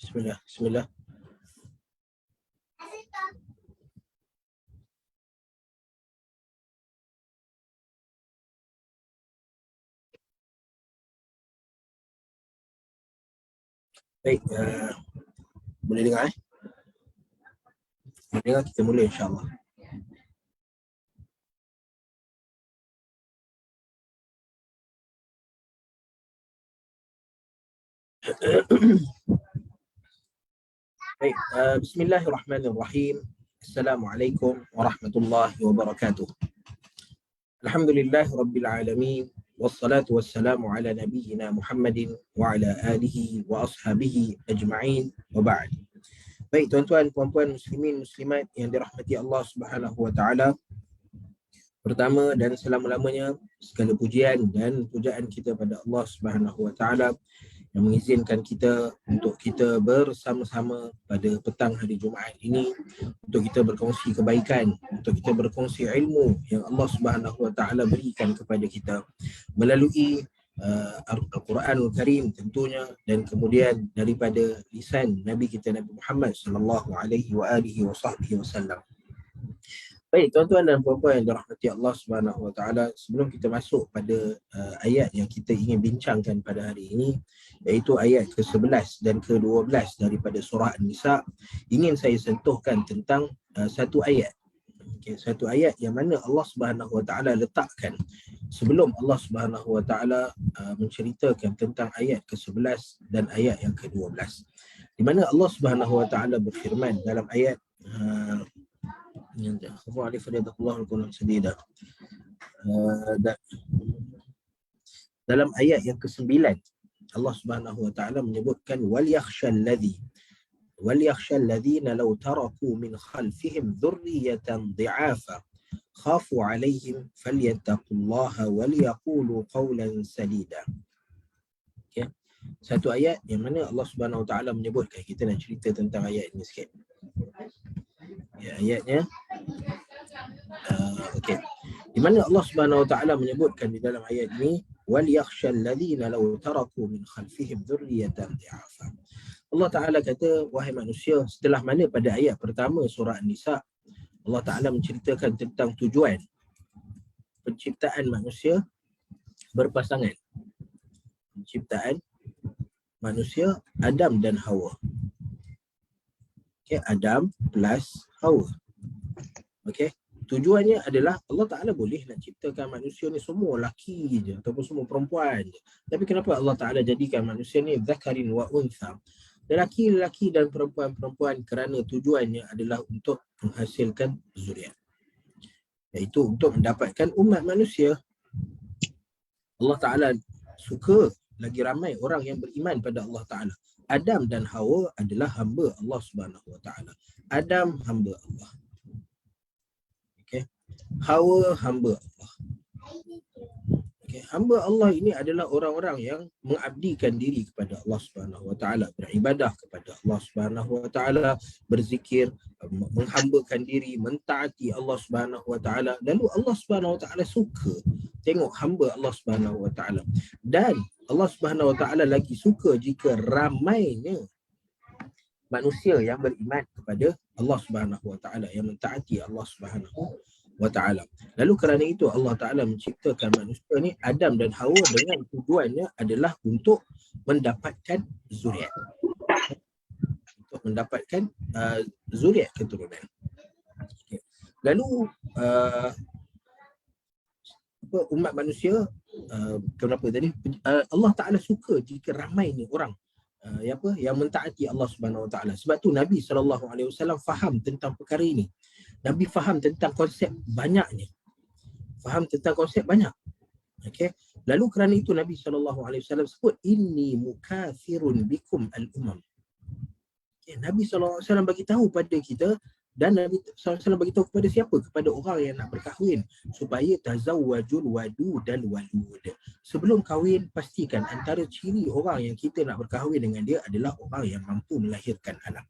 Bismillah, bismillah. Baik, boleh dengar Boleh dengar, kita mula insya-Allah. Baik, bismillahirrahmanirrahim. Assalamualaikum warahmatullahi wabarakatuh. Alhamdulillahirabbil alamin. Wassalatu wassalamu ala nabiyyina Muhammadin wa ala alihi wa ashabihi ajma'in wa ba'd. Baik tuan-tuan, puan-puan, muslimin, muslimat yang dirahmati Allah Subhanahu wa taala. Pertama dan selama-lamanya segala pujian dan pujaan kita pada Allah Subhanahu wa taala yang mengizinkan kita untuk kita bersama-sama pada petang hari Jumaat ini untuk kita berkongsi kebaikan, untuk kita berkongsi ilmu yang Allah Subhanahu wa taala berikan kepada kita melalui Al-Quranul Karim tentunya, dan kemudian daripada lisan Nabi kita Nabi Muhammad sallallahu alaihi wa alihi wasallam. Baik tuan-tuan dan puan-puan yang dirahmati Allah Subhanahu wa taala, sebelum kita masuk pada ayat yang kita ingin bincangkan pada hari ini, iaitu ayat ke-11 dan ke-12 daripada surah An-Nisa, ingin saya sentuhkan tentang satu ayat. Satu ayat yang mana Allah Subhanahu wa taala letakkan sebelum Allah Subhanahu wa taala menceritakan tentang ayat ke-11 dan ayat yang ke-12. Di mana Allah Subhanahu wa taala berfirman dalam ayat dalam ayat yang ke-9, Allah Subhanahu wa taala menyebutkan wal yakhshal ladzina law taraku min khalfihim dhurriyatan dhi'afa khafu 'alaihim falyattaqullaha wal yaqulu qawlan sadida. Okay. Satu ayat yang mana Allah Subhanahu wa taala menyebutkan, kita nak cerita tentang ayat ini sikit. Ya, ayatnya okey. Di mana Allah Subhanahu wa taala menyebutkan di dalam ayat ini wal yakhshal ladzina law taraku min khalfihim dhurriyatan dhi'afa. Allah taala kata, wahai manusia, setelah mana pada ayat pertama surah An-Nisa Allah taala menceritakan tentang tujuan penciptaan manusia berpasangan. Penciptaan manusia Adam dan Hawa. Okay, Adam plus Hawa. Okey, tujuannya adalah Allah Ta'ala boleh nak ciptakan manusia ni semua lelaki je ataupun semua perempuan je. Tapi kenapa Allah Ta'ala jadikan manusia ni zakarin wa untha, lelaki-lelaki dan perempuan-perempuan? Kerana tujuannya adalah untuk menghasilkan zuriat, iaitu untuk mendapatkan umat manusia. Allah Ta'ala suka lagi ramai orang yang beriman pada Allah Ta'ala. Adam dan Hawa adalah hamba Allah Subhanahu wa taala. Adam hamba Allah. Okey. Hawa hamba Allah. Okey, hamba Allah ini adalah orang-orang yang mengabdikan diri kepada Allah Subhanahu wa taala, beribadah kepada Allah Subhanahu wa taala, berzikir, menghambakan diri, mentaati Allah Subhanahu wa taala. Lalu Allah Subhanahu wa taala suka tengok hamba Allah Subhanahu wa taala. Dan Allah Subhanahu wa taala lagi suka jika ramainya manusia yang beriman kepada Allah Subhanahu wa taala, yang mentaati Allah Subhanahu wa taala. Lalu kerana itu Allah Taala menciptakan manusia ni, Adam dan Hawa, dengan tujuannya adalah untuk mendapatkan zuriat. Untuk mendapatkan zuriat keturunan. Okay. Lalu umat manusia, kenapa tadi Allah Taala suka jika ramai ni orang yang mentaati Allah Subhanahu wa taala. Sebab tu Nabi SAW faham tentang perkara ini. Nabi faham tentang konsep banyaknya. Faham tentang konsep banyak. Okey. Lalu kerana itu Nabi SAW sebut inni mukathirun bikum al-umam. Okay. Nabi SAW bagi tahu pada kita Dan Nabi SAW beritahu kepada siapa? Kepada orang yang nak berkahwin, supaya tazawwajul wadud dan walud. Sebelum kahwin, pastikan antara ciri orang yang kita nak berkahwin dengan dia adalah orang yang mampu melahirkan anak.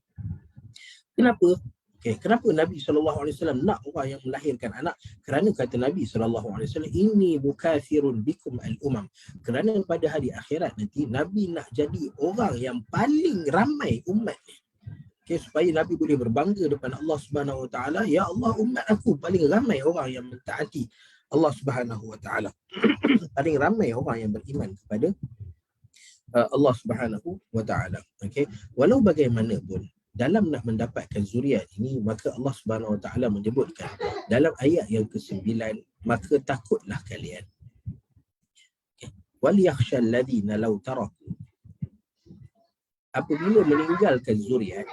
Kenapa? Kenapa Nabi SAW nak orang yang melahirkan anak? Kerana kata Nabi SAW, ini mukathirun bikum al-umam. Kerana pada hari akhirat nanti, Nabi nak jadi orang yang paling ramai umat ni. Supaya Nabi boleh berbangga depan Allah Subhanahu Wa Taala, ya Allah, umat aku paling ramai orang yang mentaati Allah Subhanahu Wa Taala. Paling ramai orang yang beriman kepada Allah Subhanahu Wa Taala. Walau bagaimanapun, dalam nak mendapatkan zuriat ini, maka Allah Subhanahu Wa Taala menyebutkan dalam ayat yang ke-9, maka takutlah kalian. Wal yakhshal ladina law taraku, apabila meninggalkan zuriat,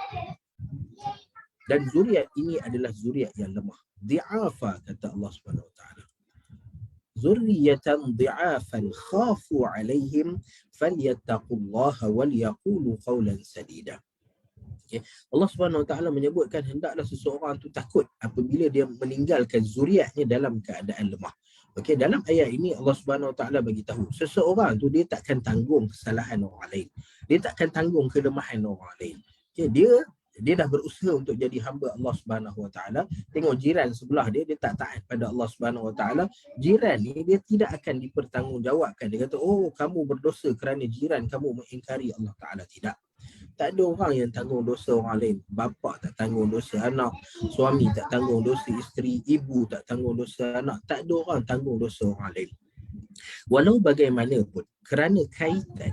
dan zuriat ini adalah zuriat yang lemah. Di'afa, kata Allah Subhanahu Wa Taala. Zurriyatan di'afan khafu alaihim falyattaqullaha wal yaqulu qawlan sadida. Allah Subhanahu Wa Taala menyebutkan hendaklah seseorang tu takut apabila dia meninggalkan zuriatnya dalam keadaan lemah. Dalam ayat ini Allah Subhanahu Wa Taala bagi tahu seseorang tu dia takkan tanggung kesalahan orang lain. Dia takkan tanggung kelemahan orang lain. Dia dah berusaha untuk jadi hamba Allah Subhanahu Wa Taala. Tengok jiran sebelah dia tak taat pada Allah Subhanahu Wa Taala. Jiran ni dia tidak akan dipertanggungjawabkan. Dia kata, oh, kamu berdosa kerana jiran kamu mengingkari Allah Taala. Tidak. Tak ada orang yang tanggung dosa orang lain. Bapa tak tanggung dosa anak, suami tak tanggung dosa isteri, ibu tak tanggung dosa anak. Tak ada orang tanggung dosa orang lain. Walau bagaimanapun, kerana kaitan,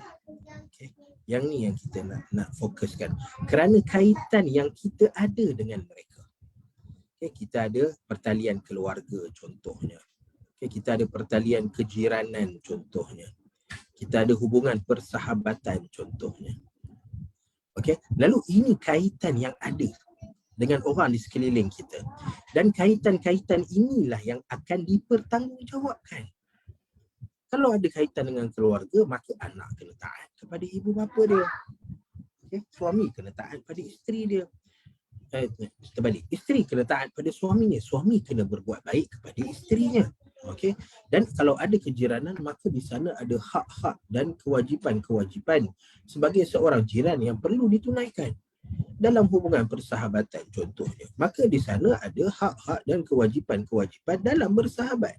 yang ni yang kita nak fokuskan. Kerana kaitan yang kita ada dengan mereka. Kita ada pertalian keluarga contohnya. Kita ada pertalian kejiranan contohnya. Kita ada hubungan persahabatan contohnya. Lalu ini kaitan yang ada dengan orang di sekeliling kita. Dan kaitan-kaitan inilah yang akan dipertanggungjawabkan. Kalau ada kaitan dengan keluarga, maka anak kena taat kepada ibu bapa dia. Suami kena taat pada isteri dia. Terbalik, isteri kena taat pada suaminya. Suami kena berbuat baik kepada isterinya. Dan kalau ada kejiranan, maka di sana ada hak-hak dan kewajipan-kewajipan sebagai seorang jiran yang perlu ditunaikan dalam hubungan persahabatan contohnya. Maka di sana ada hak-hak dan kewajipan-kewajipan dalam bersahabat.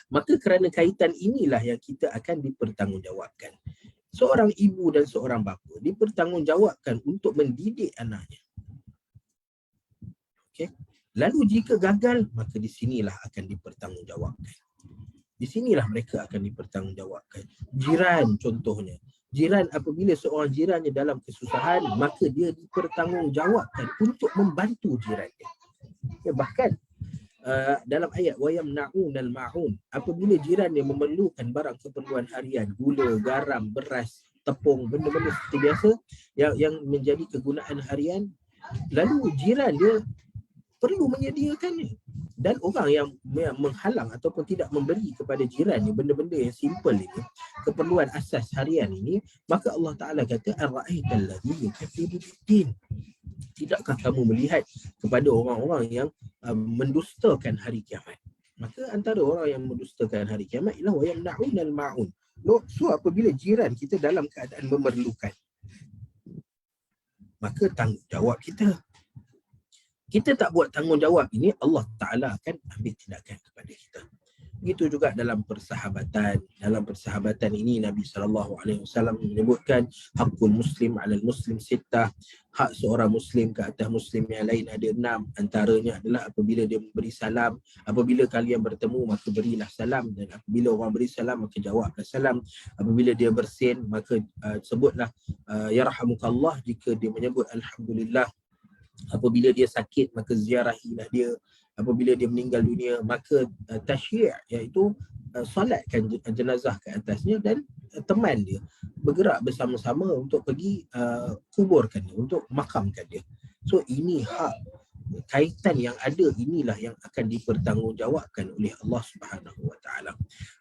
Maka kerana kaitan inilah yang kita akan dipertanggungjawabkan. Seorang ibu dan seorang bapa dipertanggungjawabkan untuk mendidik anaknya. Lalu jika gagal, maka di sinilah akan dipertanggungjawabkan. Di sinilah mereka akan dipertanggungjawabkan. Jiran contohnya. Jiran, apabila seorang jirannya dalam kesusahan, maka dia dipertanggungjawabkan untuk membantu jirannya. Bahkan dalam ayat wayamna'un al-ma'un, apabila jiran yang memerlukan barang keperluan harian, gula, garam, beras, tepung, benda-benda seperti biasa yang menjadi kegunaan harian, lalu jiran dia perlu menyediakannya. Dan orang yang menghalang ataupun tidak memberi kepada jiran ni benda-benda yang simple ini, keperluan asas harian ini, maka Allah Ta'ala kata ar-ra'aital ladzi yukadzibu bid-din. Tidakkah kamu melihat kepada orang-orang yang mendustakan hari kiamat? Maka antara orang yang mendustakan hari kiamat ialah wa yamna'un al-ma'un. So apabila jiran kita dalam keadaan memerlukan, maka tanggungjawab kita. Kita tak buat tanggungjawab ini, Allah Ta'ala akan ambil tindakan kepada kita. Begitu juga dalam persahabatan. Dalam persahabatan ini Nabi SAW menyebutkan hakul muslim alal muslim sittah. Hak seorang muslim ke atas muslim yang lain ada 6. Antaranya adalah apabila dia memberi salam. Apabila kalian bertemu, maka berilah salam. Dan apabila orang beri salam, maka jawablah salam. Apabila dia bersin, maka sebutlah yarhamukallah. Jika dia menyebut alhamdulillah. Apabila dia sakit, maka ziarahilah dia. Apabila dia meninggal dunia, maka tasyyi', iaitu solatkan jenazah ke atasnya dan teman dia. Bergerak bersama-sama untuk pergi kuburkan dia, untuk makamkan dia. So ini hak, kaitan yang ada inilah yang akan dipertanggungjawabkan oleh Allah Subhanahu Wa Taala.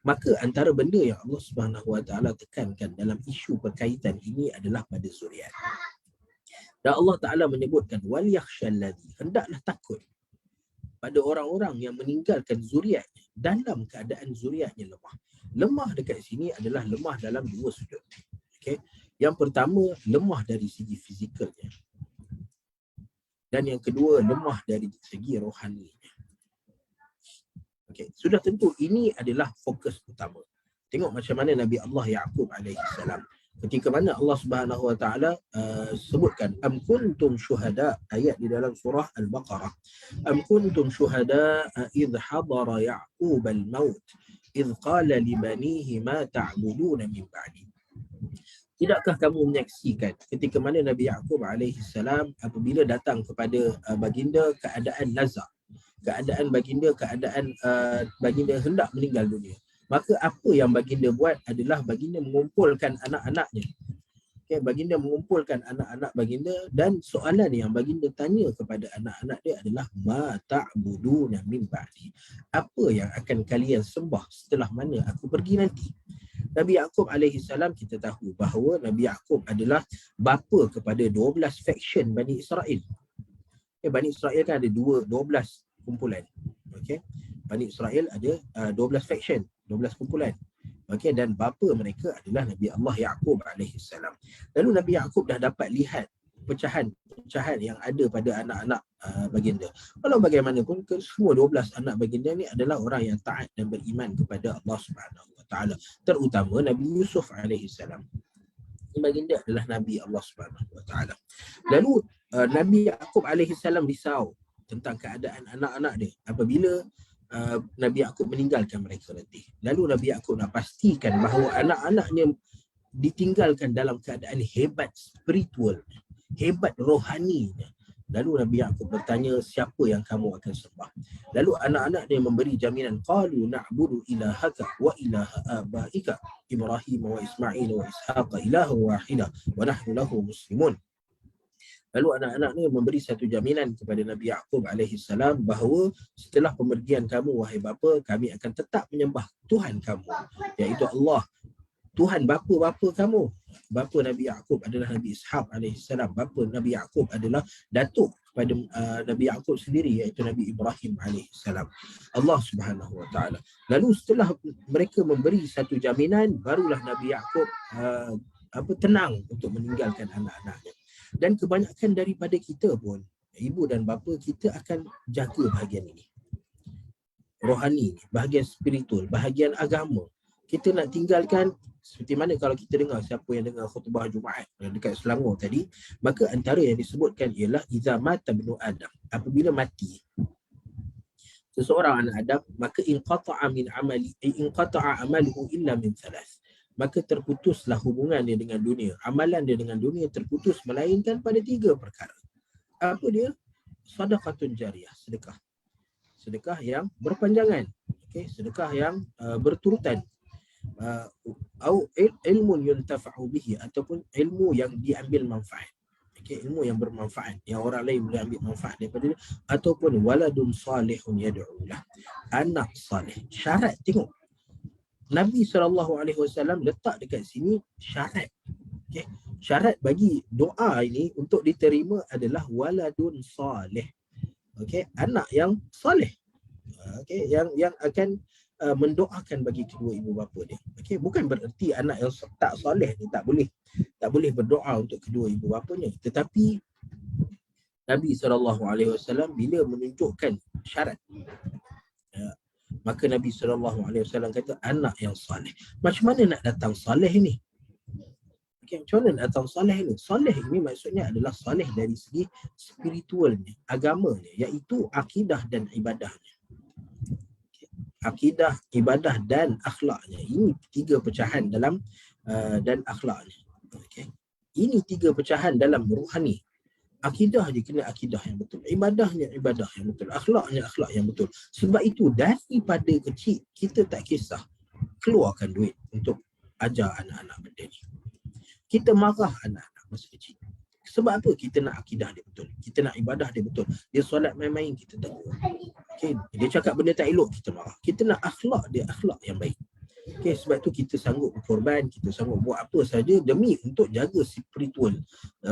Maka antara benda yang Allah Subhanahu Wa Taala tekankan dalam isu berkaitan ini adalah pada zuriat. Dan Allah Ta'ala menyebutkan wal yakhshalladzi, hendaklah takut pada orang-orang yang meninggalkan zuriatnya dalam keadaan zuriatnya lemah. Lemah dekat sini adalah lemah dalam dua sudut. Okay? Yang pertama, lemah dari segi fizikalnya. Dan yang kedua, lemah dari segi rohaninya. Okay. Sudah tentu ini adalah fokus utama. Tengok macam mana Nabi Allah Yaqub alaihi salam. Ketika mana Allah Subhanahu wa taala sebutkan am kuntum syuhada, ayat di dalam surah Al-Baqarah. Am kuntum syuhada idh hadara Yaqub al-maut idh qala li banihi ma ta'buduna min ba'di. Tidakkah kamu menyaksikan ketika mana Nabi Yaqub alaihi salam apabila datang kepada baginda keadaan lazar, keadaan baginda hendak meninggal dunia. Maka apa yang baginda buat adalah baginda mengumpulkan anak-anaknya. Okay, baginda mengumpulkan anak-anak baginda dan soalan yang baginda tanya kepada anak-anak dia adalah ma ta'buduna min ba'di. Apa yang akan kalian sembah setelah mana aku pergi nanti? Nabi Yaqub alaihi salam, kita tahu bahawa Nabi Yaqub adalah bapa kepada 12 faction Bani Israel. Bani Israel kan ada 12 kumpulan. Okey. Bani Israel ada 12 faction, 12 kumpulan. Okey, dan bapa mereka adalah Nabi Allah Yaqub alaihi salam. Lalu Nabi Yaqub dah dapat lihat pecahan yang ada pada anak-anak baginda. Walau bagaimanapun semua 12 anak baginda ni adalah orang yang taat dan beriman kepada Allah Subhanahu wa taala. Terutama Nabi Yusuf alaihi salam. Baginda adalah Nabi Allah Subhanahu wa taala. Lalu Nabi Yaqub alaihi salam risau tentang keadaan anak-anak dia apabila Nabi Yaqub meninggalkan mereka nanti. Lalu Nabi Yaqub nak pastikan bahawa anak-anaknya ditinggalkan dalam keadaan hebat spiritual, hebat rohaninya. Lalu Nabi Yaqub bertanya, siapa yang kamu akan sembah? Lalu anak-anak dia memberi jaminan, qalu na'budu ilahaka wa ilaha abaika Ibrahim wa Ismail wa Ishaq ilaha wahida wa nahnu lahu muslimun. Lalu anak-anak ni memberi satu jaminan kepada Nabi Yaqub alaihi salam bahawa setelah pemergian kamu wahai bapa, kami akan tetap menyembah Tuhan kamu, iaitu Allah, Tuhan bapa-bapa kamu. Bapa Nabi Yaqub adalah Nabi Ishaq alaihi salam. Bapa Nabi Yaqub adalah datuk kepada Nabi Yaqub sendiri, iaitu Nabi Ibrahim alaihi salam. Allah Subhanahu wa taala. Lalu setelah mereka memberi satu jaminan, barulah Nabi Yaqub tenang untuk meninggalkan anak-anaknya. Dan kebanyakan daripada kita pun, ibu dan bapa kita akan jaga bahagian ini. Rohani, bahagian spiritual, bahagian agama. Kita nak tinggalkan, seperti mana kalau kita dengar, siapa yang dengar khutbah Jumaat dekat Selangor tadi, maka antara yang disebutkan ialah iza mata ibnu Adam, apabila mati seseorang anak Adam, maka inqata'a amaluhu illa min thalath. Maka terputuslah hubungan dia dengan dunia. Amalan dia dengan dunia terputus melainkan pada 3 perkara. Apa dia? Sadaqatun jariyah, sedekah. Sedekah yang berpanjangan. Okay? Sedekah yang berturutan. Ilmun yuntafa'u bihi, ataupun ilmu yang diambil manfaat. Okay? Ilmu yang bermanfaat, yang orang lain boleh ambil manfaat daripada dia. Ataupun waladun salihun yad'ulah, anak salih. Syarat, tengok. Nabi SAW letak dekat sini syarat. Okay. Syarat bagi doa ini untuk diterima adalah waladun salih. Okay. Anak yang salih. Okay. Yang akan mendoakan bagi kedua ibu bapa dia. Okay. Bukan bererti anak yang tak salih ni tak boleh berdoa untuk kedua ibu bapanya. Tetapi Nabi SAW bila menunjukkan syarat, maka Nabi SAW kata anak yang salih. Macam mana nak datang salih ni? Okay, macam mana nak datang salih ni? Salih ini maksudnya adalah salih dari segi spiritualnya, agamanya, iaitu akidah dan ibadahnya. Okay. Akidah, ibadah dan akhlaknya. Ini 3 pecahan dalam dan akhlaknya. Okay. Ini 3 pecahan dalam rohani. Akidah dia kena akidah yang betul, ibadahnya ibadah yang betul, akhlaknya akhlak yang betul. Sebab itu daripada kecil kita tak kisah keluarkan duit untuk ajar anak-anak benda ni. Kita marah anak-anak masa kecil. Sebab apa? Kita nak akidah dia betul, kita nak ibadah dia betul. Dia solat main-main, kita tegur. Okay. Dia cakap benda tak elok, kita marah. Kita nak akhlak dia, akhlak yang baik. Okay, sebab tu kita sanggup berkorban, kita sanggup buat apa saja demi untuk jaga spiritual,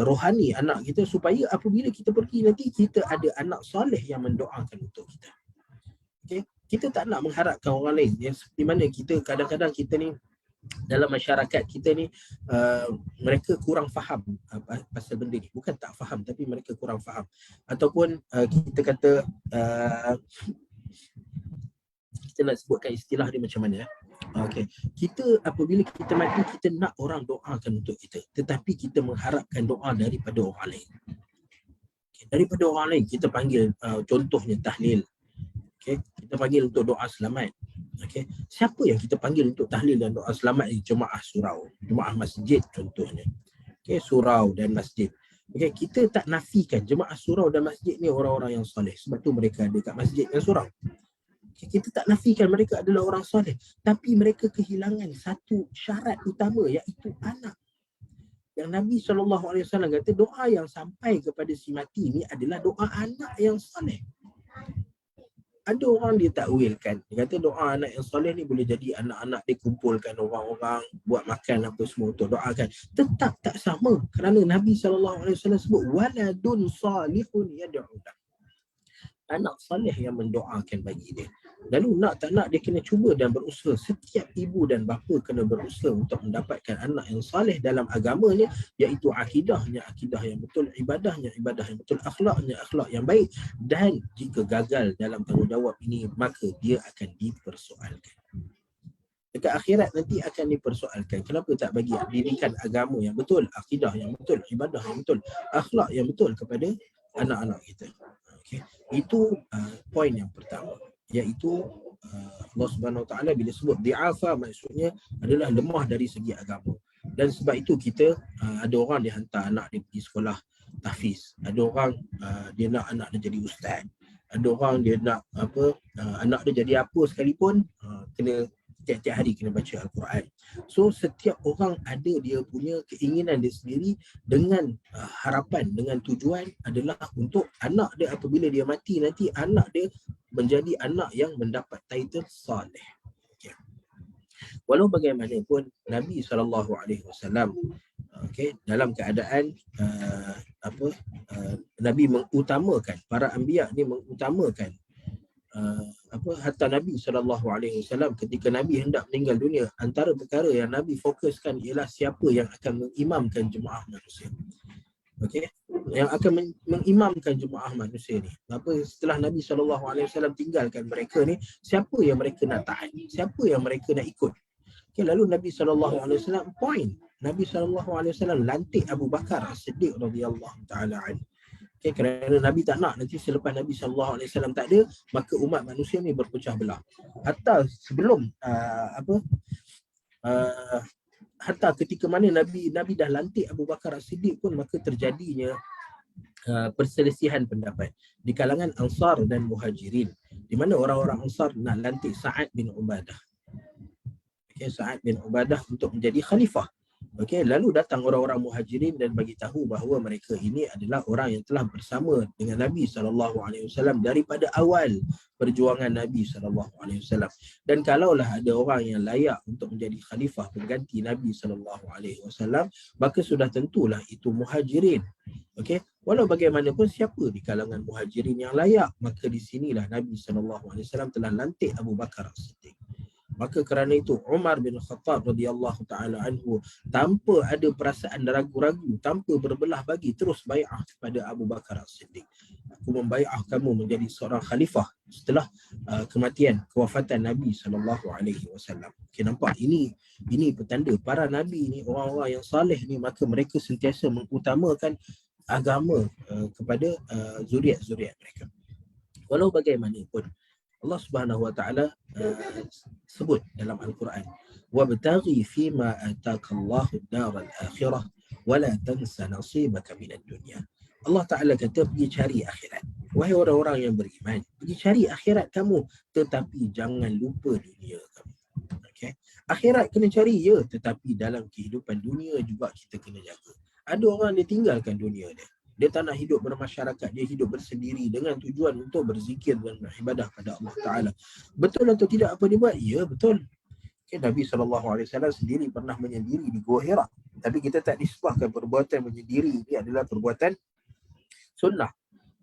rohani anak kita, supaya apabila kita pergi nanti, kita ada anak soleh yang mendoakan untuk kita. Okay? Kita tak nak mengharapkan orang lain. Yang seperti mana kita kadang-kadang kita ni, dalam masyarakat kita ni, mereka kurang faham pasal benda ni. Bukan tak faham, tapi mereka kurang faham. Ataupun kita kata, kita nak sebutkan istilah dia macam mana. Okay. Kita apabila kita mati, kita nak orang doakan untuk kita, tetapi kita mengharapkan doa daripada orang lain. Okay. Daripada orang lain kita panggil, contohnya tahlil. Okay. Kita panggil untuk doa selamat. Okay. Siapa yang kita panggil untuk tahlil dan doa selamat ini? Jemaah surau, jemaah masjid contohnya. Okay. Surau dan masjid. Okay. Kita tak nafikan jemaah surau dan masjid ni orang-orang yang soleh, sebab tu mereka ada kat masjid dan surau. Kita tak nafikan mereka adalah orang soleh, tapi mereka kehilangan satu syarat utama, iaitu anak. Yang Nabi SAW kata doa yang sampai kepada si mati ni adalah doa anak yang soleh. Ada orang dia takwilkan, dia kata doa anak yang soleh ni boleh jadi anak-anak dia kumpulkan orang-orang, buat makan apa semua untuk doakan. Tetap tak sama, kerana Nabi SAW sebut waladun salihun yad'u. Anak soleh yang mendoakan bagi dia. Lalu nak tak nak dia kena cuba dan berusaha. Setiap ibu dan bapa kena berusaha untuk mendapatkan anak yang soleh dalam agamanya, iaitu akidahnya akidah yang betul, ibadahnya ibadah yang betul, akhlaknya akhlak yang baik. Dan jika gagal dalam tanggungjawab ini, maka dia akan dipersoalkan. Dekat akhirat nanti akan dipersoalkan. Kenapa tak bagi didikan agama yang betul, akidah yang betul, ibadah yang betul, akhlak yang betul kepada anak-anak kita. Okay. Itu poin yang pertama, iaitu Allah Subhanahu Wa Taala bila sebut di'afa, maksudnya adalah lemah dari segi agama. Dan sebab itu kita ada orang dia hantar anak dia pergi sekolah tahfiz, ada orang dia nak anak dia jadi ustaz, ada orang dia nak anak dia jadi apa sekalipun, kena tiap-tiap hari kena baca Al-Quran. So setiap orang ada dia punya keinginan dia sendiri, dengan harapan, dengan tujuan adalah untuk anak dia apabila dia mati nanti, anak dia menjadi anak yang mendapat title saleh. Okay. Walau bagaimanapun Nabi SAW dalam keadaan Nabi mengutamakan, para anbiya ni mengutamakan hatta Nabi SAW ketika Nabi hendak meninggal dunia, antara perkara yang Nabi fokuskan ialah siapa yang akan mengimamkan jemaah manusia. Okey, yang akan mengimamkan jemaah manusia ni. Setelah Nabi SAW tinggalkan mereka ni, siapa yang mereka nak taat, siapa yang mereka nak ikut. Okay, lalu Nabi SAW point, Nabi SAW lantik Abu Bakar As-Siddiq radhiyallahu ta'ala anhu. Okay, kerana Nabi tak nak nanti selepas Nabi SAW tak ada, maka umat manusia ni berpecah belah. Hatta sebelum hatta ketika mana Nabi dah lantik Abu Bakar As-Siddiq pun, maka terjadinya perselisihan pendapat di kalangan Ansar dan Muhajirin, di mana orang-orang Ansar nak lantik Sa'ad bin Ubadah. Okay, Sa'ad bin Ubadah untuk menjadi khalifah. Okey, lalu datang orang-orang Muhajirin dan bagi tahu bahawa mereka ini adalah orang yang telah bersama dengan Nabi SAW daripada awal perjuangan Nabi SAW. Dan kalaulah ada orang yang layak untuk menjadi khalifah pengganti Nabi SAW, maka sudah tentulah itu Muhajirin. Okey, walau bagaimanapun siapa di kalangan Muhajirin yang layak, maka di sinilah Nabi SAW telah lantik Abu Bakar As-Siddiq. Maka kerana itu Umar bin Khattab radhiyallahu taala anhu, tanpa ada perasaan ragu-ragu, tanpa berbelah bagi, terus bai'ah kepada Abu Bakar As-Siddiq. Aku membai'ah kamu menjadi seorang khalifah setelah kematian, kewafatan Nabi SAW. Okay, nampak ini petanda para nabi ni, orang-orang yang saleh ni, maka mereka sentiasa mengutamakan agama kepada zuriat-zuriat mereka. Walau bagaimanapun Allah Subhanahu Wa Taala sebut dalam Al-Quran, wabtaghi fima ataakallahu ad-daral akhirah wala tansa nasibaka minad dunya. Allah Taala kata, pergi cari akhirat. Wahai orang-orang yang beriman, pergi cari akhirat kamu, tetapi jangan lupa dunia kamu. Okay? Akhirat kena cari, ya, tetapi dalam kehidupan dunia juga kita kena jaga. Ada orang dia tinggalkan dunia dia. Dia tak nak hidup bermasyarakat, dia hidup bersendiri dengan tujuan untuk berzikir dan beribadah pada Allah Ta'ala. Betul atau tidak apa dia buat? Ya, betul. Okay, Nabi SAW sendiri pernah menyendiri di Gua Hira. Tapi kita tak disebutkan perbuatan menyendiri ini adalah perbuatan sunnah.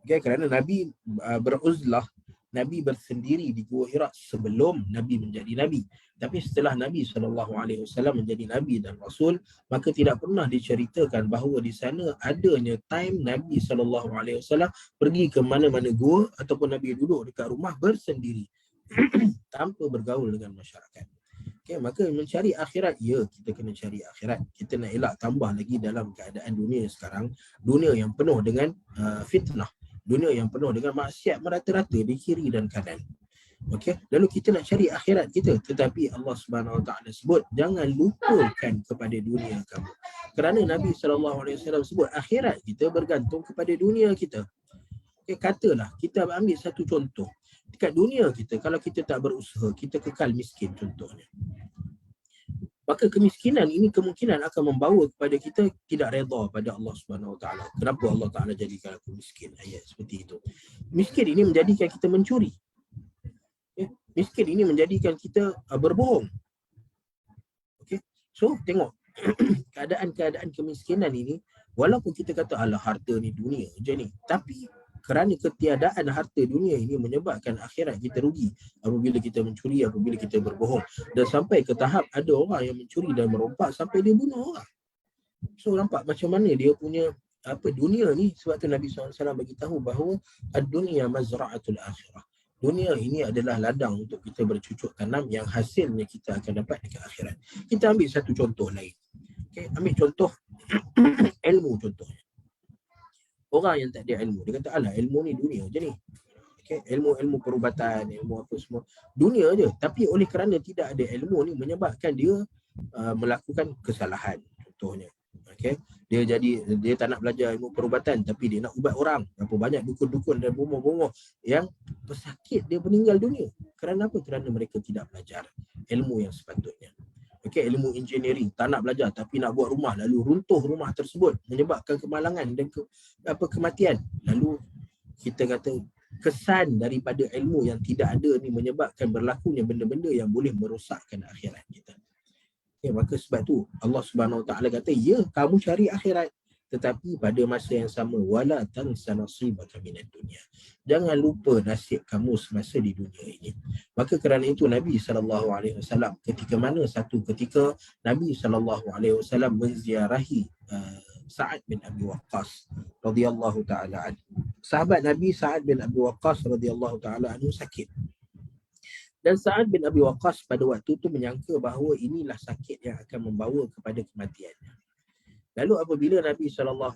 Okay, kerana Nabi beruzlah, Nabi bersendiri di Gua Hira sebelum Nabi menjadi Nabi. Tapi setelah Nabi SAW menjadi Nabi dan Rasul, maka tidak pernah diceritakan bahawa di sana adanya time Nabi SAW pergi ke mana-mana gua ataupun Nabi duduk dekat rumah bersendiri tanpa bergaul dengan masyarakat. Okay, maka mencari akhirat, ya, kita kena cari akhirat. Kita nak elak tambah lagi dalam keadaan dunia sekarang, dunia yang penuh dengan fitnah, dunia yang penuh dengan maksiat merata-rata di kiri dan kanan. Okey, lalu kita nak cari akhirat kita, tetapi Allah Subhanahu Wa Taala sebut jangan lupakan kepada dunia kamu. Kerana Nabi SAW sebut akhirat kita bergantung kepada dunia kita. Okay, katalah kita ambil satu contoh. Dekat dunia kita, kalau kita tak berusaha, kita kekal miskin contohnya. Maka kemiskinan ini kemungkinan akan membawa kepada kita tidak redha pada Allah Subhanahu Wa Taala. Kenapa Allah Taala jadikan aku miskin? Ayat seperti itu. Miskin ini menjadikan kita mencuri. Miskin ini menjadikan kita berbohong. Okay? So tengok keadaan-keadaan kemiskinan ini, walaupun kita kata alah harta ni dunia je ni, tapi kerana ketiadaan harta dunia ini menyebabkan akhirat kita rugi apabila kita mencuri, apabila kita berbohong. Dan sampai ke tahap ada orang yang mencuri dan merompak sampai dia bunuh orang. So nampak macam mana dia punya dunia ni. Sebab tu Nabi SAW bagi tahu bahawa ad-dunya mazra'atul akhirah. Dunia ini adalah ladang untuk kita bercucuk tanam yang hasilnya kita akan dapat dekat akhirat. Kita ambil satu contoh lain. Okay, ambil contoh ilmu contohnya. Orang yang tak ada ilmu, dia kata alah ilmu ni dunia je ni. Okay, ilmu perubatan, ilmu apa semua, dunia je. Tapi oleh kerana tidak ada ilmu ni menyebabkan dia melakukan kesalahan contohnya. Okay, dia tak nak belajar ilmu perubatan tapi dia nak ubat orang. Berapa banyak dukun-dukun dan bomoh-bomoh yang pesakit dia meninggal dunia. Kerana apa? Kerana mereka tidak belajar ilmu yang sepatutnya. Okay, ilmu engineering, tak nak belajar tapi nak buat rumah, lalu runtuh rumah tersebut menyebabkan kemalangan dan kematian. Lalu kita kata kesan daripada ilmu yang tidak ada ni menyebabkan berlakunya benda-benda yang boleh merosakkan akhirat kita. Okay, maka sebab tu Allah Subhanahu Wa Taala kata, ya, kamu cari akhirat, tetapi pada masa yang sama wala tansa nasibaka minad dunya. Jangan lupa nasib kamu semasa di dunia ini. Maka kerana itu Nabi SAW ketika Nabi SAW menziarahi Sa'ad bin Abi Waqqas radhiyallahu taala anhu. Sahabat Nabi Sa'ad bin Abi Waqqas radhiyallahu taala anhu sakit. Dan Sa'ad bin Abi Waqqas pada waktu itu menyangka bahawa inilah sakit yang akan membawa kepada kematiannya. Lalu apabila Nabi SAW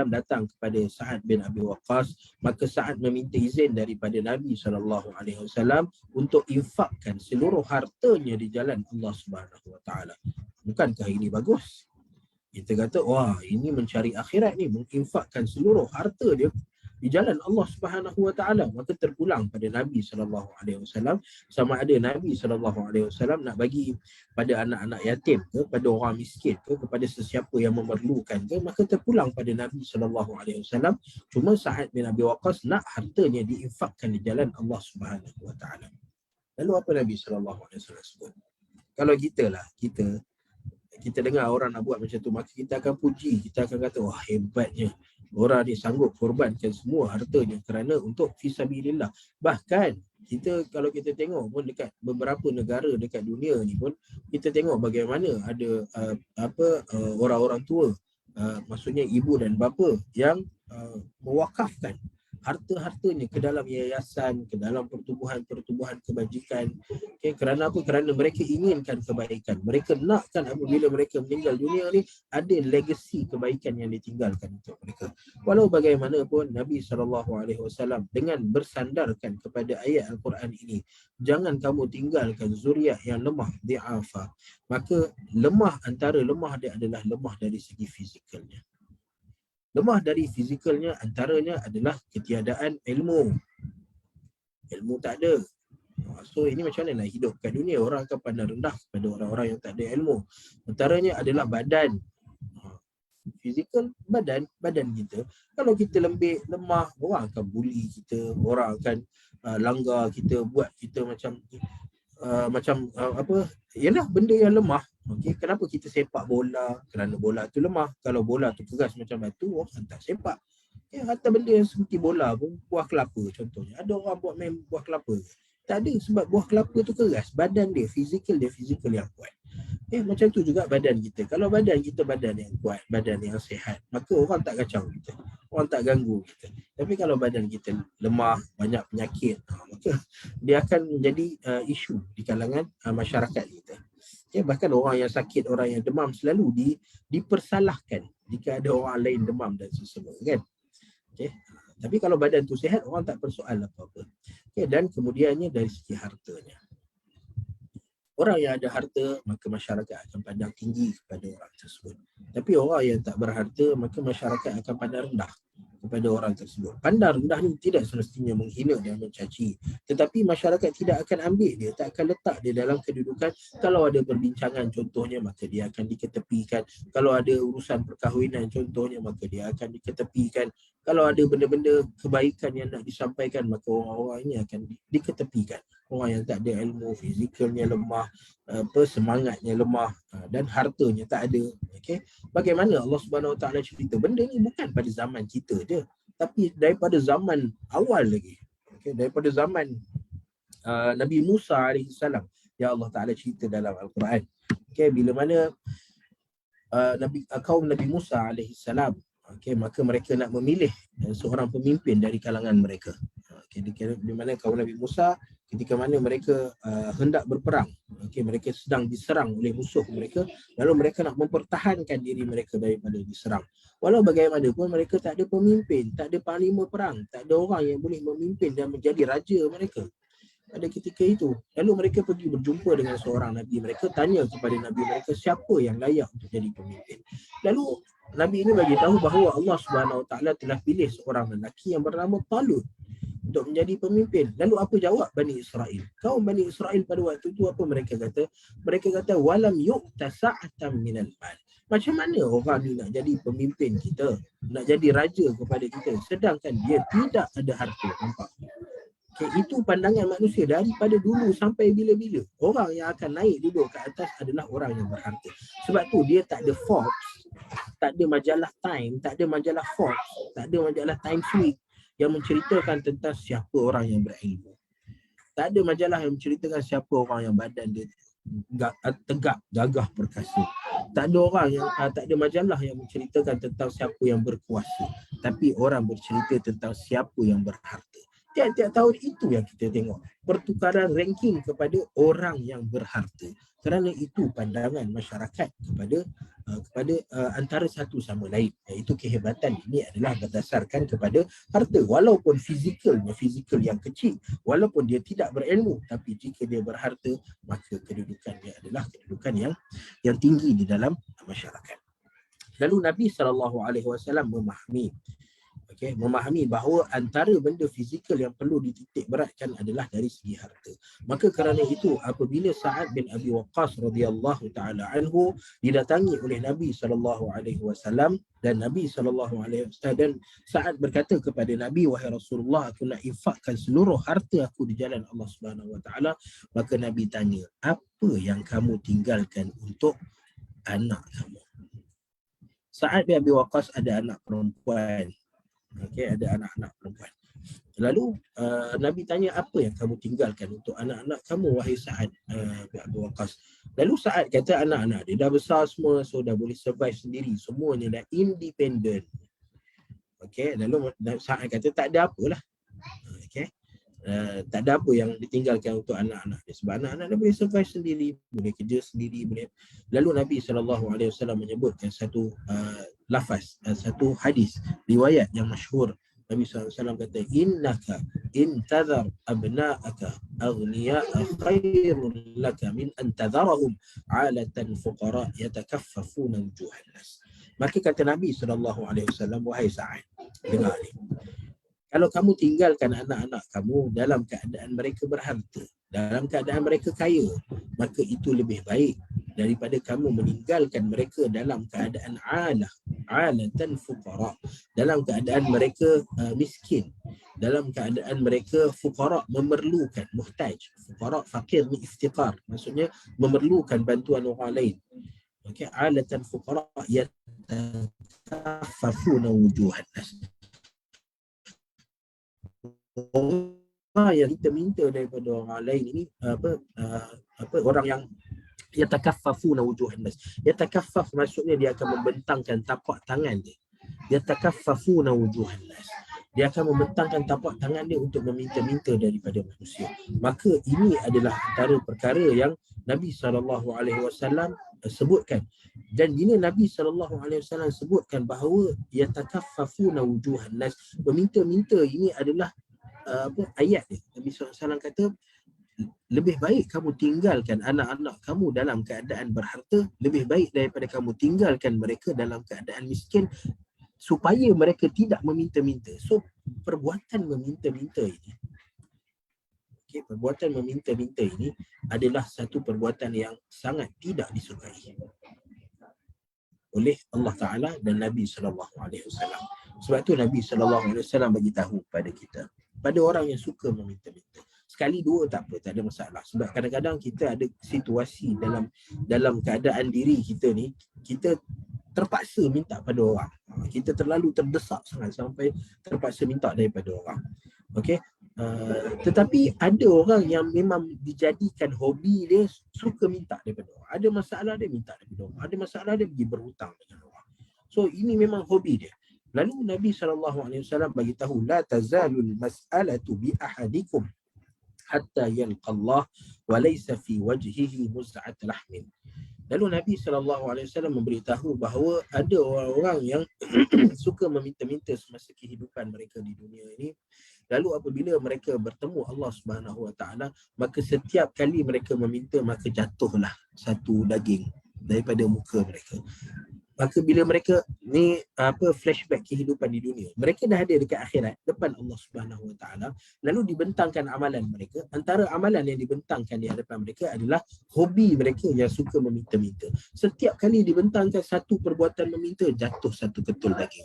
datang kepada Sa'ad bin Abi Waqqas, maka Sa'ad meminta izin daripada Nabi SAW untuk infakkan seluruh hartanya di jalan Allah Subhanahu Wa Taala. Bukankah ini bagus? Kita kata, wah, ini mencari akhirat ni, menginfakkan seluruh harta dia di jalan Allah Subhanahu Wa Taala. Maka terpulang pada Nabi SAW, sama ada Nabi SAW nak bagi pada anak-anak yatim ke, pada orang miskin ke, kepada sesiapa yang memerlukan ke, maka terpulang pada Nabi SAW. Cuma Sa'ad bin Abi Waqqas nak hartanya diinfakkan di jalan Allah Subhanahu Wa Taala. Lalu apa Nabi SAW sebut? Kalau kita dengar orang nak buat macam tu, maka kita akan puji, kita akan kata, wah, hebatnya orang ni sanggup korbankan semua hartanya kerana untuk fisabilillah. Bahkan kalau kita tengok pun dekat beberapa negara dekat dunia ni pun, kita tengok bagaimana ada orang-orang tua, maksudnya ibu dan bapa yang mewakafkan harta-hartanya ke dalam yayasan, ke dalam pertubuhan kebajikan. Okay, kerana apa? Kerana mereka inginkan kebaikan. Mereka nakkan apabila mereka meninggal dunia ni ada legasi kebaikan yang ditinggalkan untuk mereka. Walau bagaimanapun Nabi SAW dengan bersandarkan kepada ayat Al-Quran ini, jangan kamu tinggalkan zuriat yang lemah, di'afa. Maka antara lemah dia adalah lemah dari segi fizikalnya. Lemah dari fizikalnya antaranya adalah ketiadaan ilmu. Ilmu tak ada. So ini macam mana nak hidup kat dunia? Orang akan pandang rendah kepada orang-orang yang tak ada ilmu. Antaranya adalah badan. Fizikal, badan kita. Kalau kita lembik, lemah, orang akan bully kita, orang akan langgar kita, buat kita macam ialah benda yang lemah. Okey, kenapa kita sepak bola? Kerana bola tu lemah. Kalau bola tu keras macam batu, orang tak sepak. Ya, harta benda yang seperti bola pun, buah kelapa contohnya. Ada orang buat main buah kelapa. Tak ada, sebab buah kelapa tu keras. Badan dia, fizikal yang kuat. Macam tu juga badan kita. Kalau badan kita badan yang kuat, badan yang sihat, maka orang tak kacau kita. Orang tak ganggu kita. Tapi kalau badan kita lemah, banyak penyakit, maka dia akan menjadi isu di kalangan masyarakat kita. Bahkan orang yang sakit, orang yang demam selalu dipersalahkan jika ada orang lain demam dan sesama, kan? Tapi kalau badan tu sihat, orang tak persoal apa-apa. Dan kemudiannya dari segi hartanya. Orang yang ada harta, maka masyarakat akan pandang tinggi kepada orang tersebut. Tapi orang yang tak berharta, maka masyarakat akan pandang rendah kepada orang tersebut. Pandang rendah ni tidak semestinya menghina dan mencaci. Tetapi masyarakat tidak akan ambil dia, tak akan letak dia dalam kedudukan. Kalau ada perbincangan contohnya, maka dia akan diketepikan. Kalau ada urusan perkahwinan contohnya, maka dia akan diketepikan. Kalau ada benda-benda kebaikan yang nak disampaikan, maka orang-orang ini akan diketepikan. Orang yang tak ada ilmu, fizikalnya lemah, semangatnya lemah, dan hartanya tak ada. Okay? Bagaimana Allah Subhanahu Wa Taala cerita? Benda ni bukan pada zaman kita je, tapi daripada zaman awal lagi. Okay? Daripada zaman Nabi Musa AS, yang Allah Taala cerita dalam Al-Quran. Okay? Bila mana kaum Nabi Musa AS, okay, maka mereka nak memilih seorang pemimpin dari kalangan mereka. Okay, di mana kaum Nabi Musa ketika mana mereka hendak berperang, okay, mereka sedang diserang oleh musuh mereka, lalu mereka nak mempertahankan diri mereka daripada diserang. Walau bagaimanapun mereka tak ada pemimpin, tak ada panglima perang, tak ada orang yang boleh memimpin dan menjadi raja mereka pada ketika itu. Lalu mereka pergi berjumpa dengan seorang Nabi. Mereka tanya kepada Nabi mereka, siapa yang layak untuk jadi pemimpin. Lalu Nabi ini bagi tahu bahawa Allah Subhanahu Wa Taala telah pilih seorang lelaki yang bernama Talut untuk menjadi pemimpin. Lalu apa jawab Bani Israel? Kaum Bani Israel pada waktu itu apa mereka kata? Mereka kata walam yu'ta sa'atan minal mal. Macam mana orang ni nak jadi pemimpin kita, nak jadi raja kepada kita, sedangkan dia tidak ada harta. Nampak? Okay, itu pandangan manusia daripada dulu sampai bila-bila. Orang yang akan naik duduk ke atas adalah orang yang berharta. Sebab tu dia tak ada Forbes, tak ada majalah Time, tak ada majalah Forbes, tak ada majalah Times Week yang menceritakan tentang siapa orang yang berilmu. Tak ada majalah yang menceritakan siapa orang yang badan dia tegak, gagah, perkasa. Tak ada orang yang tak ada majalah yang menceritakan tentang siapa yang berkuasa. Tapi orang bercerita tentang siapa yang berharta. Tiap-tiap tahun itu yang kita tengok. Pertukaran ranking kepada orang yang berharta. Kerana itu pandangan masyarakat kepada antara satu sama lain. Iaitu kehebatan ini adalah berdasarkan kepada harta. Walaupun fizikal yang kecil, walaupun dia tidak berilmu, tapi jika dia berharta, maka kedudukannya adalah kedudukan yang tinggi di dalam masyarakat. Lalu Nabi SAW memahami bahawa antara benda fizikal yang perlu dititik beratkan adalah dari segi harta. Maka kerana itu apabila Sa'ad bin Abi Waqqas radhiyallahu taala anhu didatangi oleh Nabi SAW dan Nabi SAW dan Sa'ad berkata kepada Nabi, wahai Rasulullah, aku nak infakkan seluruh harta aku di jalan Allah Subhanahu Wa Taala. Maka Nabi tanya, apa yang kamu tinggalkan untuk anak kamu? Sa'ad bin Abi Waqqas ada anak perempuan. Okay, ada anak-anak perempuan. Lalu Nabi tanya, apa yang kamu tinggalkan untuk anak-anak kamu, wahai Sa'ad bin Abi Waqqas? Lalu Sa'ad kata anak-anak dia dah besar semua, so dah boleh survive sendiri, semuanya dah independent. Okay, lalu Sa'ad kata tak ada apalah. Okay, tak ada apa yang ditinggalkan untuk anak-anak dia, sebab anak-anak dia boleh survive sendiri, boleh kerja sendiri, boleh. Lalu Nabi SAW menyebutkan satu lafaz, satu hadis riwayat yang masyhur. Nabi SAW kata, innaka intadhar abna'aka aghniya'a khairun laka min antadharahum 'alatan fuqara yatakaffafuna wujuhan nas. Maka kata Nabi SAW, wahai Sa'ad, dengar ni, kalau kamu tinggalkan anak-anak kamu dalam keadaan mereka berharta, dalam keadaan mereka kaya, maka itu lebih baik daripada kamu meninggalkan mereka dalam keadaan alatan fuqara, dalam keadaan mereka miskin. dalam keadaan mereka fuqara, memerlukan, muhtaj. Fuqara, fakir ni iftiqar, maksudnya memerlukan bantuan orang lain. Okey, alatan fuqara yataffafuna wujuhan nas. Orang yang kita minta daripada orang lain ini orang yang yatakaffafuna wujuhan nas. Yatakaffaf maksudnya dia akan membentangkan tapak tangan dia. Yatakaffafuna wujuhan nas. Dia akan membentangkan tapak tangan dia untuk meminta-minta daripada manusia. Maka ini adalah antara perkara yang Nabi SAW sebutkan. Dan bila Nabi SAW sebutkan bahawa yatakaffafuna wujuhan nas, meminta-minta ini adalah ayat dia. Nabi SAW kata, lebih baik kamu tinggalkan anak-anak kamu dalam keadaan berharta, lebih baik daripada kamu tinggalkan mereka dalam keadaan miskin, supaya mereka tidak meminta-minta. So, perbuatan meminta-minta ini, perbuatan meminta-minta ini adalah satu perbuatan yang sangat tidak disukai oleh Allah Ta'ala dan Nabi SAW. Sebab tu Nabi SAW bagi tahu pada kita, pada orang yang suka meminta-minta, sekali dua tak apa, tak ada masalah. Sebab kadang-kadang kita ada situasi dalam keadaan diri kita ni, kita terpaksa minta pada orang. Kita terlalu terdesak sangat sampai terpaksa minta daripada orang. Okey. Tetapi ada orang yang memang dijadikan hobi dia, suka minta daripada orang. Ada masalah dia minta daripada orang. Ada masalah dia pergi berhutang dengan orang. So ini memang hobi dia. Lalu Nabi SAW bagi tahu, la tazalul mas'alatu bi ahadikum hatta yalqallah wa laysa fi wajhihi muz'at lahmin. Lalu Nabi SAW memberitahu bahawa ada orang-orang yang suka meminta-minta semasa kehidupan mereka di dunia ini. Lalu apabila mereka bertemu Allah Subhanahu Wa Taala, maka setiap kali mereka meminta, maka jatuhlah satu daging daripada muka mereka. Maka bila mereka ni flashback kehidupan di dunia, mereka dah ada dekat akhirat depan Allah Subhanahu Wa Taala, lalu dibentangkan amalan mereka. Antara amalan yang dibentangkan di hadapan mereka adalah hobi mereka yang suka meminta-minta. Setiap kali dibentangkan satu perbuatan meminta, jatuh satu ketul daging.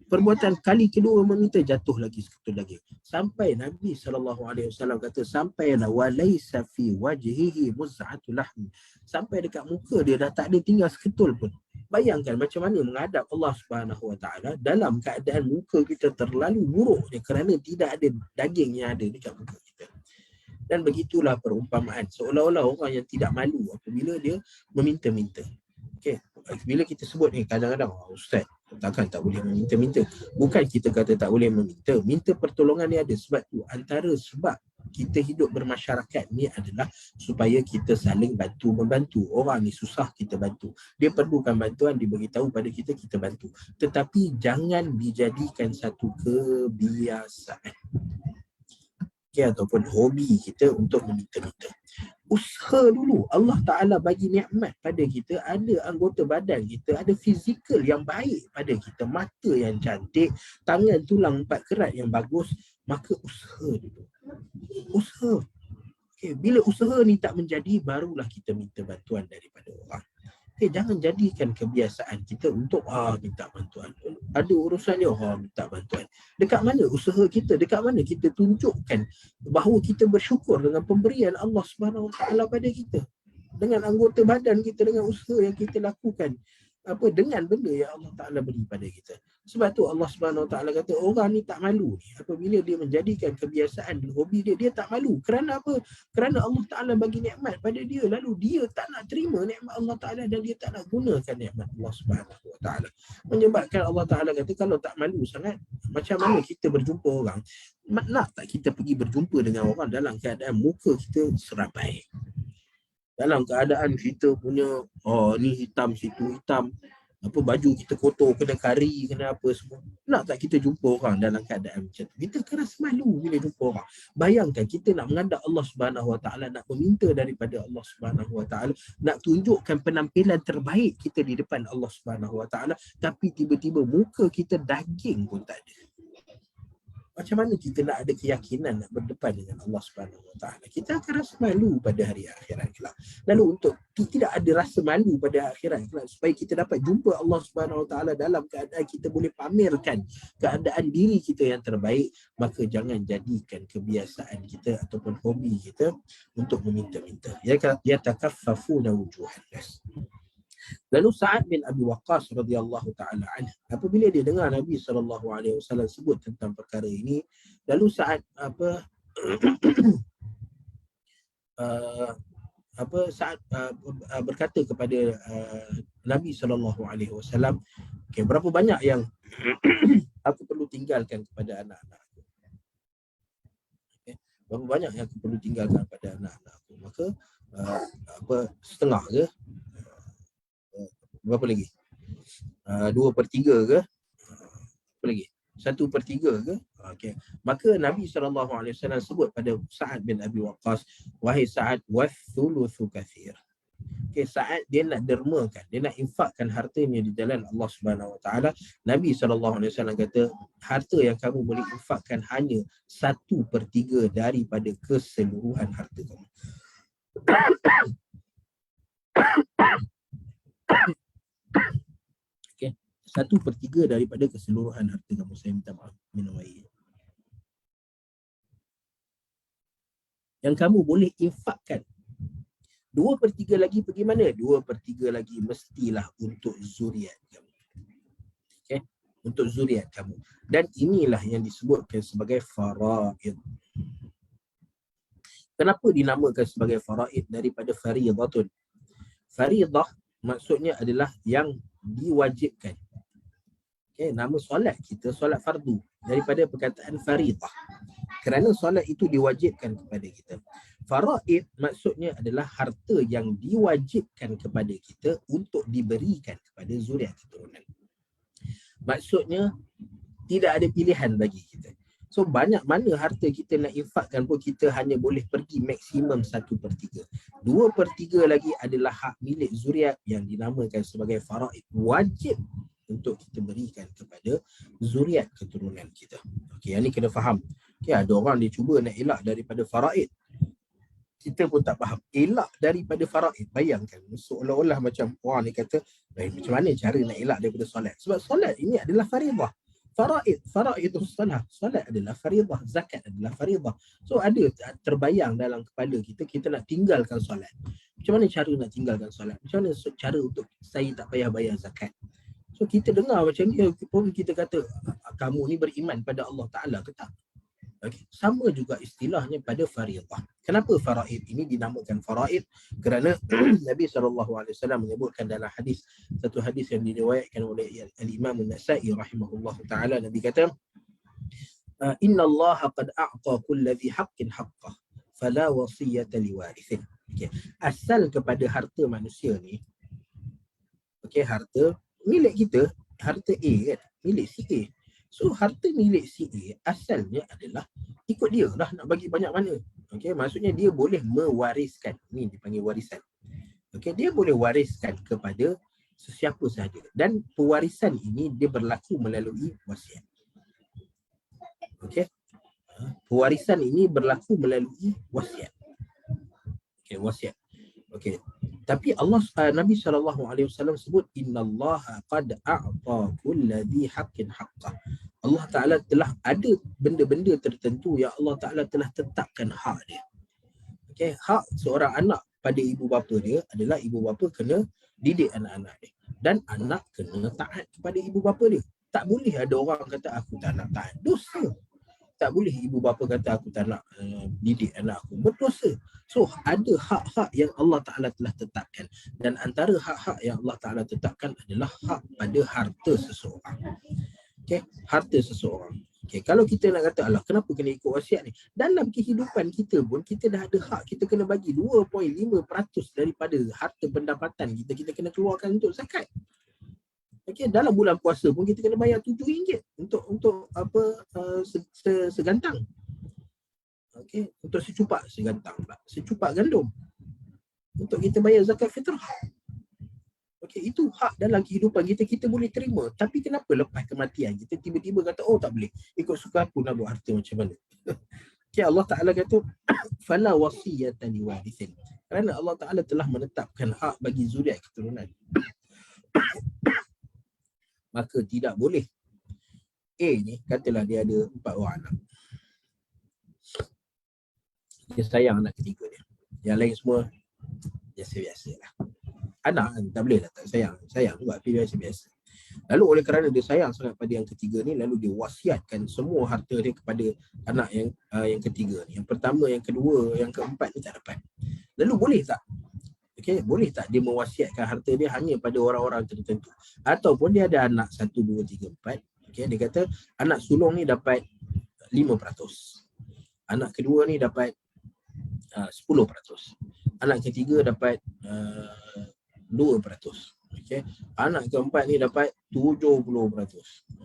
Perbuatan kali kedua meminta, jatuh lagi seketul daging. Sampai Nabi SAW kata, sampailah walaysa fi wajhihi muz'atul lahm. Sampai dekat muka dia dah tak ada tinggal seketul pun. Bayangkan macam mana menghadap Allah Subhanahu Wa Taala dalam keadaan muka kita terlalu buruk ni, kerana tidak ada daging yang ada dekat muka kita. Dan begitulah perumpamaan, seolah-olah orang yang tidak malu apabila dia meminta-minta. Okey, bila kita sebut ni kadang-kadang, ustaz takkan tak boleh meminta-minta. Bukan kita kata tak boleh meminta. Minta pertolongan ni ada sebab tu. Antara sebab kita hidup bermasyarakat ni adalah supaya kita saling bantu-membantu. Orang ni susah, kita bantu. Dia perlukan bantuan, diberitahu pada kita, kita bantu. Tetapi jangan dijadikan satu kebiasaan, ataupun hobi kita untuk meminta-minta. Usaha dulu. Allah Ta'ala bagi nikmat pada kita, ada anggota badan kita, ada fizikal yang baik pada kita, mata yang cantik, tangan tulang 4 kerat yang bagus, maka usaha dulu. Usaha. Okay, bila usaha ni tak menjadi, barulah kita minta bantuan daripada orang. Okay, jangan jadikan kebiasaan kita untuk minta bantuan. Ada urusan dia, minta bantuan. Dekat mana usaha kita? Dekat mana kita tunjukkan bahawa kita bersyukur dengan pemberian Allah Subhanahu Wa Taala pada kita? Dengan anggota badan kita, dengan usaha yang kita lakukan, dengan benda yang Allah Ta'ala beri pada kita. Sebab tu Allah Subhanahu Wa Taala kata, orang ni tak malu ni. Apabila dia menjadikan kebiasaan dan hobi dia, dia tak malu. Kerana apa? Kerana Allah Ta'ala bagi nikmat pada dia, lalu dia tak nak terima nikmat Allah Ta'ala dan dia tak nak gunakan nikmat Allah Subhanahu Wa Taala. Menyebabkan Allah Ta'ala kata, kalau tak malu sangat, macam mana kita berjumpa orang? Nak tak kita pergi berjumpa dengan orang dalam keadaan muka kita serabai? Dalam keadaan kita punya, ni hitam, situ hitam, baju kita kotor, kena kari, kena apa semua. Nak tak kita jumpa orang dalam keadaan macam tu? Kita keras malu bila jumpa orang. Bayangkan kita nak menghadap Allah Subhanahu Wa Taala, nak meminta daripada Allah Subhanahu Wa Taala, nak tunjukkan penampilan terbaik kita di depan Allah Subhanahu Wa Taala, tapi tiba-tiba muka kita daging pun tak ada. Macam mana kita nak ada keyakinan nak berdepan dengan Allah Subhanahu Wa Taala? Kita akan rasa malu pada hari akhirat kelak. Lalu untuk tidak ada rasa malu pada akhirat kelak, supaya kita dapat jumpa Allah Subhanahu Wa Taala dalam keadaan kita boleh pamerkan keadaan diri kita yang terbaik, maka jangan jadikan kebiasaan kita ataupun hobi kita untuk meminta-minta. Ya takaffafuna wujuhan nas. Lalu Sa'ad bin Abi Waqqas radhiyallahu taala anhu, apabila dia dengar Nabi SAW sebut tentang perkara ini, lalu Sa'ad Sa'ad berkata kepada Nabi SAW, okay, berapa banyak yang aku perlu tinggalkan kepada anak-anak aku? Okay, berapa banyak yang aku perlu tinggalkan kepada anak-anak aku? Maka setengah ke? Berapa lagi? 2/3 ke? Apa lagi? 1/3 ke? Okay. Maka Nabi SAW sebut pada Sa'ad bin Abi Waqqas, wahai Sa'ad, wathuluthu kathir. Okay, Sa'ad dia nak dermakan, dia nak infakkan hartanya di jalan Allah Subhanahu Wa Taala. Nabi SAW kata, harta yang kamu boleh infakkan hanya 1/3 daripada keseluruhan harta kamu. 1/3 daripada keseluruhan harta kamu. Saya minta maaf, minum air. Yang kamu boleh infakkan. 2/3 lagi pergi mana? 2/3 lagi mestilah untuk zuriat kamu. Okay? Untuk zuriat kamu. Dan inilah yang disebutkan sebagai faraid. Kenapa dinamakan sebagai faraid daripada faridatun? Faridah maksudnya adalah yang diwajibkan. Okay, nama solat kita solat fardu daripada perkataan faridah. Kerana solat itu diwajibkan kepada kita. Faraid maksudnya adalah harta yang diwajibkan kepada kita untuk diberikan kepada zuriat keturunan. Maksudnya tidak ada pilihan bagi kita. So banyak mana harta kita nak infakkan pun kita hanya boleh pergi maksimum 1/3. 2/3 lagi adalah hak milik zuriat yang dinamakan sebagai faraid. Wajib untuk kita berikan kepada zuriat keturunan kita. Okey, yang ni kena faham. Okey, ada orang dia cuba nak elak daripada faraid. Kita pun tak faham. Elak daripada faraid. Bayangkan, seolah-olah macam orang ni kata, macam mana cara nak elak daripada solat? Sebab solat ini adalah faridah. Faraid itu solat adalah faridah, zakat adalah faridah. So ada terbayang dalam kepala kita, kita nak tinggalkan solat. Macam mana cara nak tinggalkan solat? Macam mana cara untuk saya tak payah bayar zakat? So kita dengar macam ni pun kita kata, kamu ni beriman pada Allah Ta'ala ke tak? Okay. Sama juga istilahnya pada faridah. Kenapa faraid ini dinamakan faraid? Kerana Nabi SAW menyebutkan dalam hadis, satu hadis yang diriwayatkan oleh Al-Imam An-Nasa'i rahimahullah ta'ala, Nabi kata, Inna Allah qad a'ta kulla dhi haqqin haqqah, fala wasiyata liwarithin. Okay. Asal kepada harta manusia ni, okay, harta milik kita, harta A kan, milik si A. So harta milik si A asalnya adalah ikut dia lah nak bagi banyak mana. Okay, maksudnya dia boleh mewariskan. Ni dipanggil warisan. Okay, dia boleh wariskan kepada sesiapa sahaja. Dan pewarisan ini dia berlaku melalui wasiat. Okay, pewarisan ini berlaku melalui wasiat. Okay, wasiat. Okay. Tapi Nabi SAW sebut, Innallaha qad a'ta kulla dhi haqqin haqqah. Allah Ta'ala telah ada benda-benda tertentu yang Allah Ta'ala telah tetapkan hak dia. Okay, hak seorang anak pada ibu bapa dia adalah ibu bapa kena didik anak-anak dia. Dan anak kena taat kepada ibu bapa dia. Tak boleh ada orang kata aku tak nak taat. Dosa. Tak boleh ibu bapa kata aku tak nak didik anak aku. Berdosa. So ada hak-hak yang Allah Ta'ala telah tetapkan. Dan antara hak-hak yang Allah Ta'ala tetapkan adalah hak pada harta seseorang. Okay, harta seseorang. Okay, kalau kita nak kata, alah kenapa kena ikut wasiat ni? Dalam kehidupan kita pun kita dah ada hak. Kita kena bagi 2.5% daripada harta pendapatan kita. Kita kena keluarkan untuk zakat. Okay, dalam bulan puasa pun kita kena bayar RM7 untuk segantang. Okay, untuk secupak gandum. Untuk kita bayar zakat fitrah. Okay, Okay, itu hak dalam kehidupan kita, kita boleh terima. Tapi kenapa lepas kematian kita tiba-tiba kata, oh tak boleh, ikut suka aku nak buat harta macam mana. Okay, Allah Ta'ala kata, fala wasiyatan liwarithin. Kerana Allah Ta'ala telah menetapkan hak bagi zuriat keturunan. Maka tidak boleh. Ni, katalah dia ada 4 orang anak. Dia sayang anak ketiga dia. Yang lain semua biasa-biasa lah. Anak kan tak boleh lah tak sayang. Sayang juga, tapi biasa-biasa. Lalu oleh kerana dia sayang sangat pada yang ketiga ni, lalu dia wasiatkan semua harta dia kepada anak yang ketiga ni. Yang pertama, yang kedua, yang keempat ni tak dapat. Lalu boleh tak? Okay, boleh tak dia mewasiatkan harta dia hanya pada orang-orang tertentu? Ataupun dia ada anak 1, 2, 3, 4. Okay, dia kata anak sulung ni dapat 5%. Anak kedua ni dapat 10%. Anak ketiga dapat 2%. Okay. Anak keempat ni dapat 70%.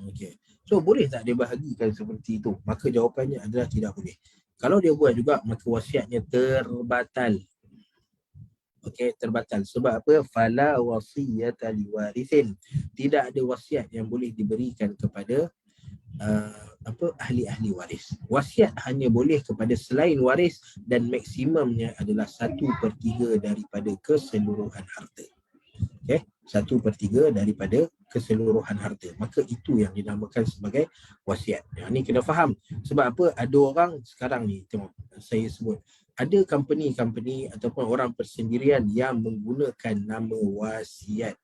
Okay. So boleh tak dia bahagikan seperti itu? Maka jawapannya adalah tidak boleh. Kalau dia buat juga, maka wasiatnya terbatal. Okay, terbatal. Sebab apa? Fala wasiyata liwarithin. Tidak ada wasiat yang boleh diberikan kepada ahli-ahli waris. Wasiat hanya boleh kepada selain waris dan maksimumnya adalah 1/3 daripada keseluruhan harta. Okay, 1/3 daripada keseluruhan harta. Maka itu yang dinamakan sebagai wasiat. Yang ni kena faham. Sebab apa? Ada orang sekarang ni, tengok saya sebut, ada company-company ataupun orang persendirian yang menggunakan nama wasiat.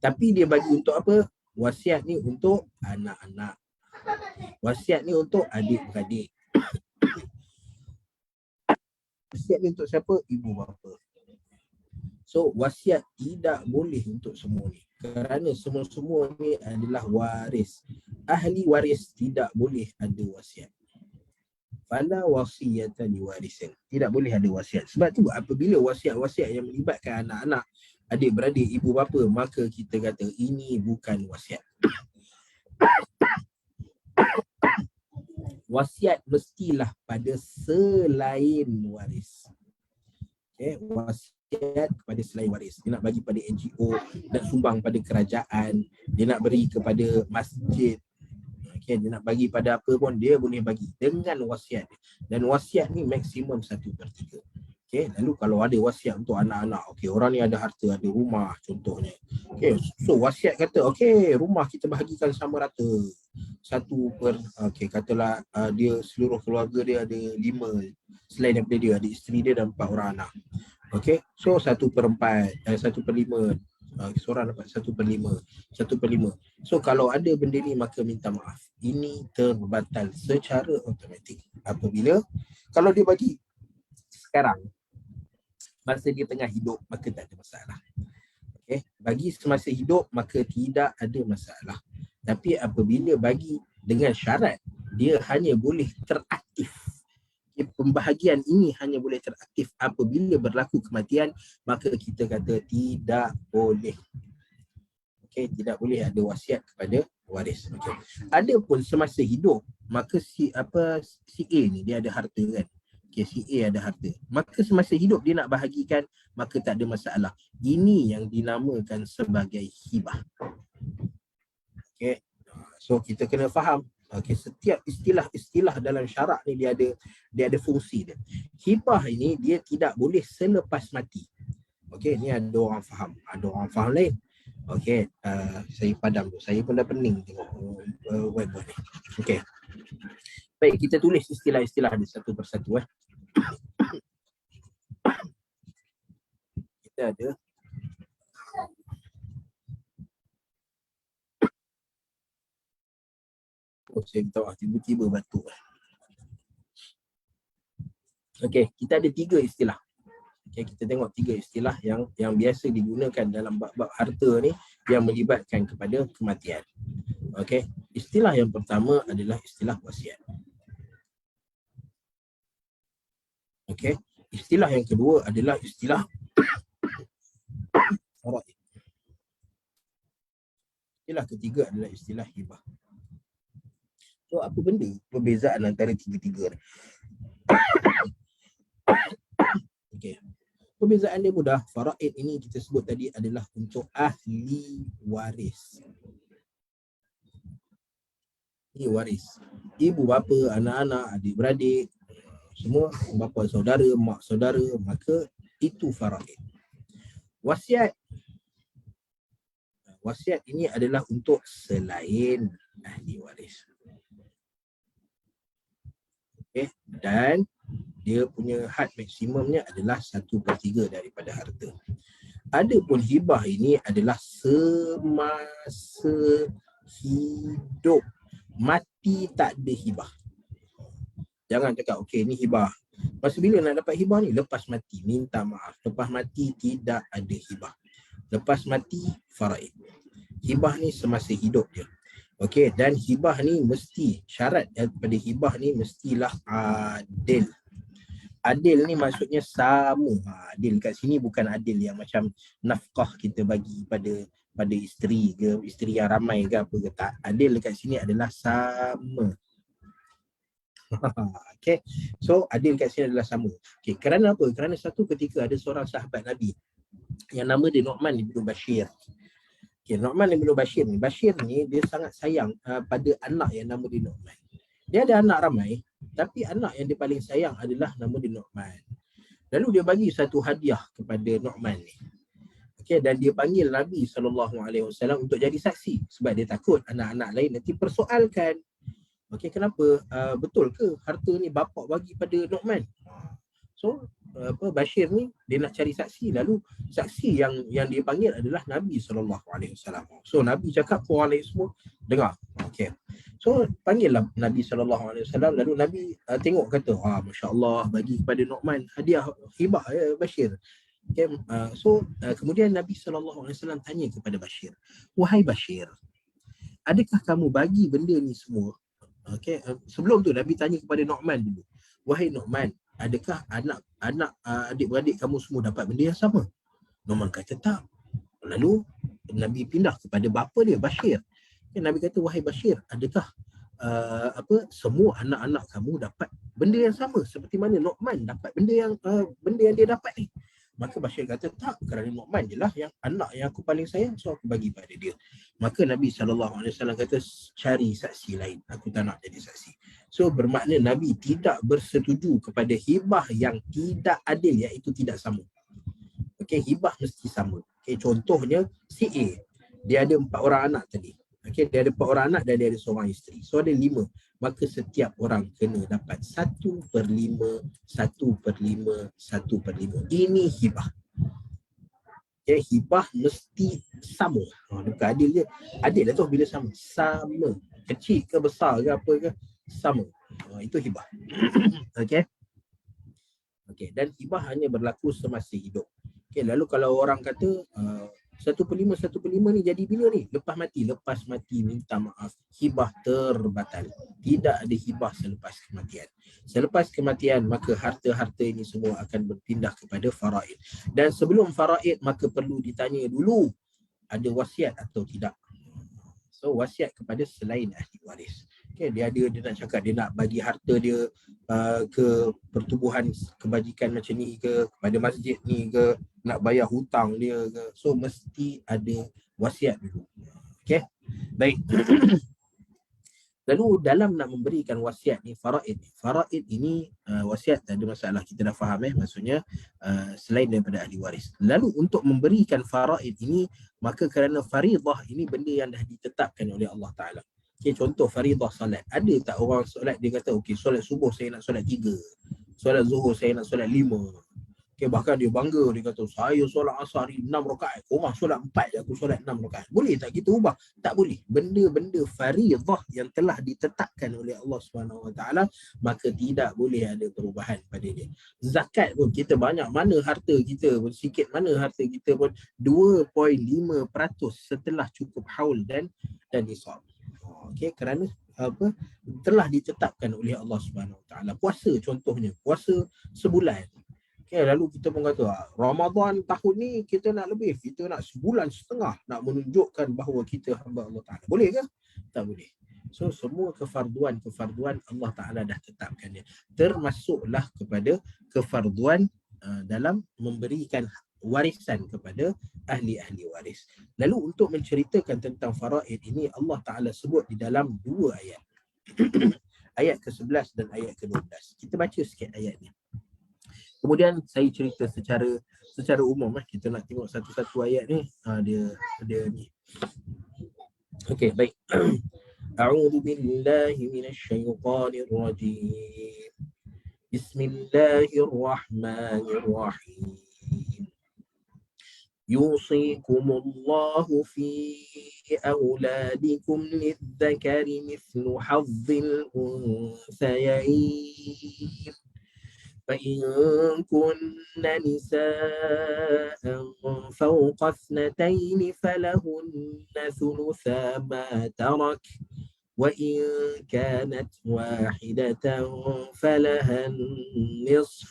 Tapi dia bagi untuk apa? Wasiat ni untuk anak-anak. Wasiat ni untuk adik-beradik. Wasiat ni untuk siapa? Ibu bapa. So wasiat tidak boleh untuk semua ni. Kerana semua-semua ni adalah waris. Ahli waris tidak boleh ada wasiat. Fala wasiyatan liwarithin. Tidak boleh ada wasiat. Sebab tu apabila wasiat-wasiat yang melibatkan anak-anak, adik-beradik, ibu bapa, maka kita kata ini bukan wasiat. Wasiat mestilah pada selain waris. Okay, wasiat kepada selain waris. Dia nak bagi pada NGO, nak sumbang pada kerajaan, dia nak beri kepada masjid. Okay, dia nak bagi pada apa pun, dia boleh bagi dengan wasiat. Dan wasiat ni maksimum 1/3. Okay, lalu kalau ada wasiat untuk anak-anak, okay, orang ni ada harta, ada rumah contohnya. Okay, so wasiat kata, okay, rumah kita bahagikan sama rata. Okay, katalah dia seluruh keluarga dia ada 5. Selain daripada dia, ada isteri dia dan 4 orang anak. Okay, so 1/4, 1/5. Seorang dapat 1/5. So kalau ada benda ni, maka minta maaf. Ini terbatal secara automatik. Apabila, kalau dia bagi sekarang, masa dia tengah hidup, maka tak ada masalah. Okay, bagi semasa hidup, maka tidak ada masalah. Tapi apabila bagi dengan syarat, dia hanya boleh teraktif. Okay, pembahagian ini hanya boleh teraktif apabila berlaku kematian, maka kita kata tidak boleh. Okay, tidak boleh ada wasiat kepada waris. Okay. Adapun semasa hidup, maka si A ni dia ada harta kan. Okay, si A ada harta. Maka semasa hidup dia nak bahagikan, maka tak ada masalah. Ini yang dinamakan sebagai hibah. Okay. So kita kena faham. Okay, setiap istilah-istilah dalam syarak ni dia ada fungsi dia. Hibah ini dia tidak boleh selepas mati. Okay, ni ada orang faham. Ada orang faham lain. Okay, saya padam tu. Saya pun dah pening tengok webber ni. Okay. Baik, kita tulis istilah-istilah ni satu persatu. Kita ada saya tahu tiba-tiba batuk. Okay, kita ada 3 istilah. Okay, kita tengok 3 istilah yang biasa digunakan dalam bab-bab harta ni yang melibatkan kepada kematian. Okay, istilah yang pertama adalah istilah wasiat. Okay, istilah yang kedua adalah istilah faraid. Istilah ketiga adalah istilah hibah. So apa benda perbezaan antara tiga-tiga ni? Okay. Perbezaan dia mudah. Faraid ini kita sebut tadi adalah untuk ahli waris. Ahli waris. Ibu bapa, anak-anak, adik-beradik, semua bapa saudara, mak saudara, maka itu faraid. Wasiat. Wasiat ini adalah untuk selain ahli waris. Okay. Dan dia punya had maksimumnya adalah 1/3 daripada harta. Adapun hibah ini adalah semasa hidup. Mati tak ada hibah. Jangan cakap, okey ni hibah. Masa bila nak dapat hibah ni? Lepas mati. Minta maaf. Lepas mati tidak ada hibah. Lepas mati, faraid. Hibah ni semasa hidup je. Okey, dan hibah ni mesti, syarat daripada hibah ni mestilah adil. Adil ni maksudnya sama. Adil kat sini bukan adil yang macam nafkah kita bagi pada isteri ke, isteri yang ramai ke apa ke, tak. Adil dekat sini adalah sama. Okay. So adil kat sini adalah sama. Okay. Kerana apa? Kerana satu ketika ada seorang sahabat Nabi yang nama dia Nu'man bin Bashir. Okay, Nu'man bin Bashir ni, dia sangat sayang pada anak yang nama dia Nu'man. Dia ada anak ramai, tapi anak yang dia paling sayang adalah nama dia Nu'man. Lalu dia bagi satu hadiah kepada Nu'man ni. Okay, dan dia panggil Nabi SAW untuk jadi saksi. Sebab dia takut anak-anak lain nanti persoalkan. Okay, kenapa? Betul ke harta ni bapak bagi pada Nu'man? So, Bashir ni dia nak cari saksi. Lalu saksi yang dia panggil adalah Nabi SAW. So Nabi cakap, korang lain semua dengar. Okay. So panggillah Nabi SAW. Lalu Nabi tengok kata, Masya Allah bagi kepada Nu'man hadiah hibah Bashir. Okay. Kemudian Nabi SAW tanya kepada Bashir, wahai Bashir, adakah kamu bagi benda ni semua? Okay. Sebelum tu Nabi tanya kepada Nu'man dulu, wahai Nu'man, adakah anak adik-beradik kamu semua dapat benda yang sama? Nu'man kata tak. Lalu Nabi pindah kepada bapa dia, Bashir. Nabi kata, wahai Bashir, adakah semua anak-anak kamu dapat benda yang sama seperti mana Nu'man dapat benda yang dia dapat ni? Maka Bashir kata tak, kerana Nu'man je lah yang anak yang aku paling sayang, so aku bagi pada dia. Maka Nabi SAW kata, cari saksi lain, aku tak nak jadi saksi. So bermakna Nabi tidak bersetuju kepada hibah yang tidak adil, iaitu tidak sama. Okay, hibah mesti sama. Okay, contohnya si A, dia ada 4 orang anak tadi. Okay, dia ada 4 orang anak dan dia ada seorang isteri. So ada 5. Maka setiap orang kena dapat 1/5, 1/5, 1/5. Ini hibah. Okay, hibah mesti sama. Bukan adil je. Adil lah tu bila sama. Sama. Kecil ke besar ke apa ke, sama. Itu hibah. Okay. Okay, dan hibah hanya berlaku semasa hidup. Okay, lalu kalau orang kata 1/5 ni jadi bila ni? Lepas mati minta maaf. Hibah terbatal. Tidak ada hibah selepas kematian. Selepas kematian maka harta-harta ini semua akan berpindah kepada faraid. Dan sebelum faraid maka perlu ditanya dulu ada wasiat atau tidak. So wasiat kepada selain ahli waris. Okay, dia nak cakap dia nak bagi harta dia ke pertubuhan kebajikan macam ni ke, kepada masjid ni ke, nak bayar hutang dia ke. So mesti ada wasiat dulu. Okay, baik. Lalu dalam nak memberikan wasiat ni, faraid ini wasiat tak ada masalah, kita dah faham maksudnya selain daripada ahli waris. Lalu untuk memberikan faraid ini, maka kerana faridah ini benda yang dah ditetapkan oleh Allah Ta'ala. Okay, contoh faridah salat. Ada tak orang solat dia kata, okay, solat subuh saya nak solat 3, solat zuhur saya nak solat 5. Okay, bahkan dia bangga, dia kata saya solat asar 6 rakaat, korang solat 4 je, aku solat 6 rakaat. Boleh tak kita ubah? Tak boleh. Benda-benda faridah yang telah ditetapkan oleh Allah SWT, maka tidak boleh ada perubahan pada dia. Zakat pun kita banyak mana harta kita pun, sikit mana harta kita pun 2.5% setelah cukup haul dan nisab. Okay, kerana telah ditetapkan oleh Allah SWT. Puasa contohnya, puasa sebulan. Okay, lalu kita pun kata Ramadan tahun ni kita nak lebih, kita nak sebulan setengah nak menunjukkan bahawa kita hamba Allah Ta'ala. Boleh ke? Tak boleh. So semua kefarduan Allah Ta'ala dah tetapkannya. Termasuklah kepada kefarduan dalam memberikan warisan kepada ahli-ahli waris. Lalu untuk menceritakan tentang faraid ini, Allah Ta'ala sebut di dalam 2 ayat. Ayat ke-11 dan ayat ke-12. Kita baca sikit ayat ni. Kemudian saya cerita secara umum. Kita nak tengok satu-satu ayat ni. Dia ni. Okey, baik. A'udzu billahi minasyaitonir rajim. Bismillahirrahmanirrahim. Yusikumullahu fi auladikum lidzakari mithlu hazzil unthayayn. فإن كن نساء فوق 2 فلهن ثلثا ما ترك وإن كانت واحدة فلها النصف.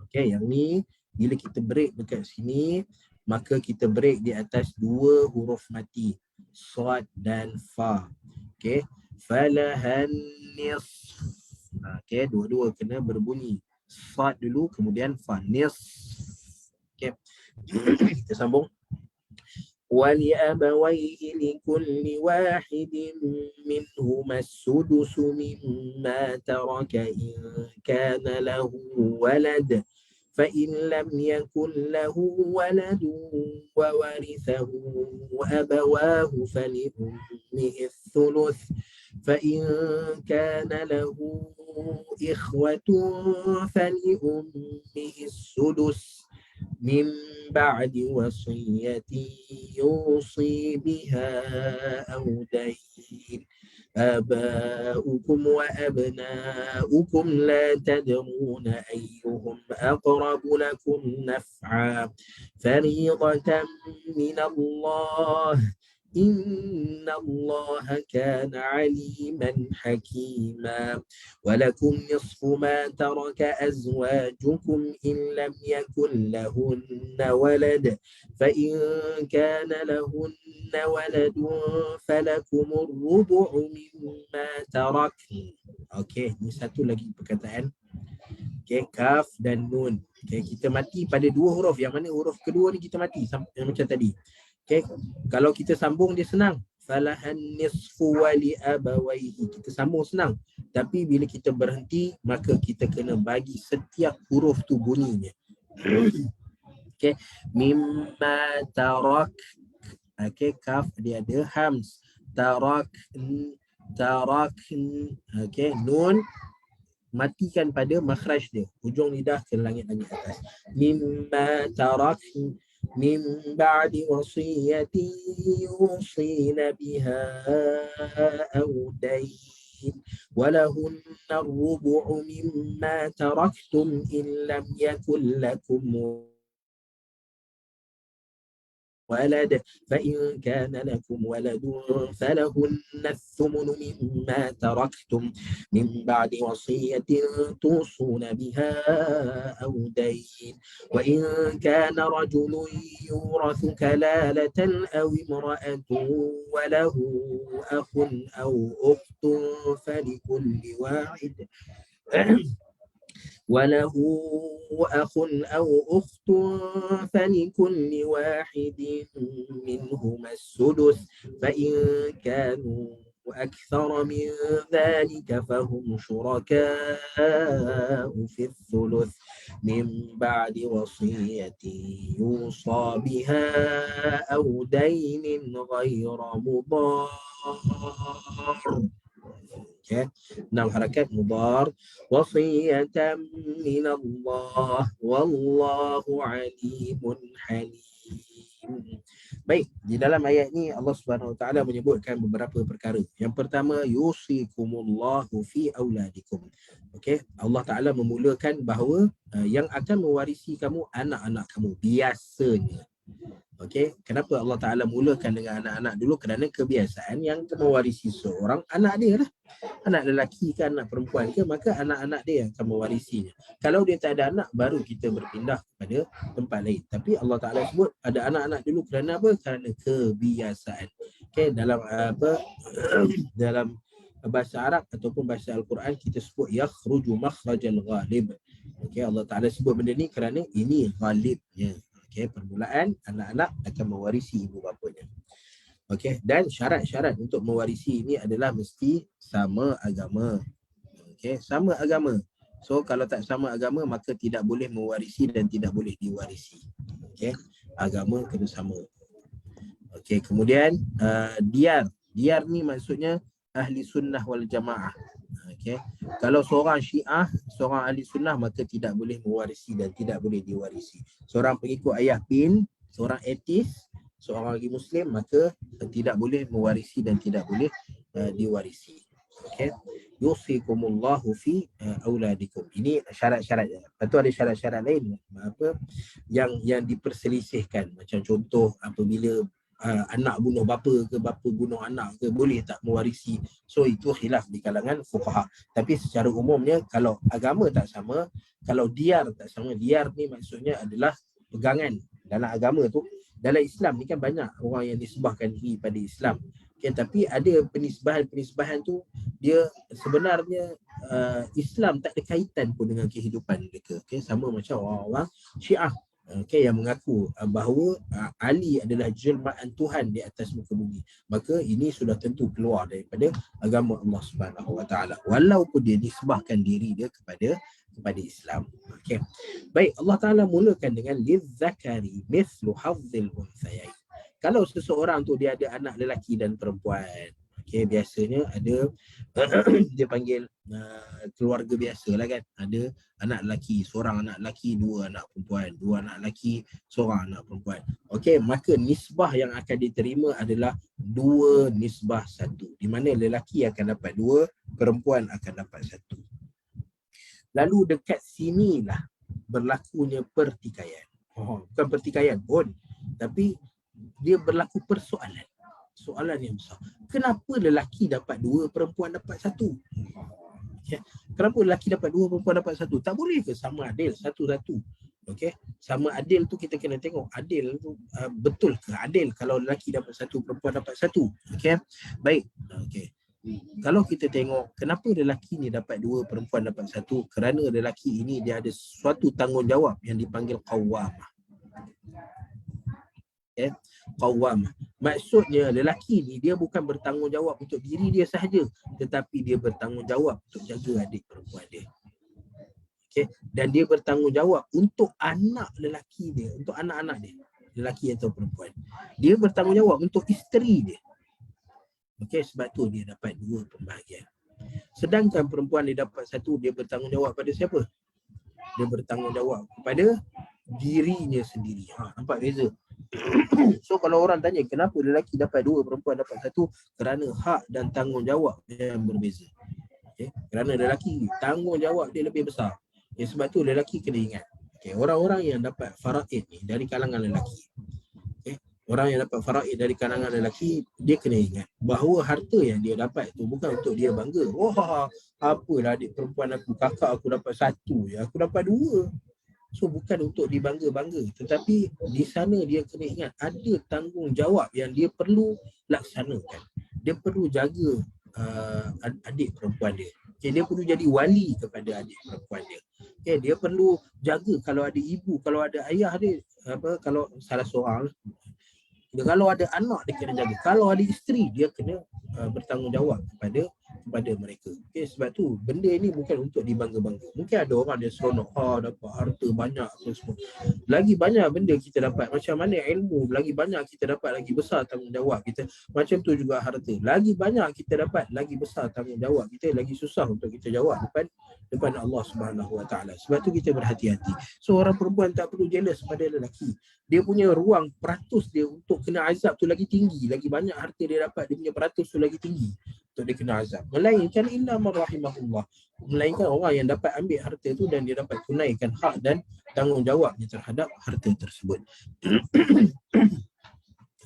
Okay, yang ni bila kita break dekat sini, maka kita break di atas 2 huruf mati, sad dan fa. Okay, falahan nisf. Okay, dua-dua kena berbunyi. Sad dulu, kemudian fa, nisf. Okay, kita sambung. وَلِأَبَوَيْهِ لِكُلِّ وَاحِدٍ مِّنْهُمَا السُّدُسُ مِمَّا تَرَكَ إِن كَانَ لَهُ وَلَدٌ فَإِن لَّمْ يَكُن لَّهُ وَلَدٌ وَوَرِثَهُ أَبَوَاهُ فَلِأُمِّهِ الثُّلُثُ فَإِن كَانَ لَهُ إِخْوَةٌ فَلِأُمِّهِ السُّدُسُ من بعد وصية يوصي بها أو دين. آباؤكم وأبناؤكم لا تدرون أيهم أقرب لكم نفعا فريضة من الله إن الله كان عليما حكيما. ولكم نصف ما ترك أزواجكم إن لم يكن لهن ولد فإن كان لهن ولد فلكم الربع مما تركن. Okey, ni satu lagi perkataan. Okey, kaf dan nun. Okey, kita mati pada 2 huruf. Yang mana huruf kedua ni kita mati macam tadi. Okay. Kalau kita sambung dia senang. Falahan nisfu wa li abawaihi. Kita sambung senang. Tapi bila kita berhenti, maka kita kena bagi setiap huruf tu bunyinya. Okay. Mimma tarak. Okay. Kaf dia ada hams. Tarak. Okay. Nun. Matikan pada makhraj dia. Hujung lidah ke langit-langit atas. Mimma tarak. من بعد وصية يوصين بها أو دين ولهن الربع مما تركتم إن لم يكن لكم ولد فإن كان لكم ولد فلهن الثمن مما تركتم من بعد وصية توصون بها أو دين وإن كان رجل يورث كلالة أو امرأة وله أخ أو أخت فلكل واحد وله أخ أو أخت فلكل واحد منهما السدس فإن كانوا أكثر من ذلك فهم شركاء في الثلث من بعد وصية يوصى بها أو دين غير مضار. Okay. 6 harakat mudhar. Wasiyatan minallah wallahu alimun halim. Baik, di dalam ayat ni Allah Subhanahu Wa Taala menyebutkan beberapa perkara. Yang pertama, yusikumullahu fi auladikum. Okey, Allah Taala memulakan bahawa yang akan mewarisi kamu anak-anak kamu biasanya. Okey, kenapa Allah Taala mulakan dengan anak-anak dulu? Kerana kebiasaan yang mewarisi seorang anak dia lah. Anak lelaki ke anak perempuan ke, maka anak-anak dia yang akan mewarisinya. Kalau dia tak ada anak, baru kita berpindah kepada tempat lain. Tapi Allah Taala sebut ada anak-anak dulu kerana apa? Kerana kebiasaan. Okey, dalam dalam bahasa Arab ataupun bahasa Al-Quran kita sebut yakhruju makhrajal ghalib. Okey, Allah Ta'ala sebut benda ni kerana ini ghalibnya. Okey, permulaan anak-anak akan mewarisi ibu bapanya. Okey, dan syarat-syarat untuk mewarisi ini adalah mesti sama agama. Okey, sama agama. So kalau tak sama agama maka tidak boleh mewarisi dan tidak boleh diwarisi. Okey, agama kena sama. Okey, kemudian diar ni maksudnya ahli sunnah wal jamaah. Okey, kalau seorang Syiah, seorang ahli sunnah maka tidak boleh mewarisi dan tidak boleh diwarisi. Seorang pengikut ayah bin, seorang etis, seorang lagi Muslim maka tidak boleh mewarisi dan tidak boleh diwarisi. Okey, yusikumullahu fi auladikum. Ini syarat-syaratnya. Lepas tu ada syarat-syarat lain apa yang diperselisihkan. Macam contoh apabila anak bunuh bapa ke bapa bunuh anak ke, boleh tak mewarisi. So itu khilaf di kalangan fuqaha. Tapi secara umumnya kalau agama tak sama, kalau diar tak sama, diar ni maksudnya adalah pegangan dalam agama tu. Dalam Islam ni kan banyak orang yang disebahkan diri pada Islam. Okay, tapi ada penisbahan tu dia sebenarnya Islam tak ada kaitan pun dengan kehidupan mereka. Okay, sama macam orang-orang Syiah, okay, yang mengaku bahawa Ali adalah jelmaan Tuhan di atas muka bumi. Maka ini sudah tentu keluar daripada agama Allah Subhanahu Wa Taala. Walaupun dia disebahkan diri dia kepada Islam. Okay. Baik, Allah Taala mulakan dengan lizzakari mithlu hadzil unthayain. Kalau seseorang tu dia ada anak lelaki dan perempuan, okay, biasanya ada dia panggil keluarga biasa lah kan. Ada anak lelaki, seorang anak lelaki, dua anak perempuan, dua anak lelaki, seorang anak perempuan. Okey, maka nisbah yang akan diterima adalah 2:1, di mana lelaki akan dapat 2, perempuan akan dapat 1. Lalu dekat sinilah berlakunya pertikaian. Bukan pertikaian pun, tapi dia berlaku persoalan. Soalan yang besar. Kenapa lelaki dapat 2, perempuan dapat 1? Okay. Kenapa lelaki dapat 2, perempuan dapat 1? Tak boleh ke sama adil 1-1? Okey, sama adil tu kita kena tengok adil tu betul ke adil kalau lelaki dapat 1, perempuan dapat 1. Okey. Baik. Okey. Kalau kita tengok kenapa lelaki ni dapat 2, perempuan dapat 1, kerana lelaki ini dia ada suatu tanggungjawab yang dipanggil qawwamah. Okay. Qawwamah. Maksudnya lelaki ni dia bukan bertanggungjawab untuk diri dia sahaja, tetapi dia bertanggungjawab untuk jaga adik perempuan dia. Okay. Dan dia bertanggungjawab untuk anak lelaki dia, untuk anak-anak dia, lelaki atau perempuan. Dia bertanggungjawab untuk isteri dia. Okay, sebab tu dia dapat 2 pembahagian. Sedangkan perempuan dia dapat 1, dia bertanggungjawab pada siapa? Dia bertanggungjawab kepada dirinya sendiri. Nampak beza? So kalau orang tanya kenapa lelaki dapat 2, perempuan dapat 1, kerana hak dan tanggungjawab yang berbeza. Okay? Kerana lelaki tanggungjawab dia lebih besar. Sebab tu lelaki kena ingat. Okay? Orang-orang yang dapat faraid ni dari kalangan lelaki. Okay? Orang yang dapat faraid dari kalangan lelaki, dia kena ingat bahawa harta yang dia dapat tu bukan untuk dia bangga. Wah, apalah adik perempuan aku, kakak aku dapat 1 je, aku dapat 2. So bukan untuk dibangga-bangga, tetapi di sana dia kena ingat ada tanggungjawab yang dia perlu laksanakan. Dia perlu jaga adik perempuan dia. Okay, dia perlu jadi wali kepada adik perempuan dia. Okay, dia perlu jaga kalau ada ibu, kalau ada ayah dia, kalau salah seorang, kalau ada anak dia kena jaga. Kalau ada isteri dia kena bertanggungjawab kepada mereka. Okay, sebab tu benda ini bukan untuk dibangga-bangga. Mungkin ada orang dia seronok, dapat harta banyak apa semua. Lagi banyak benda kita dapat, macam mana ilmu, lagi banyak kita dapat, lagi besar tanggungjawab kita. Macam tu juga harta. Lagi banyak kita dapat, lagi besar tanggungjawab kita, lagi susah untuk kita jawab depan Allah Subhanahu Wa Taala. Sebab tu kita berhati-hati. So orang perempuan tak perlu jealous pada lelaki. Dia punya ruang peratus dia untuk kena azab tu lagi tinggi. Lagi banyak harta dia dapat, dia punya peratus tu lagi tinggi untuk dia kena azab. Melainkan illa man rahimahullah. Melainkan orang yang dapat ambil harta tu dan dia dapat tunaikan hak dan tanggungjawabnya terhadap harta tersebut.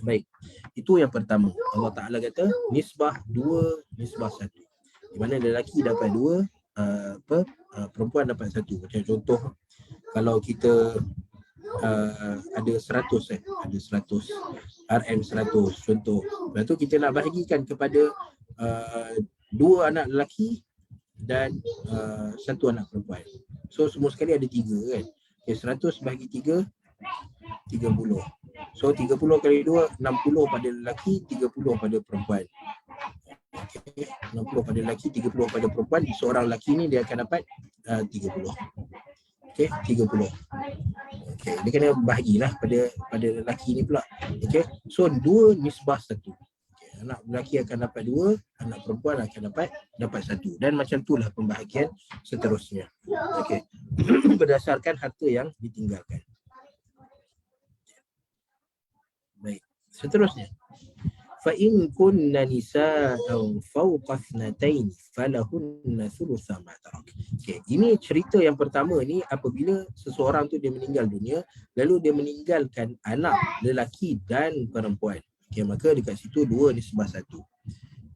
Baik. Itu yang pertama. Allah Ta'ala kata nisbah 2, nisbah 1. Di mana lelaki dapat 2, perempuan dapat 1. Macam contoh kalau kita ada 100 ada 100 RM100 contoh. Lepas tu kita nak bahagikan kepada 2 anak lelaki dan 1 anak perempuan. So semua sekali ada 3 kan. Okay, 100 bahagi 3, 30. So 30 kali 2, 60 pada lelaki, 30 pada perempuan. Okay, 60 pada lelaki, 30 pada perempuan. Seorang lelaki ni dia akan dapat 30. Okay, 30. Okay, dia kena bahagilah pada lelaki ni pula. Okay, so 2 nisbah 1. Okay, anak lelaki akan dapat 2, anak perempuan akan dapat 1. Dan macam itulah pembahagian seterusnya. Okay, berdasarkan harta yang ditinggalkan. Baik, seterusnya. فَإِنْ كُنَّ نِسَاءً فَوْقَ اثْنَتَيْنِ فَلَهُنَّ ثُلُثَ مَا تَرَكَ. Okay, ini cerita yang pertama ni apabila seseorang tu dia meninggal dunia, lalu dia meninggalkan anak lelaki dan perempuan. Okay, maka dekat situ 2 nisbah 1.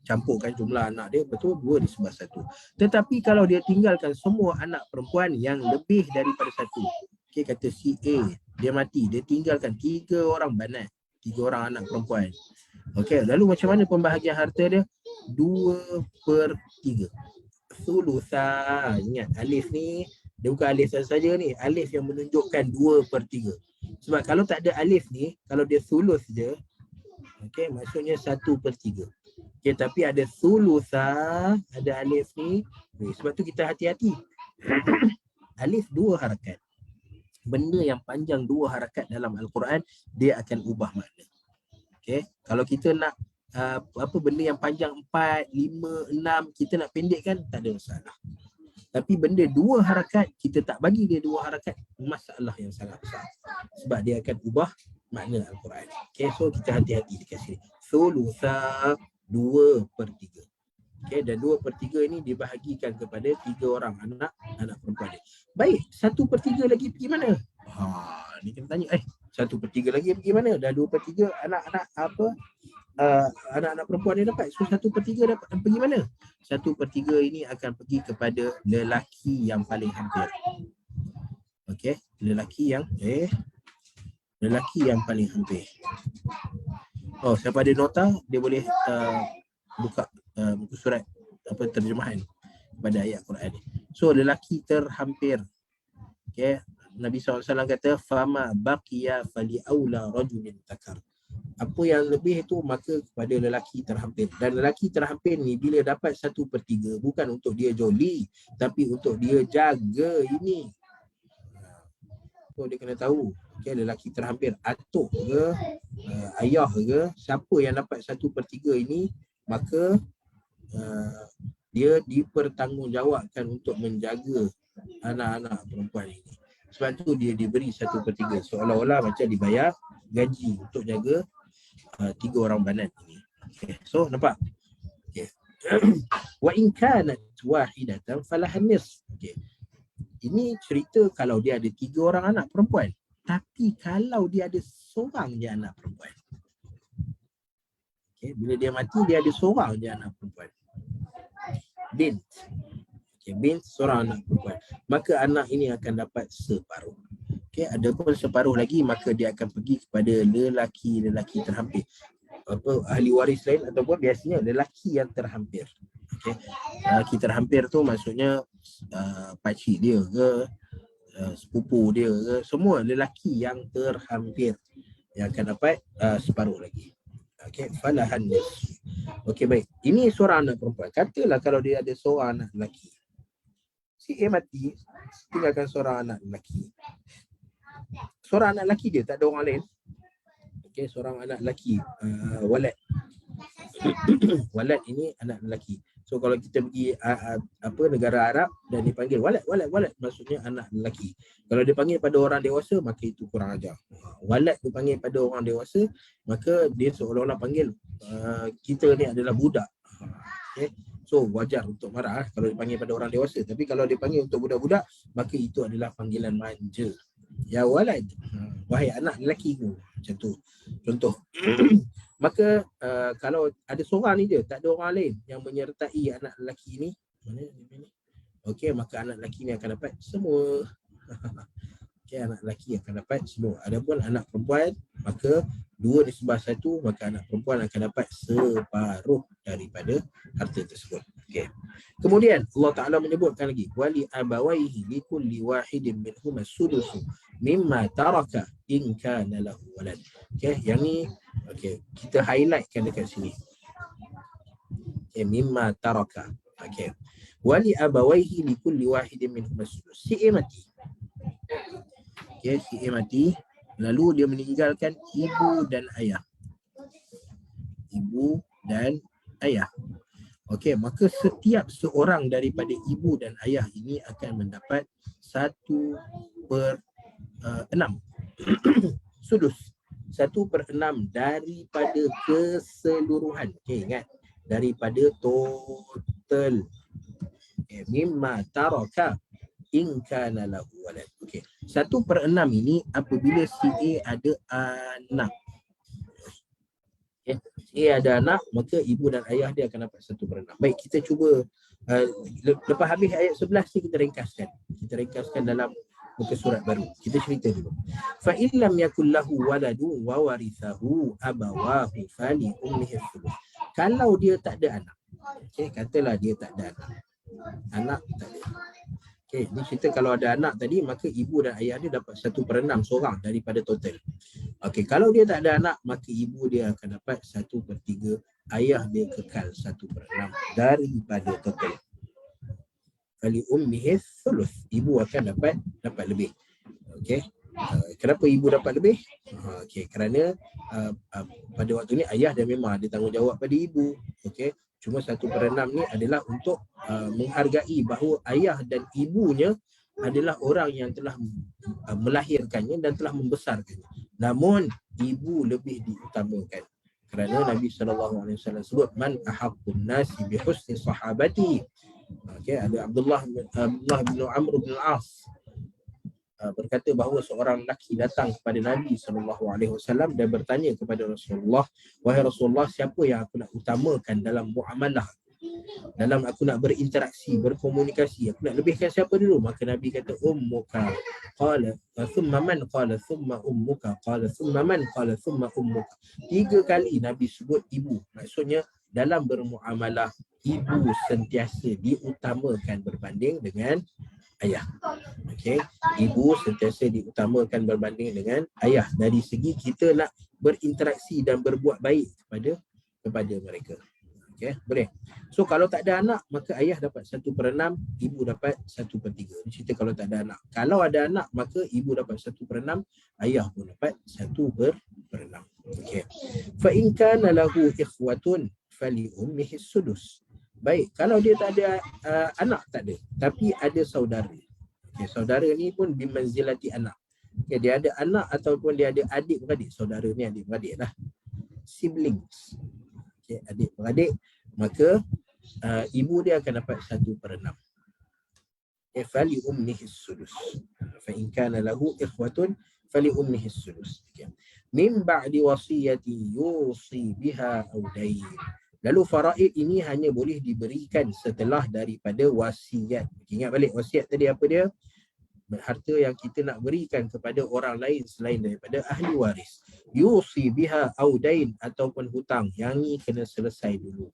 Campurkan jumlah anak dia, betul 2 nisbah 1. Tetapi kalau dia tinggalkan semua anak perempuan yang lebih daripada 1. Okay, kata si A, dia mati, dia tinggalkan 3 orang banat, 3 orang anak perempuan. Okey, lalu macam mana pembahagian harta dia? 2/3. Sulusa. Ingat, alif ni dia bukan alif saja ni, alif yang menunjukkan 2/3. Sebab kalau tak ada alif ni, kalau dia sulus je, okey, maksudnya 1/3. Okey, tapi ada sulusa, ada alif ni. Sebab tu kita hati-hati. Alif 2 harakat. Benda yang panjang 2 harakat dalam Al-Quran, dia akan ubah makna. Okay. Kalau kita nak apa benda yang panjang 4, 5, 6, kita nak pendekkan, tak ada masalah. Tapi benda 2 harakat, kita tak bagi dia 2 harakat, masalah yang sangat besar. Sebab dia akan ubah makna Al-Quran. Okay, so kita hati-hati dekat sini. Thulutha 2/3. Okay, dan 2/3 ini dibahagikan kepada 3 orang anak perempuan dia. Baik, 1/3 lagi pergi mana? Ni kita tanya, 1/3 lagi pergi mana? Dah 2/3 anak-anak apa? Anak-anak perempuan dia dapat. So 1/3 dapat pergi mana? 1/3 ini akan pergi kepada lelaki yang paling hampir. Okey, lelaki yang paling hampir. Oh, siapa ada nota, dia boleh buka buku surat apa terjemahan pada ayat Quran ni. So lelaki terhampir. Okey, Nabi SAW kata fama baqiya fali aula rajulin takar. Apa yang lebih itu maka kepada lelaki terhampir. Dan lelaki terhampir ni bila dapat 1/3 bukan untuk dia joli, tapi untuk dia jaga ini. So dia kena tahu, okay, lelaki terhampir atuk ke, ayah ke, siapa yang dapat 1/3 ini, maka dia dipertanggungjawabkan untuk menjaga anak-anak perempuan ini. Sebab tu dia diberi 1/3, seolah-olah macam dibayar gaji untuk jaga 3 orang banat ini. Okay. So nampak? Okay. Wa in kanat wahidatan falahan nisf. Okay. Ini cerita kalau dia ada 3 orang anak perempuan. Tapi kalau dia ada seorang je anak perempuan. Okay. Bila dia mati, dia ada seorang je anak perempuan. Bint. Okay. Bint seorang anak perempuan. Maka anak ini akan dapat separuh. Okay. Ada pun separuh lagi, maka dia akan pergi kepada lelaki terhampir. Apa, ahli waris lain ataupun biasanya lelaki yang terhampir. Okay. Lelaki terhampir tu maksudnya pakcik dia ke, sepupu dia ke, semua lelaki yang terhampir yang akan dapat separuh lagi. Okey, falahan nisf. Okey, baik. Ini seorang anak perempuan. Katalah kalau dia ada seorang anak lelaki. Si A mati, tinggalkan seorang anak lelaki. Seorang anak lelaki dia, tak ada orang lain. Okey, seorang anak lelaki, walad. Walad ini anak lelaki. So kalau kita pergi negara Arab dan dipanggil walad, maksudnya anak lelaki. Kalau dia panggil pada orang dewasa, maka itu kurang ajar. Walad dipanggil pada orang dewasa, maka dia seolah-olah panggil kita ni adalah budak. Okay. So wajar untuk marah kalau dipanggil pada orang dewasa. Tapi kalau dipanggil untuk budak-budak, maka itu adalah panggilan manja. Ya walad, wahai anak lelakiku. Macam tu. Contoh. Maka kalau ada seorang ni je, tak ada orang lain yang menyertai anak lelaki ni, okey, maka anak lelaki ni akan dapat semua. Okey, anak lelaki akan dapat semua. Adapun anak perempuan, maka 2 nisbah 1, maka anak perempuan akan dapat separuh daripada harta tersebut. Okey. Kemudian Allah Taala menyebutkan lagi, wali abawaihi likulli wahidin minhum as-sudusu mimma taraka in kana lahu walad. Okey, yang ni kita highlightkan dekat sini. Mimma taraka. Okey. Wali abawaihi likulli wahidin minhum as-sudus. Si A mati. Okey, si A mati, lalu dia meninggalkan ibu dan ayah. Ibu dan ayah. Okey, maka setiap seorang daripada ibu dan ayah ini akan mendapat 1/6 sudus. 1/6 daripada keseluruhan. Okey, ingat, daripada total. Mimma taraka in kana lahu walad. Okey, 1/6 ini apabila si A ada anak. Si A ada anak, maka ibu dan ayah dia akan dapat 1/6. Baik, kita cuba lepas habis ayat 11 ni kita ringkaskan. Kita ringkaskan dalam muka surat baru. Kita cerita dulu. Fa in lam yakul lahu waladun wa warithahu abawahu fali ummihi thuluth. Kalau dia tak ada anak. Okey, katalah dia tak ada anak. Anak tak ada. Okey, ni cerita kalau ada anak tadi, maka ibu dan ayah dia dapat 1/6 seorang daripada total. Okey, kalau dia tak ada anak, maka ibu dia akan dapat 1/3, ayah dia kekal 1/6 daripada total. Kali ummihi thuluth, ibu akan dapat lebih. Okey. Kenapa ibu dapat lebih? Okey, kerana pada waktu ni ayah dia memang ada tanggungjawab pada ibu. Okey. Cuma 1/6 ni adalah untuk menghargai bahawa ayah dan ibunya adalah orang yang telah melahirkannya dan telah membesarkannya. Namun ibu lebih diutamakan. Kerana Nabi SAW sebut, man ahaqqun nasi bi husni sahabati. Okey, ada Abdullah bin Amr bin Al-As berkata bahawa seorang lelaki datang kepada Nabi SAW dan bertanya kepada Rasulullah, wahai Rasulullah, siapa yang aku nak utamakan dalam muamalah, dalam aku nak berinteraksi, berkomunikasi, aku nak lebihkan siapa dulu? Maka Nabi kata ummuka, qala thumma man, qala thumma ummuka, qala thumma man, qala thumma ummuka. 3 kali Nabi sebut ibu. Maksudnya dalam bermuamalah, ibu sentiasa diutamakan berbanding dengan ayah. Okey, ibu sentiasa diutamakan berbanding dengan ayah dari segi kita nak berinteraksi dan berbuat baik kepada mereka. Okey, boleh. So kalau tak ada anak, maka ayah dapat 1/6, ibu dapat 1/3. Ini cerita kalau tak ada anak. Kalau ada anak, maka ibu dapat 1/6, ayah pun dapat 1/6. Okey. Fa in kana lahu ikhwatun fali ummihi sudus. Baik, kalau dia tak ada anak, tak ada, tapi ada saudara. Okay, saudara ni pun bimanzilati anak. Okay, dia ada anak ataupun dia ada adik-beradik. Saudara ni adik-beradik lah. Siblings. Okay, adik-beradik. Maka ibu dia akan dapat 1/6. Okay, fali ummihi sudus. Fa in kana lahu ikhwatun fali ummihi sudus. Okay. Min ba'di wasiyati yusi biha aw dayn. Lalu faraid ini hanya boleh diberikan setelah daripada wasiat. Ingat balik wasiat tadi apa dia? Harta yang kita nak berikan kepada orang lain selain daripada ahli waris. Yusi biha audain ataupun hutang. Yang ni kena selesai dulu.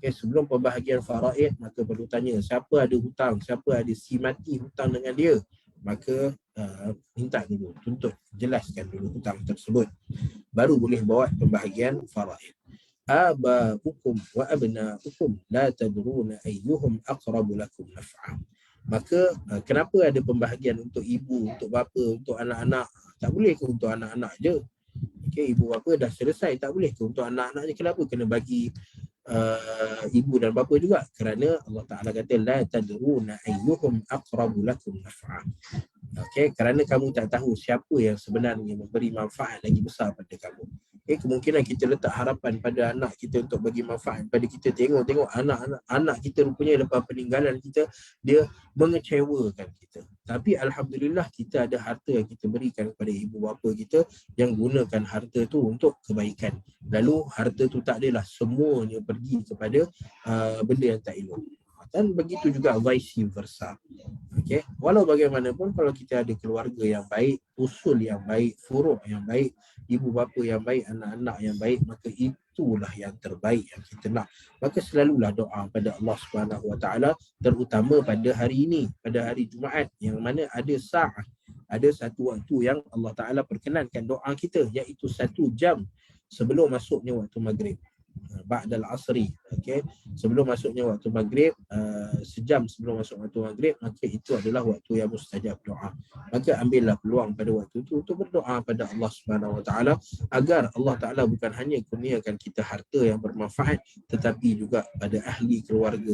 Okay, sebelum pembahagian faraid, maka perlu tanya siapa ada hutang, siapa ada si mati hutang dengan dia. Maka minta dulu, tuntut, jelaskan dulu hutang tersebut. Baru boleh bawa pembahagian faraid. Aba'ukum wa abna'ukum la tadruna ayyuhum aqrabu lakum naf'a. Maka kenapa ada pembahagian untuk ibu, untuk bapa, untuk anak-anak? Tak boleh ke untuk anak-anak je? Okey, ibu bapa dah selesai, tak boleh ke untuk anak-anak je? Kenapa kena bagi ibu dan bapa juga? Kerana Allah Ta'ala kata la tadruna ayyuhum aqrabu lakum naf'a. Okey, kerana kamu tak tahu siapa yang sebenarnya memberi manfaat lagi besar pada kamu. Okay, kemungkinan kita letak harapan pada anak kita untuk bagi manfaat pada kita. Tengok anak kita rupanya lepas peninggalan kita, dia mengecewakan kita. Tapi Alhamdulillah kita ada harta yang kita berikan kepada ibu bapa kita yang gunakan harta tu untuk kebaikan. Lalu harta tu tak adalah semuanya pergi kepada benda yang tak elok. Dan begitu juga vice versa. Okay. Walau bagaimanapun kalau kita ada keluarga yang baik, usul yang baik, furuk yang baik, ibu bapa yang baik, anak-anak yang baik, maka itulah yang terbaik yang kita nak. Maka selalulah doa pada Allah Subhanahu Wa Taala, terutama pada hari ini, pada hari Jumaat, yang mana ada saat, ada satu waktu yang Allah Taala perkenankan doa kita, iaitu 1 jam sebelum masuknya waktu maghrib. Ba'dal asri, okey, sebelum masuknya waktu maghrib, sejam sebelum masuk waktu maghrib, maka itu adalah waktu yang mustajab doa. Maka ambillah peluang pada waktu itu untuk berdoa pada Allah Subhanahu Wa Taala agar Allah Taala bukan hanya kurniakan kita harta yang bermanfaat, tetapi juga pada ahli keluarga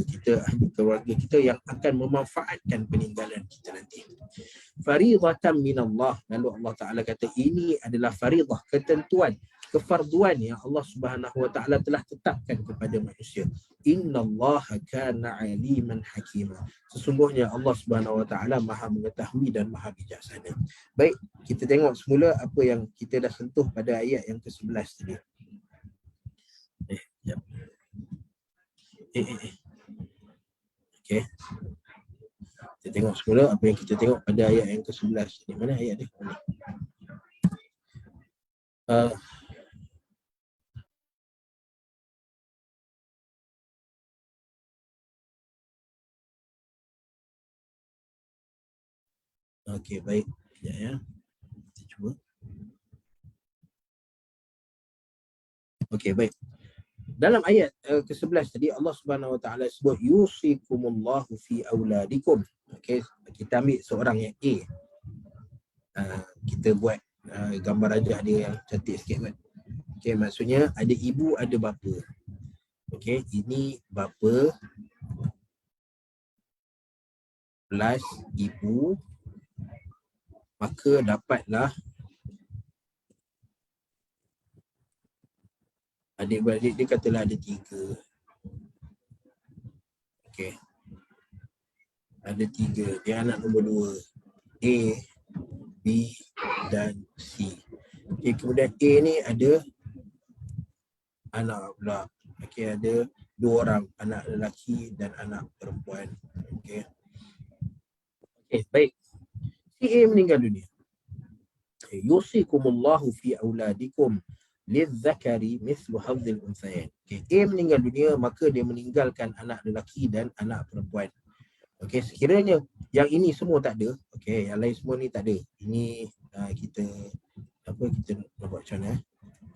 kita yang akan memanfaatkan peninggalan kita nanti. Faridatan minallah, lalu Allah Taala kata ini adalah faridah, ketentuan, kefarduan yang Allah Subhanahu Wa Taala telah tetapkan kepada manusia. Innallaha kana aliman hakima. Sesungguhnya Allah Subhanahu Wa Taala Maha mengetahui dan Maha bijaksana. Baik, kita tengok semula apa yang kita dah sentuh pada ayat yang ke-11 tadi. Sekejap. Okey. Kita tengok semula apa yang kita tengok pada ayat yang ke-11. Di mana ayat dia? Okey, baik. Ya. Kita cuba. Okey, baik. Dalam ayat ke-11 tadi Allah Subhanahu Wa Taala sebut yusikumullahu fi auladikum. Okey, kita ambil seorang yang A. Kita buat gambar rajah dia yang cantik sikit kan. Okey, maksudnya ada ibu, ada bapa. Okey, ini bapa plus ibu, maka dapatlah adik-beradik dia katalah ada 3. Okey. Ada 3. Dia anak nombor 2. A, B dan C. Okey, kemudian A ni ada anak pula. Okey, ada 2 orang, anak lelaki dan anak perempuan. Okey. Okey, baik. Si A meninggal dunia. Yusikumullahu fi auladikum lidzakari mithlu hadzil unthayain. Okay. A meninggal dunia, maka dia meninggalkan anak lelaki dan anak perempuan. Okey, sekiranya yang ini semua tak ada, okey, yang lain semua ni tak ada. Ini kita nak buat macam mana?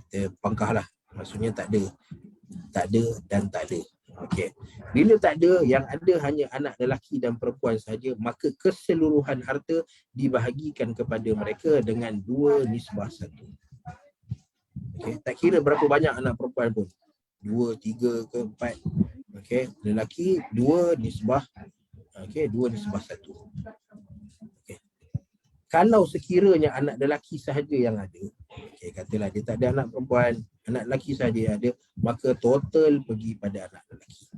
Kita pangkahlah. Maksudnya tak ada dan tak ada. Okey. Bila tak ada, yang ada hanya anak lelaki dan perempuan saja, maka keseluruhan harta dibahagikan kepada mereka dengan 2:1. Okay. Tak kira berapa banyak anak perempuan pun, 2, 3 ke 4. Okay. Lelaki 2:1. Okay. 2:1. Okay. Kalau sekiranya anak lelaki sahaja yang ada, okay, katalah dia tak ada anak perempuan, anak lelaki sahaja yang ada, maka total pergi pada anak lelaki.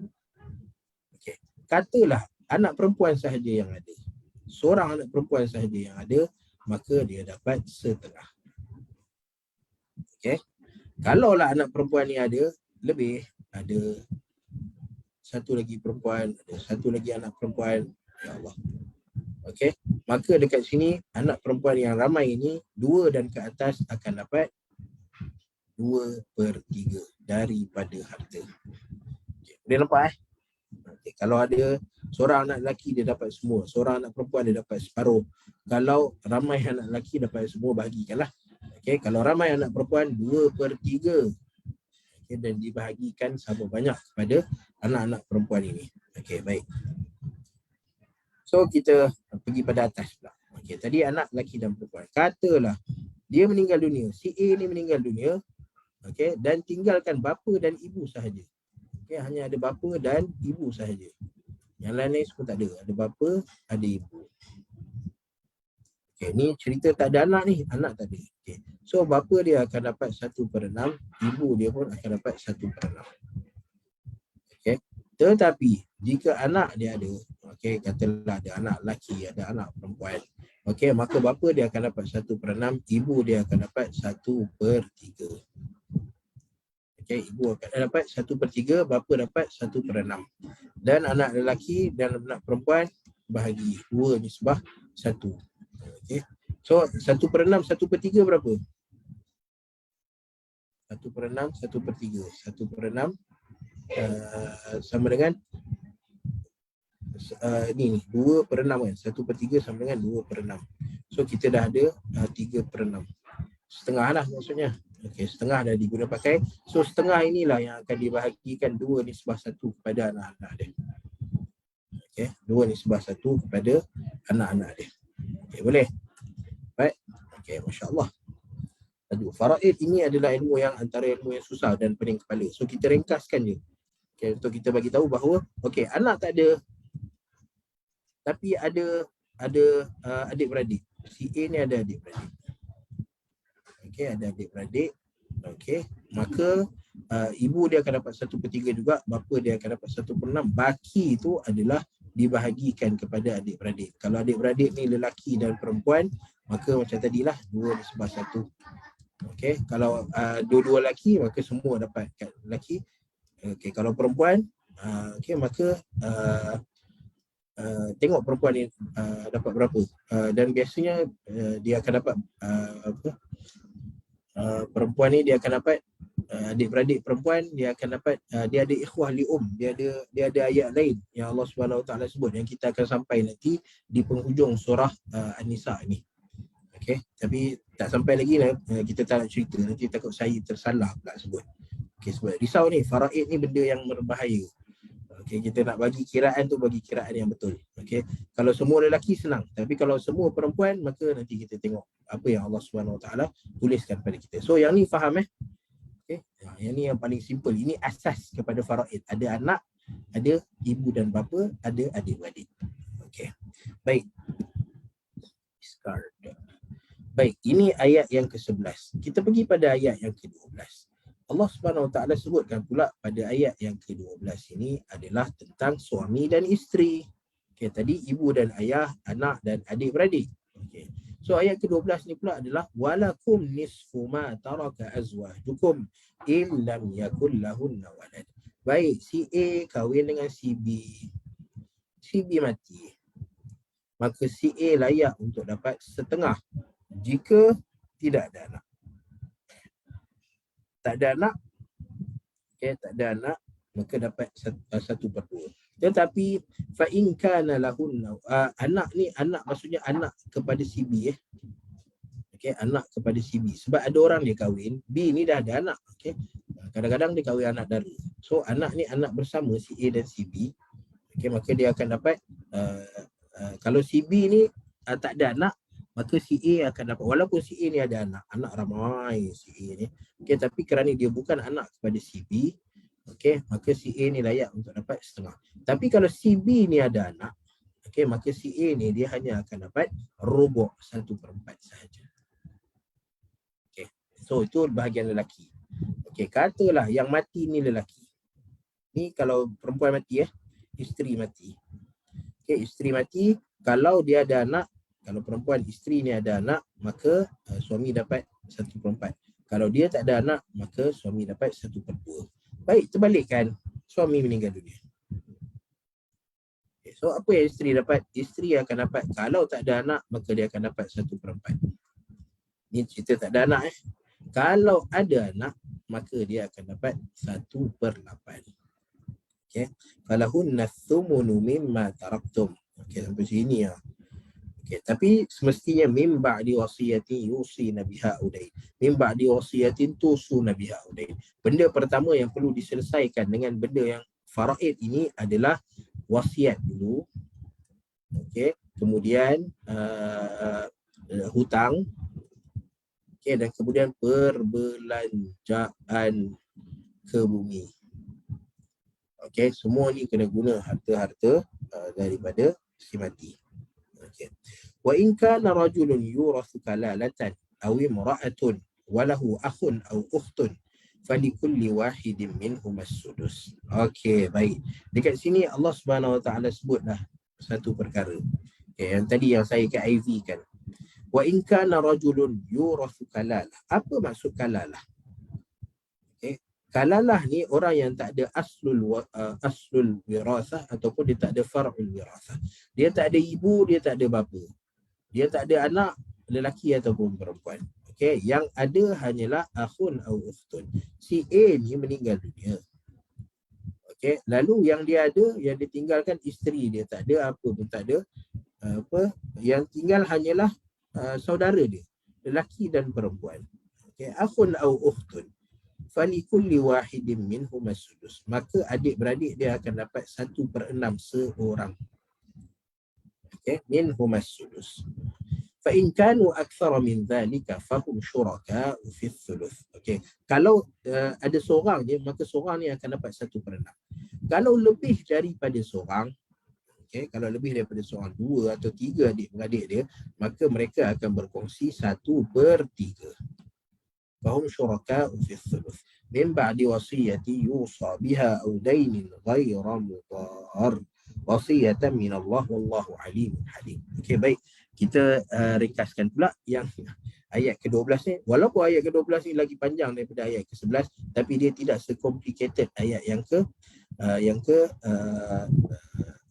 Okay. Katalah anak perempuan sahaja yang ada, seorang anak perempuan sahaja yang ada, maka dia dapat setengah. Okay. Kalaulah anak perempuan ni ada lebih, ada satu lagi perempuan, ada satu lagi anak perempuan, ya Allah. Okey, maka dekat sini anak perempuan yang ramai ini 2 dan ke atas akan dapat 2/3 daripada harta. Okay. Boleh nampak okay. Kalau ada seorang anak lelaki dia dapat semua, seorang anak perempuan dia dapat separuh. Kalau ramai anak lelaki dapat semua, bahagikanlah. Okay. Kalau ramai anak perempuan 2/3. Okay. Dan dibahagikan sama banyak kepada anak-anak perempuan ini. Okey, baik. So kita pergi pada atas pula. Okey, tadi anak lelaki dan perempuan. Katalah dia meninggal dunia, si A ni meninggal dunia, okey, dan tinggalkan bapa dan ibu sahaja. Okey, hanya ada bapa dan ibu sahaja. Yang lain semua tak ada. Ada bapa, ada ibu. Okey, ni cerita tak ada anak ni, anak tak ada. Okey. So bapa dia akan dapat 1/6, ibu dia pun akan dapat 1/6. Okey. Tetapi jika anak dia ada, okey, katalah ada anak lelaki, ada anak perempuan, okey, maka bapa dia akan dapat 1/6, ibu dia akan dapat 1/3. Okay, ibu akan dapat 1/3, bapa dapat 1/6. Dan anak lelaki dan anak perempuan bahagi 2/1. Okay. So 1/6, 1/3 berapa? 1/6, 1/3. 1/6 sama dengan ni 2/6 kan. 1/3 sama dengan 2/6. So kita dah ada 3/6. Setengah lah maksudnya. Okey, setengah dah diguna pakai. So setengah inilah yang akan dibahagikan 2/1 kepada anak-anak dia. Okey, 2/1 kepada anak-anak dia. Okey, boleh? Baik. Okey, masya-Allah. Aduh, faraid ini adalah ilmu yang antara ilmu yang susah dan pening kepala. So kita ringkaskan je. Okey, untuk kita bagi tahu bahawa okey, anak tak ada tapi ada adik-beradik. Si A ni ada adik-beradik. Okey, ada adik-beradik. Okey, maka ibu dia akan dapat 1/3 juga, bapa dia akan dapat 1/6. Baki itu adalah dibahagikan kepada adik-beradik. Kalau adik-beradik ni lelaki dan perempuan, maka macam tadilah 2/1. Okey, kalau dua-dua lelaki, maka semua dapat kat lelaki. Okey, kalau perempuan, okey, maka tengok perempuan ni dapat berapa. Dan biasanya dia akan dapat perempuan ni dia akan dapat adik-beradik perempuan, dia akan dapat dia ada ikhwah li dia ada ayat lain yang Allah Subhanahu Wa Taala sebut yang kita akan sampai nanti di penghujung surah An-Nisa ni. Okey, tapi tak sampai lagi lah, kita tak nak cerita, nanti takut saya tersalah pula sebut. Okey, sebab risau ni faraid ni benda yang berbahaya. Okey, kita nak bagi kiraan tu bagi kiraan yang betul. Okey, kalau semua lelaki senang, tapi kalau semua perempuan, maka nanti kita tengok apa yang Allah Subhanahu Wa Taala tuliskan pada kita. So yang ni faham okey, yang ni yang paling simple. Ini asas kepada faraid. Ada anak, ada ibu dan bapa, ada adik-beradik. Okey. Baik. Discard. Baik, ini ayat yang ke-11. Kita pergi pada ayat yang ke-12. Allah Subhanahu Wa Taala sebutkan pula pada ayat yang ke-12 ini adalah tentang suami dan isteri. Okey, tadi ibu dan ayah, anak dan adik-beradik. Okey. So ayat ke-12 ni pula adalah walakum nisfu ma taraka azwajukum in lam yakul lahunna walad. Baik, si A kahwin dengan si B. Si B mati. Maka si A layak untuk dapat setengah jika tidak ada anak. Tak ada anak, okay, tak ada anak, maka dapat 1/2. Tetapi fa in kana lahunna, anak ni anak maksudnya anak kepada si B. Okay, anak kepada si B. Sebab ada orang dia kahwin, B ni dah ada anak. Okay. Kadang-kadang dia kahwin anak dara. So anak ni anak bersama si A dan si B. Okay, maka dia akan dapat kalau si B ni tak ada anak, maka si A akan dapat, walaupun si A ni ada anak ramai si A ni, okay, tapi kerana dia bukan anak kepada si B, okay, maka si A ni layak untuk dapat setengah. Tapi kalau si B ni ada anak, okay, maka si A ni dia hanya akan dapat rubuk 1/4 sahaja. Okay, so itu bahagian lelaki. Okay, katalah yang mati ni lelaki. Ni kalau perempuan mati isteri mati. Okay, isteri mati, kalau dia ada anak, kalau perempuan isteri ni ada anak, maka suami dapat 1/4. Kalau dia tak ada anak, maka suami dapat 1/2. Baik, terbalikkan, suami meninggal dunia. Okay, so apa yang isteri dapat? Isteri akan dapat, kalau tak ada anak, maka dia akan dapat 1/4. Ni cerita tak ada anak. Kalau ada anak, maka dia akan dapat 1/8. Okay. Falahunna thumunu mimma taraktum. Okay, sampai sini ya. Okay, tapi semestinya mim ba'di wasiyatin yusina biha udain. Mim ba'di wasiyatin tusuna biha udain. Benda pertama yang perlu diselesaikan dengan benda yang faraid ini adalah wasiat dulu. Okay, kemudian hutang. Okay, dan kemudian perbelanjaan ke bumi. Okay, semua ni kena guna harta-harta daripada si mati. Okay. Wa in kana rajulun yurathu kalalatan aw imra'atun wa lahu akhun aw ukhtun falikulli wahidin minhum as-sudus. Okey, baik. Dekat sini Allah Subhanahu Wa Taala sebutlah satu perkara. Okay, yang tadi yang saya ke IV kan. Wa in kana rajulun yurathu kalalah. Apa maksud kalalah? Okay. Kalaulah ni orang yang tak ada aslul wirasah ataupun dia tak ada far'ul wirasah. Dia tak ada ibu, dia tak ada bapa. Dia tak ada anak lelaki ataupun perempuan. Okey, yang ada hanyalah akhun atau ukhtun. Si A ni meninggal dunia. Okey, lalu yang dia ada, yang ditinggalkan isteri dia, tak ada apa pun tak ada. Yang tinggal hanyalah saudara dia, lelaki dan perempuan. Okey, akhun atau ukhtun. Falikulli wahidin minhum as-sudus. Maka adik-beradik dia akan dapat 1/6 seorang. Okey, minhum as-sudus. Fa in kanu aktsara min dhalika fahum syuraka'u fi thuluth. Okey, kalau ada seorang je, maka seorang ni akan dapat 1/6. Kalau lebih daripada seorang, okey, kalau lebih daripada seorang, 2 atau 3 adik-beradik dia, maka mereka akan berkongsi 1/3. فهم شركاء في الثلث من بعد وصية يوصى بها أو دين غير مضار وصية من الله والله عليم حليم. Okey, baik. Kita ringkaskan pula yang ayat ke-12 ni. Walaupun ayat ke-12 ni lagi panjang daripada ayat ke-11, tapi dia tidak se-complicated ayat yang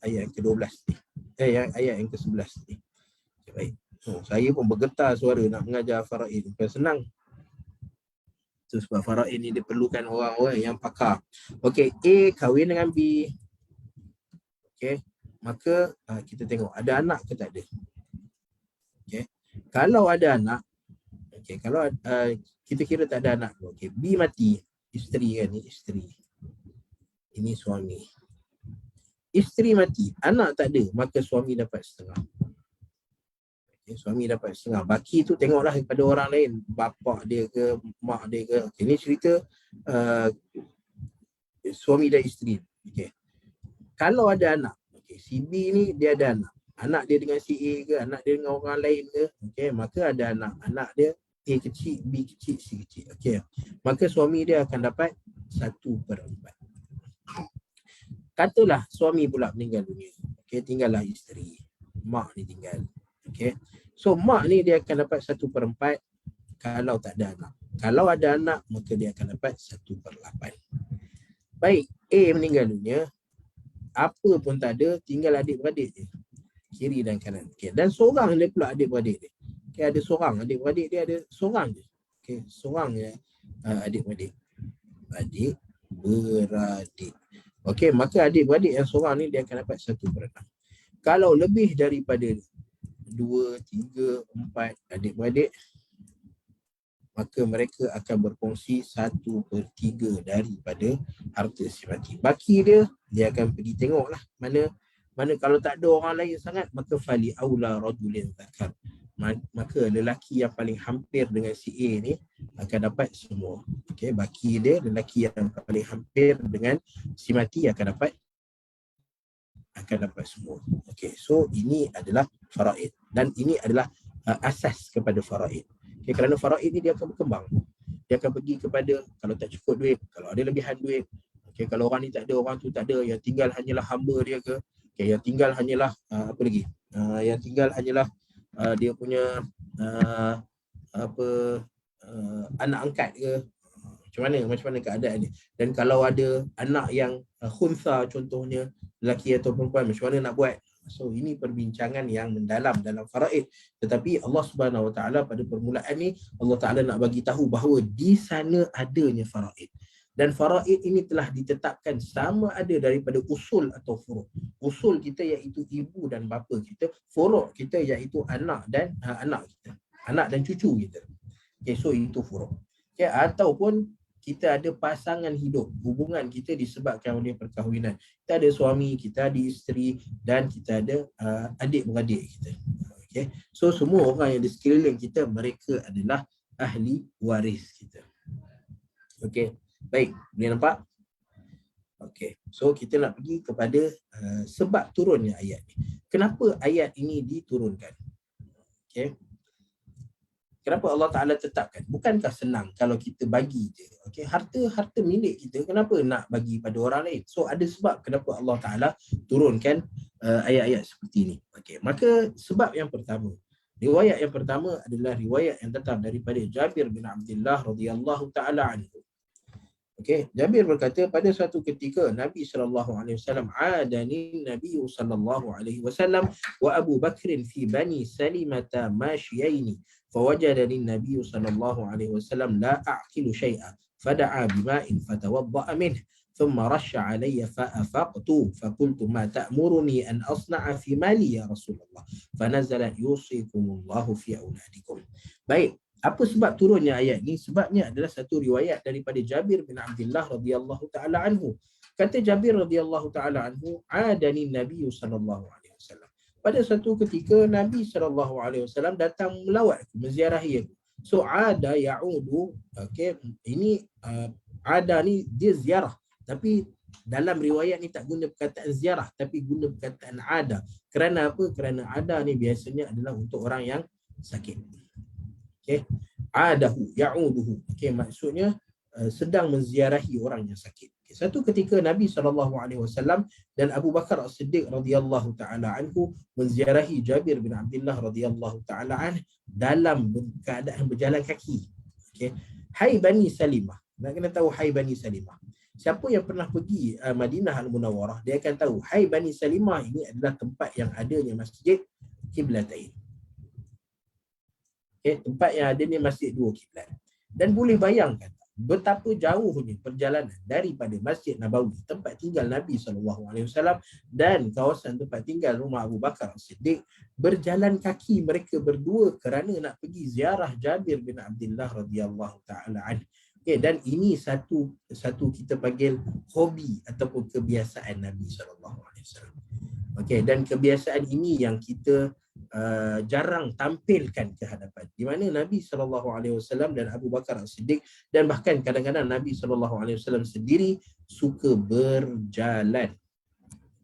ayat ke-12 ni. Ayat yang ke-11 ni. Okay, baik. Saya pun bergetar suara nak mengajar faraid. Bukan senang. Sebab faraid ni diperlukan orang-orang yang pakar. Okey, A kahwin dengan B. Okey, maka kita tengok ada anak ke tak ada. Okey, kalau ada anak, okey, kalau kita kira tak ada anak, okey, B mati, isteri kan, ni isteri. Ini suami. Isteri mati, anak tak ada, maka suami dapat setengah. Okay, suami dapat setengah. Baki tu tengoklah kepada orang lain, bapak dia ke, mak dia ke. Okay, ini cerita suami dan isteri. Okay. Kalau ada anak, okay, si B ni dia ada anak. Anak dia dengan si A ke, anak dia dengan orang lain ke, okay, maka ada anak. Anak dia A kecil, B kecil, C kecil. Okay. Maka suami dia akan dapat 1/4. Katalah suami pula meninggal dunia. Okay, tinggallah isteri. Mak ni tinggal. Okay. So mak ni dia akan dapat 1/4 kalau tak ada anak. Kalau ada anak, maka dia akan dapat 1/8. Baik, A meninggal dunia, apa pun tak ada, tinggal adik-beradik je, kiri dan kanan. Okay. Dan seorang dia pula adik-beradik dia. Okay, ada seorang adik-beradik dia, ada seorang je. Okay, seorang je adik-beradik. Adik-beradik. Okay, maka adik-beradik yang seorang ni dia akan dapat 1/6. Kalau lebih daripada 2, 3, 4 adik-beradik, maka mereka akan berkongsi 1/3 daripada harta si mati. Baki dia akan pergi tengoklah mana kalau tak ada orang lain sangat, maka fali aula rajulin zakar. Maka lelaki yang paling hampir dengan si A ni akan dapat semua. Okey, baki dia, lelaki yang paling hampir dengan si mati akan dapat semua. Okey, so ini adalah faraid dan ini adalah asas kepada faraid. Okey, kerana faraid ni dia akan berkembang. Dia akan pergi kepada kalau tak cukup duit, kalau ada lebihan duit. Okey, kalau orang ni tak ada, orang tu tak ada, yang tinggal hanyalah hamba dia ke. Okey, yang tinggal hanyalah apa lagi? Yang tinggal hanyalah dia punya anak angkat ke. Macam mana keadaan dia. Dan kalau ada anak yang khunsa contohnya, lelaki atau perempuan, macam mana nak buat? So ini perbincangan yang mendalam dalam faraid. Tetapi Allah Subhanahu Wa Taala pada permulaan ni, Allah Taala nak bagi tahu bahawa di sana adanya faraid. Dan faraid ini telah ditetapkan sama ada daripada usul atau furu'. Usul kita iaitu ibu dan bapa kita, furu' kita iaitu anak dan anak dan cucu kita. Okay, so itu furu'. Okay, ataupun kita ada pasangan hidup, hubungan kita disebabkan oleh perkahwinan. Kita ada suami, kita ada isteri dan kita ada adik-beradik kita. Okay. So semua orang yang di sekeliling kita, mereka adalah ahli waris kita. Okay, baik, boleh nampak? Okay, so kita nak pergi kepada sebab turunnya ayat ni. Kenapa ayat ini diturunkan? Okay. Kenapa Allah Ta'ala tetapkan? Bukankah senang kalau kita bagi je? Okay, harta milik kita, kenapa nak bagi pada orang lain? So ada sebab kenapa Allah Ta'ala turunkan ayat-ayat seperti ini. Okay, maka sebab yang pertama, riwayat yang pertama adalah riwayat yang datang daripada Jabir bin Abdullah radhiyallahu ta'ala anhu. Okey, Jabir berkata pada suatu ketika Nabi sallallahu alaihi wasallam adani Nabi sallallahu alaihi wasallam wa Abu Bakr fi Bani Salimata mashiyaini fawajadani Nabi sallallahu alaihi wasallam la a'qilu shay'an fada'a bima'in fatawadda'a minhu ثم رش علي فأفقت فقلت ما تأمرني أن أصنع في مالي يا رسول الله فنزل يوصيكم الله في أولادكم. Baik, apa sebab turunnya ayat ni? Sebabnya adalah satu riwayat daripada Jabir bin Abdullah radhiyallahu taala anhu. Kata Jabir radhiyallahu taala anhu, adani Nabi sallallahu alaihi wasallam. Pada satu ketika Nabi sallallahu alaihi wasallam datang melawat aku, menziarahi aku. So ada ya'udu, okey, ini ada ni dia ziarah. Tapi dalam riwayat ni tak guna perkataan ziarah, tapi guna perkataan ada. Kerana apa? Kerana ada ni biasanya adalah untuk orang yang sakit. Okey. Adahu, ya'uduhu. Okey, maksudnya sedang menziarahi orang yang sakit. Okay. Satu ketika Nabi SAW dan Abu Bakar As-Siddiq radhiyallahu taala anhu menziarahi Jabir bin Abdullah radhiyallahu taala anh dalam keadaan berjalan kaki. Okey. Hai Bani Salimah. Nak kena tahu hai Bani Salimah. Siapa yang pernah pergi Madinah Al-Munawwarah, dia akan tahu hai Bani Salimah ini adalah tempat yang adanya masjid Qiblatain. Okay, tempat yang adanya masjid dua kiblat. Dan boleh bayangkan betapa jauhnya perjalanan daripada Masjid Nabawi, tempat tinggal Nabi SAW, dan kawasan tempat tinggal rumah Abu Bakar As-Siddiq, berjalan kaki mereka berdua kerana nak pergi ziarah Jabir bin Abdullah radhiyallahu taala anhu. Okay, dan ini satu kita panggil hobi ataupun kebiasaan Nabi SAW. Okay, dan kebiasaan ini yang kita jarang tampilkan ke hadapan. Di mana Nabi SAW dan Abu Bakar As-Siddiq dan bahkan kadang-kadang Nabi SAW sendiri suka berjalan.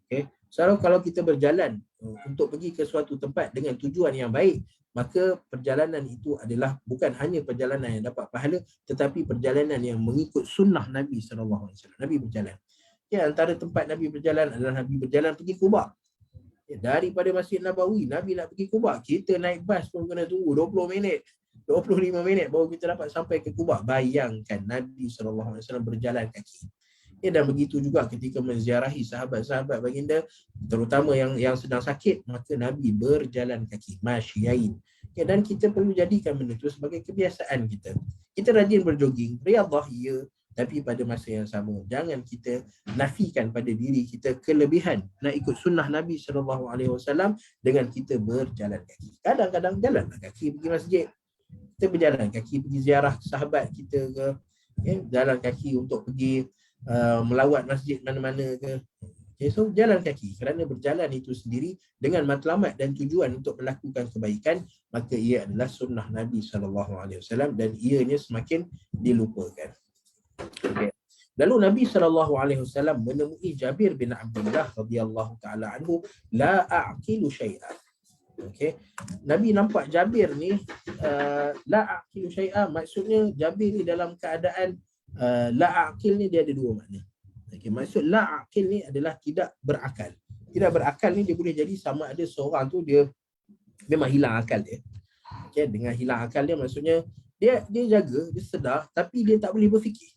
Okay, so kalau kita berjalan untuk pergi ke suatu tempat dengan tujuan yang baik, maka perjalanan itu adalah bukan hanya perjalanan yang dapat pahala, tetapi perjalanan yang mengikut sunnah Nabi SAW. Nabi berjalan. Ya, antara tempat Nabi berjalan adalah Nabi berjalan pergi Quba. Ya, daripada Masjid Nabawi, Nabi nak pergi Quba, kita naik bas pun kena tunggu 20 minit, 25 minit baru kita dapat sampai ke Quba. Bayangkan Nabi SAW berjalan kaki. Ya, dan begitu juga ketika menziarahi sahabat-sahabat baginda, terutama yang sedang sakit, maka Nabi berjalan kaki, masyiain. Ya, dan kita perlu jadikan benda itu sebagai kebiasaan kita. Kita rajin berjoging, riyadhah ya, tapi pada masa yang sama jangan kita nafikan pada diri kita kelebihan nak ikut sunnah Nabi SAW dengan kita berjalan kaki. Kadang-kadang jalanlah kaki pergi masjid. Kita berjalan kaki pergi ziarah sahabat kita ke, ya, jalan kaki untuk pergi melawat masjid mana-mana ke. Okay, so jalan kaki, kerana berjalan itu sendiri dengan matlamat dan tujuan untuk melakukan kebaikan, maka ia adalah sunnah Nabi SAW dan ianya semakin dilupakan. Okay. Lalu Nabi SAW menemui Jabir bin Abdullah radhiyallahu taala anhu, la a'qilu syai'an. Okay. Nabi nampak Jabir ni la a'qilu syai'an, maksudnya Jabir ni dalam keadaan la aqil ni dia ada dua makna. Okay, maksud la aqil ni adalah tidak berakal. Tidak berakal ni dia boleh jadi sama ada seorang tu dia memang hilang akal dia. Okay, dengan hilang akal dia maksudnya dia jaga, dia sedar tapi dia tak boleh berfikir.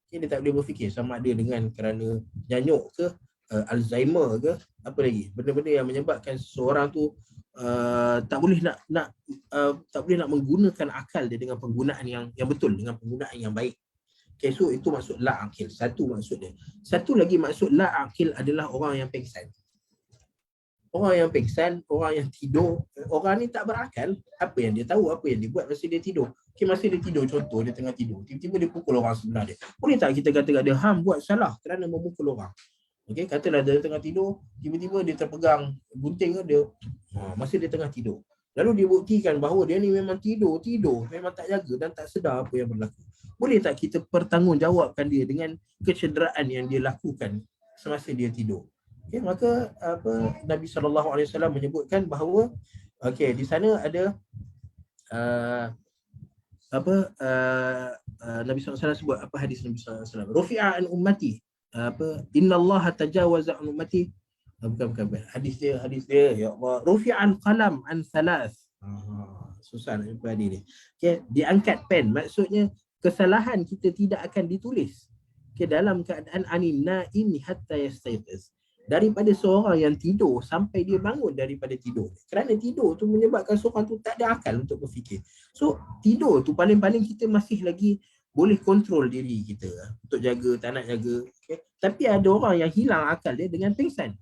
Okay, dia tak boleh berfikir sama ada dengan kerana nyanyuk ke, Alzheimer ke, apa lagi. Benda-benda yang menyebabkan seseorang tu tak boleh nak menggunakan akal dia dengan penggunaan yang betul, dengan penggunaan yang baik. Okay, so itu maksud la aqil. Satu maksud dia. Satu lagi maksud la aqil adalah orang yang pengsan. Orang yang pengsan, orang yang tidur, orang ni tak berakal. Apa yang dia tahu, apa yang dia buat masa dia tidur. Okay, masa dia tidur, contoh dia tengah tidur, tiba-tiba dia pukul orang sebelah dia. Boleh tak kita kata dia ham buat salah kerana memukul orang? Okay, katalah dia tengah tidur, tiba-tiba dia terpegang gunting dia, masa dia tengah tidur. Lalu dia buktikan bahawa dia ni memang tidur, memang tak jaga dan tak sedar apa yang berlaku. Boleh tak kita pertanggungjawabkan dia dengan kecederaan yang dia lakukan semasa dia tidur? Okay, maka Nabi SAW menyebutkan bahawa di sana ada Nabi SAW sebut apa hadis Nabi SAW, rufi'a an ummati, innallaha tajawaza an ummati, bukan hadis dia ya Allah, rufi'an qalam an thalath. Susah nak jumpa hadis ni. Okay, diangkat pen, maksudnya kesalahan kita tidak akan ditulis ke dalam keadaan anin naim hatta yastayqiz, daripada seorang yang tidur sampai dia bangun daripada tidur. Kerana tidur tu menyebabkan seorang tu tak ada akal untuk berfikir. So tidur tu paling-paling kita masih lagi boleh kontrol diri kita untuk jaga, tak nak jaga. Okay? Tapi ada orang yang hilang akal dia dengan pingsan.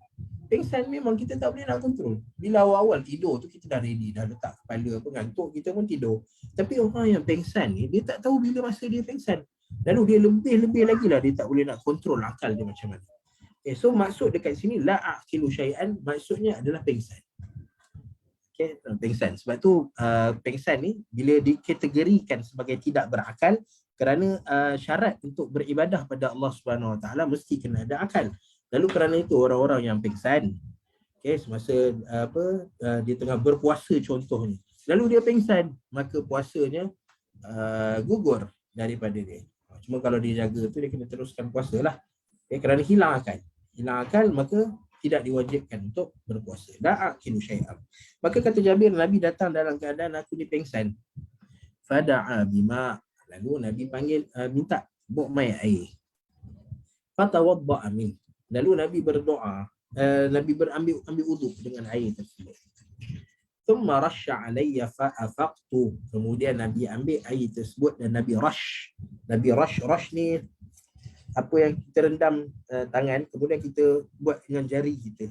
Pingsan memang kita tak boleh nak kontrol. Bila awal-awal tidur tu kita dah ready, dah letak kepala apa, ngantuk, kita pun tidur. Tapi orang yang pingsan ni, dia tak tahu bila masa dia pingsan. Lalu dia lebih-lebih lagi lah dia tak boleh nak kontrol akal dia macam mana. Okay, so maksud dekat sini la aqilu syai'an, maksudnya adalah pingsan. Okay, pingsan. Sebab tu pingsan ni bila dikategorikan sebagai tidak berakal, kerana syarat untuk beribadah pada Allah Subhanahu Wa Taala mesti kena ada akal. Lalu kerana itu orang-orang yang pingsan, okay, semasa dia tengah berpuasa contohnya, lalu dia pingsan, maka puasanya gugur daripada dia. Cuma kalau dia jaga tu dia kena teruskan puasa lah. Okay, kerana hilang akal. Hilang akal maka tidak diwajibkan untuk berpuasa. Da'akilu syai'am. Maka kata Jabir, Nabi datang dalam keadaan aku ni pingsan. Fada'a bima. Lalu Nabi panggil, minta bu'mai air. Fatawadda'a min. Lalu Nabi berdoa, Nabi ambil wuduk dengan air tersebut. Thumma rasha alayya fa'afaqtu. Kemudian Nabi ambil air tersebut dan Nabi rush. Nabi rush ni apa yang kita rendam tangan, kemudian kita buat dengan jari kita.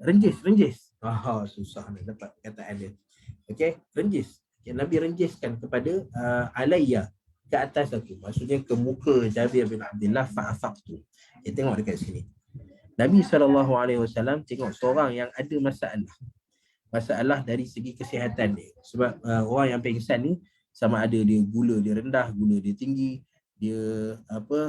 Renjis. Susah nak dapat kataan dia. Okey, renjis. Okay, Nabi renjiskan kepada alayya, ke atas aku. Maksudnya ke muka Jabir bin Abdullah fa'afaqtu. Kita tengok dekat sini. Nabi SAW tengok seorang yang ada masalah dari segi kesihatan dia. Sebab orang yang pingsan ni sama ada dia gula dia rendah, gula dia tinggi, dia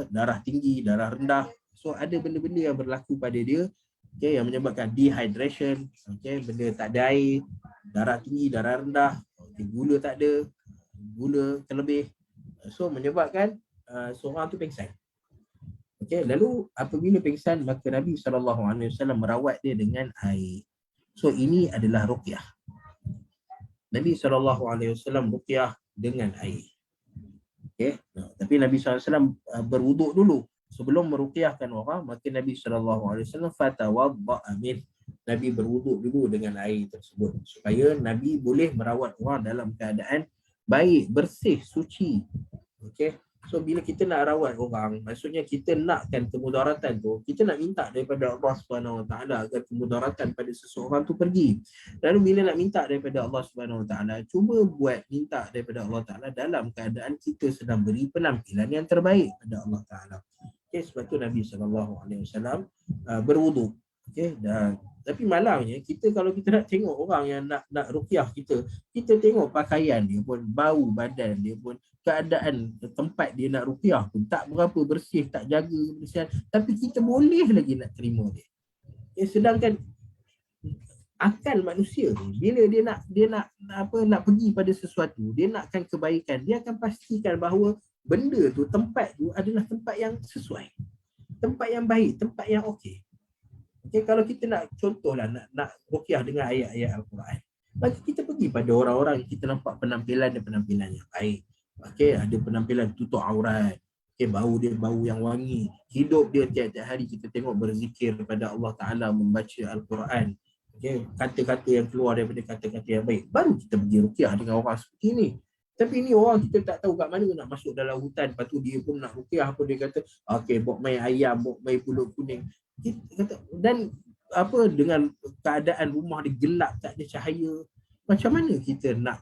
darah tinggi, darah rendah. So ada benda-benda yang berlaku pada dia, okay, yang menyebabkan dehydration, okay, benda tak ada air, darah tinggi, darah rendah, okay, gula tak ada, gula terlebih. So menyebabkan seorang tu pingsan. Okay, lalu apabila pingsan, maka Nabi SAW merawat dia dengan air. So ini adalah ruqyah. Nabi SAW ruqyah dengan air. Okay. Tapi Nabi SAW berwuduk dulu. Sebelum meruqyahkan orang, maka Nabi SAW fatawadda'a min. Nabi berwuduk dulu dengan air tersebut. Supaya Nabi boleh merawat orang dalam keadaan baik, bersih, suci. Okay. So bila kita nak rawat orang, maksudnya kita nakkan kemudaratan tu, kita nak minta daripada Allah Subhanahu Wa Taala agar kemudaratan pada seseorang tu pergi. Lalu bila nak minta daripada Allah Subhanahu Wa Taala, cuba buat minta daripada Allah Taala dalam keadaan kita sedang beri penampilan yang terbaik pada Allah Taala. Okay, sebab tu Nabi SAW berwuduk. Okay, dan tapi malangnya kita kalau kita nak tengok orang yang nak ruqyah kita tengok pakaian dia pun, bau badan dia pun, keadaan tempat dia nak ruqyah pun tak berapa bersih, tak jaga kebersihan, tapi kita boleh lagi nak terima dia. Sedangkan akal manusia ni bila dia nak pergi pada sesuatu, dia nakkan kebaikan, dia akan pastikan bahawa benda tu, tempat tu adalah tempat yang sesuai, tempat yang baik, tempat yang okey. Okay, kalau kita nak contohlah nak ruqyah dengan ayat-ayat Al-Quran, maka kita pergi pada orang-orang yang kita nampak penampilan yang baik. Okay, ada penampilan tutup aurat, okay, bau dia bau yang wangi, hidup dia tiap-tiap hari kita tengok berzikir kepada Allah Ta'ala, membaca Al-Quran, okay, kata-kata yang keluar daripada kata-kata yang baik, baru kita pergi ruqyah dengan orang seperti ini. Tapi ini orang kita tak tahu kat mana nak masuk dalam hutan, lepas tu dia pun nak ruqyah, apa dia kata, okay, buat main ayam, buat main pulut kuning. Dan dengan keadaan rumah dia gelap, tak ada cahaya, macam mana kita nak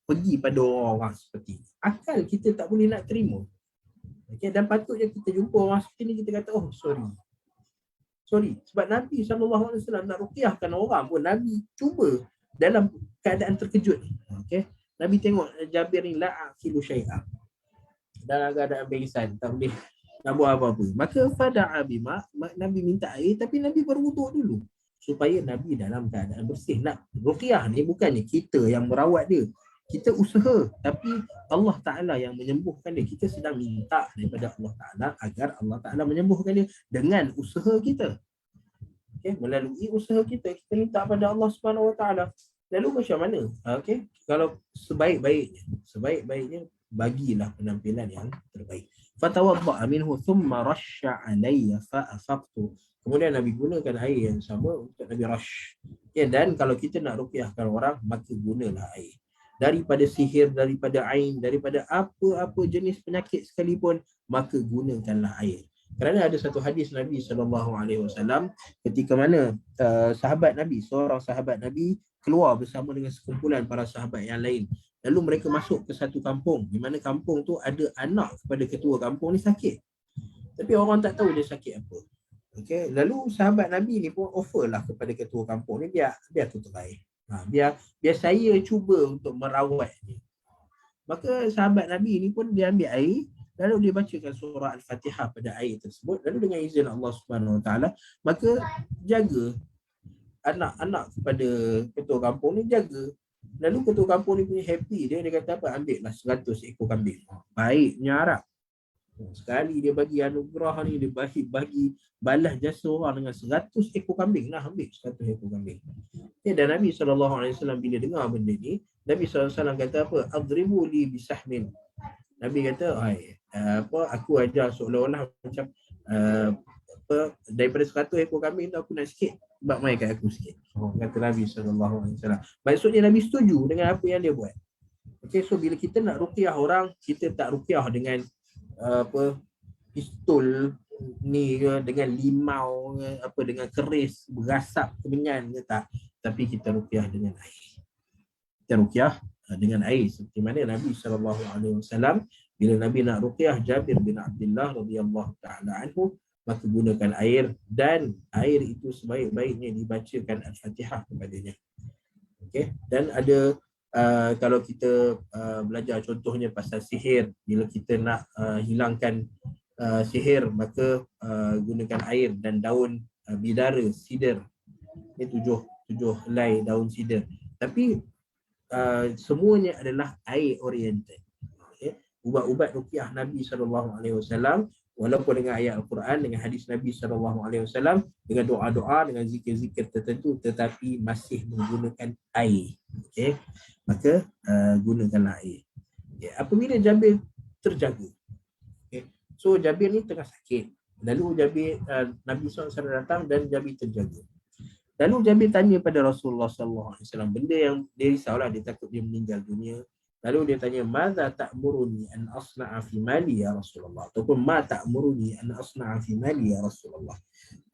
pergi pada orang-orang seperti ini? Akal kita tak boleh nak terima. Okay, dan patutnya kita jumpa orang seperti ini, kita kata, oh sorry. Sebab Nabi SAW nak ruqyahkan orang pun, Nabi cuba dalam keadaan terkejut. Okay, Nabi tengok Jabir ni la'akilu syai'ah, dalam keadaan pingsan, tak boleh nak buat apa-apa. Maka fada'a bima, Nabi minta air, tapi Nabi berwuduk dulu supaya Nabi dalam keadaan bersih. Nak ruqyah ni bukannya kita yang merawat dia, kita usaha, tapi Allah Ta'ala yang menyembuhkan dia. Kita sedang minta daripada Allah Ta'ala agar Allah Ta'ala menyembuhkan dia dengan usaha kita. Okay, melalui usaha kita minta pada Allah Subhanahu Wa Ta'ala. Lalu macam mana? Okay, kalau sebaik-baiknya bagilah penampilan yang terbaik. Fatawadda'a minhu thumma rasya alayya fa'afaqtu. Kemudian Nabi gunakan air yang sama untuk Nabi rash. Ya, dan kalau kita nak ruqyahkan orang, maka gunalah air. Daripada sihir, daripada ain, daripada apa-apa jenis penyakit sekalipun, maka gunakanlah air. Kerana ada satu hadis Nabi SAW ketika mana sahabat Nabi, seorang sahabat Nabi keluar bersama dengan sekumpulan para sahabat yang lain. Lalu mereka masuk ke satu kampung, di mana kampung tu ada anak kepada ketua kampung ni sakit. Tapi orang tak tahu dia sakit apa. Okay. Lalu sahabat Nabi ni pun offer lah kepada ketua kampung ni, biar tutup air. Biar saya cuba untuk merawat dia. Maka sahabat Nabi ni pun dia ambil air, lalu dia bacakan surah Al-Fatihah pada air tersebut. Lalu dengan izin Allah Subhanahu Wa Taala, maka jaga anak-anak kepada ketua kampung ni, jaga. Lalu ketua kampung ni punya happy, dia kata apa? Ambil lah 100 ekor kambing. Baiknya Arab. Sekali dia bagi anugerah ni, dia bagi balas jasa orang dengan 100 ekor kambing. Nah, ambil 100 ekor kambing. Ya, dan Nabi SAW bila dengar benda ni, Nabi SAW kata apa? Adribu li bisahmin. Nabi kata, aku ajar seolah-olah macam daripada 100 ekor kambing tu aku nak sikit, sebab mai kat aku sikit. Kata Nabi SAW. Maksudnya Nabi setuju dengan apa yang dia buat. Okay, so bila kita nak ruqyah orang, kita tak ruqyah dengan pistol ni ke, dengan limau ke, dengan keris berasap kemenyan ke, tak. Tapi kita ruqyah dengan air. Kita ruqyah dengan air, seperti mana Nabi SAW bila Nabi nak ruqyah Jabir bin Abdullah radhiyallahu taala anhu, maka gunakan air, dan air itu sebaik-baiknya dibacakan Al-Fatihah kepadanya. Okay? Dan ada kalau kita belajar contohnya pasal sihir, bila kita nak hilangkan sihir, maka gunakan air dan daun bidara, sidr. Ini tujuh helai daun sidr. Tapi semuanya adalah air oriented. Okay? Ubat-ubat ruqyah Nabi SAW, walaupun dengan ayat Al-Quran, dengan hadis Nabi SAW, dengan doa-doa, dengan zikir-zikir tertentu, tetapi masih menggunakan air. Okay? Maka gunakanlah air. Okay. Apabila Jabir terjaga, okay. So Jabir ni tengah sakit, lalu Jabir Nabi SAW datang dan Jabir terjaga. Lalu Jabir tanya pada Rasulullah SAW benda yang dia risaulah, dia takut dia meninggal dunia. Lalu dia tanya, "Madza ta'muruni an asna'a fi mali ya Rasulullah?" Ataupun "Ma ta'muruni an asna'a fi mali ya Rasulullah?"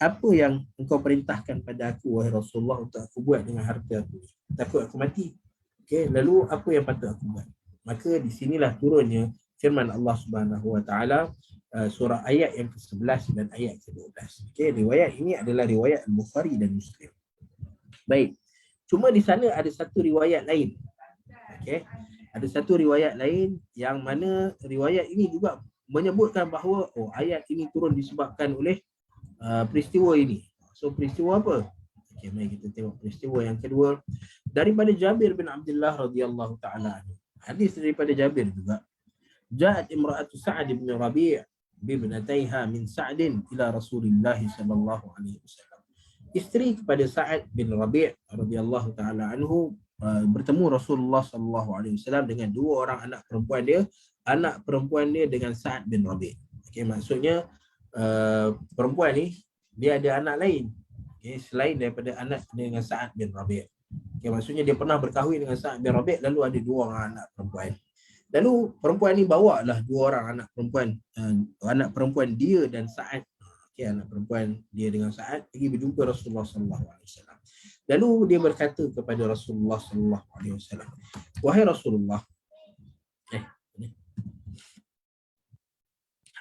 Apa yang engkau perintahkan pada aku wahai Rasulullah untuk aku buat dengan harta aku? Takut aku mati. Okay, lalu apa yang patut aku buat? Maka di sinilah turunnya firman Allah Subhanahu Wa Taala, surah ayat yang ke-11 dan ayat ke-12. Okay, riwayat ini adalah riwayat Al-Bukhari dan Muslim. Baik. Cuma di sana ada satu riwayat lain. Okay. Ada satu riwayat lain yang mana riwayat ini juga menyebutkan bahawa ayat ini turun disebabkan oleh peristiwa ini. So peristiwa apa? Okay, mari kita tengok peristiwa yang kedua daripada Jabir bin Abdullah radhiyallahu taala. Hadis daripada Jabir juga. Ja'at imra'atu Sa'd bin Rabi' bibnataiha min Sa'din ila Rasulillah sallallahu alaihi wasallam. Isteri kepada Sa'ad bin Rabi' radhiyallahu taala anhu bertemu Rasulullah sallallahu alaihi wasallam dengan dua orang anak perempuan dia dengan Sa'ad bin Rabi'. Okey, maksudnya perempuan ni dia ada anak lain. Okay, selain daripada anak dengan Sa'ad bin Rabi'. Okay, maksudnya dia pernah berkahwin dengan Sa'ad bin Rabi', lalu ada dua orang anak perempuan. Lalu perempuan ni bawa lah dua orang anak perempuan dia dan Sa'ad. Okay, anak perempuan dia dengan Sa'ad pergi berjumpa Rasulullah sallallahu alaihi wasallam. Lalu dia berkata kepada Rasulullah sallallahu alaihi wasallam, "Wahai Rasulullah,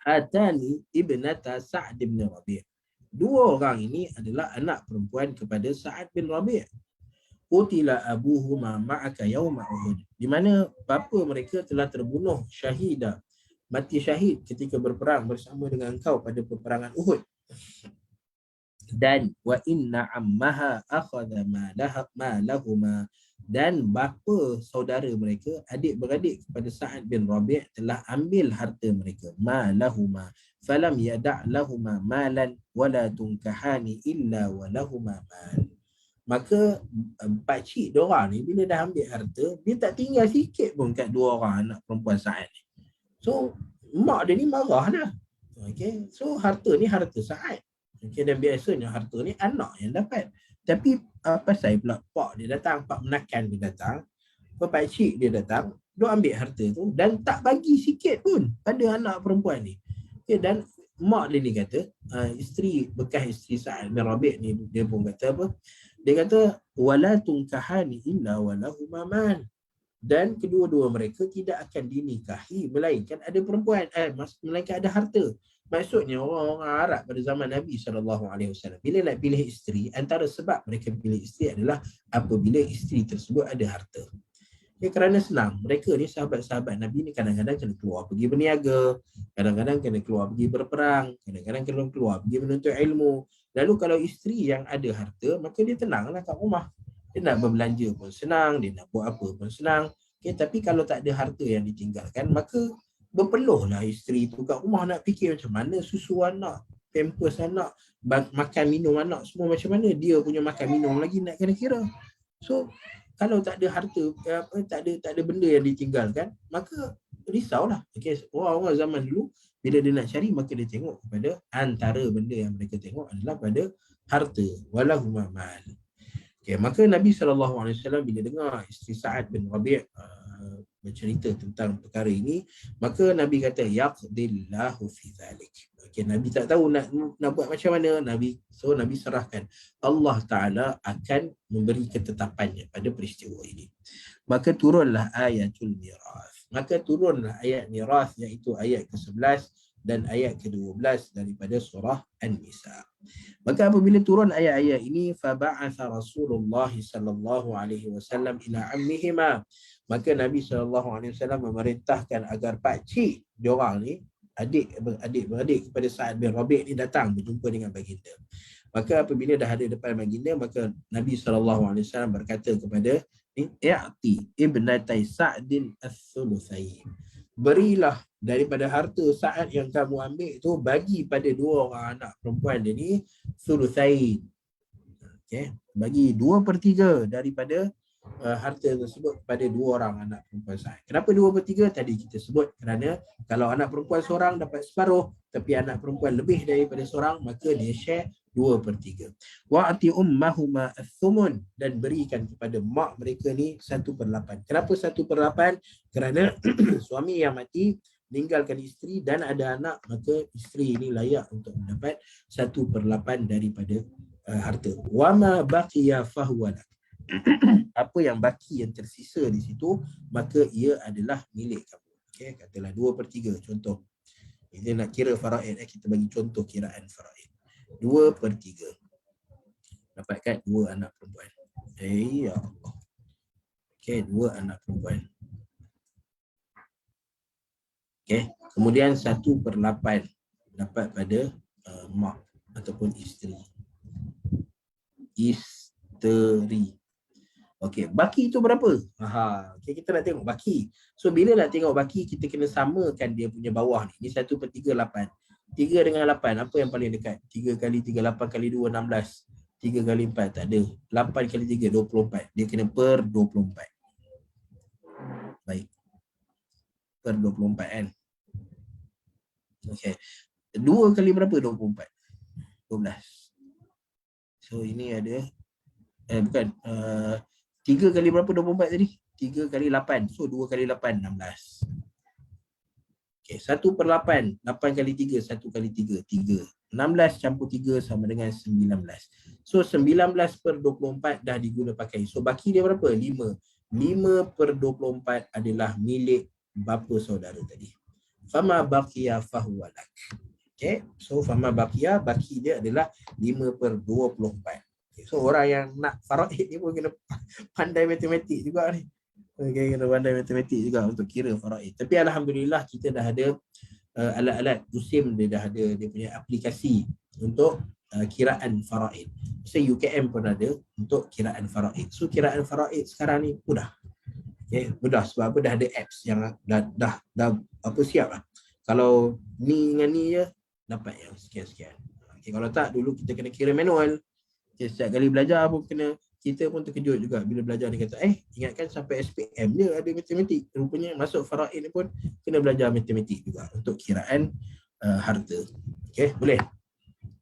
hatani ibnata Sa'd bin Rabi'." Dua orang ini adalah anak perempuan kepada Sa'ad bin Rabi'. Qutila abuhuma ma'aka yawma Uhud. Di mana bapa mereka telah terbunuh syahida, mati syahid ketika berperang bersama dengan engkau pada peperangan Uhud. Dan wa inna ammaha akhadha malahuma, dan bapa saudara mereka, adik-beradik kepada Sa'ad bin Rabi' telah ambil harta mereka. Malahuma falam yada' lahuma malan wala tunkahani illa walahuma mal. Maka pakcik diorang ni bila dah ambil harta, dia tak tinggal sikit pun kat dua orang anak perempuan Sa'ad ni. So mak dia ni marah dah. Okay. So harta ni harta Sa'ad. Okay. Dan biasanya harta ni anak yang dapat. Tapi apa saya pula pak dia datang, pak menakan dia datang, pak cik dia datang, dia ambil harta tu dan tak bagi sikit pun pada anak perempuan ni. Okay. Dan mak dia ni kata, isteri, bekas isteri Sa'ad bin Rabi' ni, dia pun kata apa? Dia kata, wala tunkahani illa walahuma mal. Dan kedua-dua mereka tidak akan dinikahi melainkan ada perempuan, melainkan ada harta. Maksudnya orang-orang Arab pada zaman Nabi SAW bila nak pilih isteri, antara sebab mereka pilih isteri adalah apabila isteri tersebut ada harta. Ya, kerana senang, mereka ni sahabat-sahabat Nabi ni kadang-kadang kena keluar pergi berniaga, kadang-kadang kena keluar pergi berperang, kadang-kadang kena keluar pergi menuntut ilmu. Lalu kalau isteri yang ada harta, maka dia tenanglah kat rumah. Dia nak berbelanja pun senang, dia nak buat apa pun senang. Okay, tapi kalau tak ada harta yang ditinggalkan, maka berpeluhlah isteri tu kat rumah nak fikir macam mana susu anak, pampers anak, makan minum anak, semua macam mana. Dia punya makan minum lagi nak kena kira. So, kalau tak ada harta, tak ada benda yang ditinggalkan, maka risaulah. Okay, orang-orang zaman dulu, bila dia nak cari, maka dia tengok kepada antara benda yang mereka tengok adalah pada harta. Walahuma mal. Okay, maka Nabi SAW bila dengar isteri Sa'ad bin Rabi' bercerita tentang perkara ini, maka Nabi kata, yaqdillahu fi dhalik. Okay, Nabi tak tahu nak buat macam mana. Nabi serahkan. Allah Ta'ala akan memberi ketetapannya pada peristiwa ini. Maka turunlah ayatul miras. Maka turunlah ayat miras, iaitu ayat ke-11 dan ayat ke-12 daripada surah An-Nisa. Maka apabila turun ayat-ayat ini, faba'atha Rasulullah sallallahu alaihi wasallam ila ammihima. Maka Nabi sallallahu alaihi wasallam memerintahkan agar pak cik diorang ni, adik-beradik kepada Sa'ad bin Rabi' ni datang berjumpa dengan baginda. Maka apabila dah ada depan baginda, maka Nabi sallallahu alaihi wasallam berkata kepada i'ti ibnatai Sa'din as-sulusain. Berilah daripada harta Sa'ad yang kamu ambil tu, bagi pada dua orang anak perempuan dia ni sulusain. Okay. Bagi 2/3 daripada harta tersebut kepada dua orang anak perempuan Sa'ad. Kenapa 2/3? Tadi kita sebut kerana kalau anak perempuan seorang dapat separuh, tapi anak perempuan lebih daripada seorang, maka dia share 2/3. Wa'ati ummahuma as-thumun, dan berikan kepada mak mereka ni 1/8. Kenapa 1/8? Kerana suami yang mati meninggalkan isteri dan ada anak, maka isteri ini layak untuk mendapat 1/8 daripada harta. Wama baqiya fahuwa lak. Apa yang baki, yang tersisa di situ, maka ia adalah milik kamu. Okey, katalah 2/3 contoh. Ini nak kira faraid, kita bagi contoh kiraan faraid. 2/3. Dapatkan 2 anak perempuan. Ya Allah. Okey, 2 anak perempuan. Okey, kemudian 1/8 dapat pada mak ataupun isteri. Okey, baki itu berapa? Okay, kita nak tengok baki. So bila nak tengok baki, kita kena samakan dia punya bawah ni. Ni 1/3 8. 3 dengan 8, apa yang paling dekat? 3 kali 3, 8 kali 2, 16. 3 kali 4, tak ada. 8 kali 3, 24. Dia kena per 24. Baik. Per 24 kan? Okey. 2 kali berapa 24? 12. So ini ada bukan 3 kali berapa 24 tadi? 3 kali 8. So 2 kali 8 16. Okey, 1/8. 8 kali 3, 1 kali 3, 3. 16 campur 3 sama dengan 19. So 19/24 dah diguna pakai. So baki dia berapa? 5. 5/24 adalah milik bapa saudara tadi. Fama baqiya fahuwa lak. Okay, so fama baqiya, baki dia adalah 5/24. Okay, so orang yang nak faraid ni pun kena pandai matematik juga ni. Okay, kena pandai matematik juga untuk kira faraid. Tapi alhamdulillah kita dah ada alat-alat musim, dia dah ada dia punya aplikasi untuk kiraan faraid. So UKM pun ada untuk kiraan faraid. So kiraan faraid sekarang ni mudah. Okay, mudah sebab apa, dah ada apps yang dah apa siap lah. Kalau ni dengan ni je dapat yang sekian-sekian. Okay, kalau tak, dulu kita kena kira manual. Okay, setiap kali belajar pun kena kita pun terkejut juga bila belajar dia kata, ingatkan sampai SPM dia ada matematik. Rupanya masuk faraid ni pun kena belajar matematik juga untuk kiraan harta. Okey, boleh.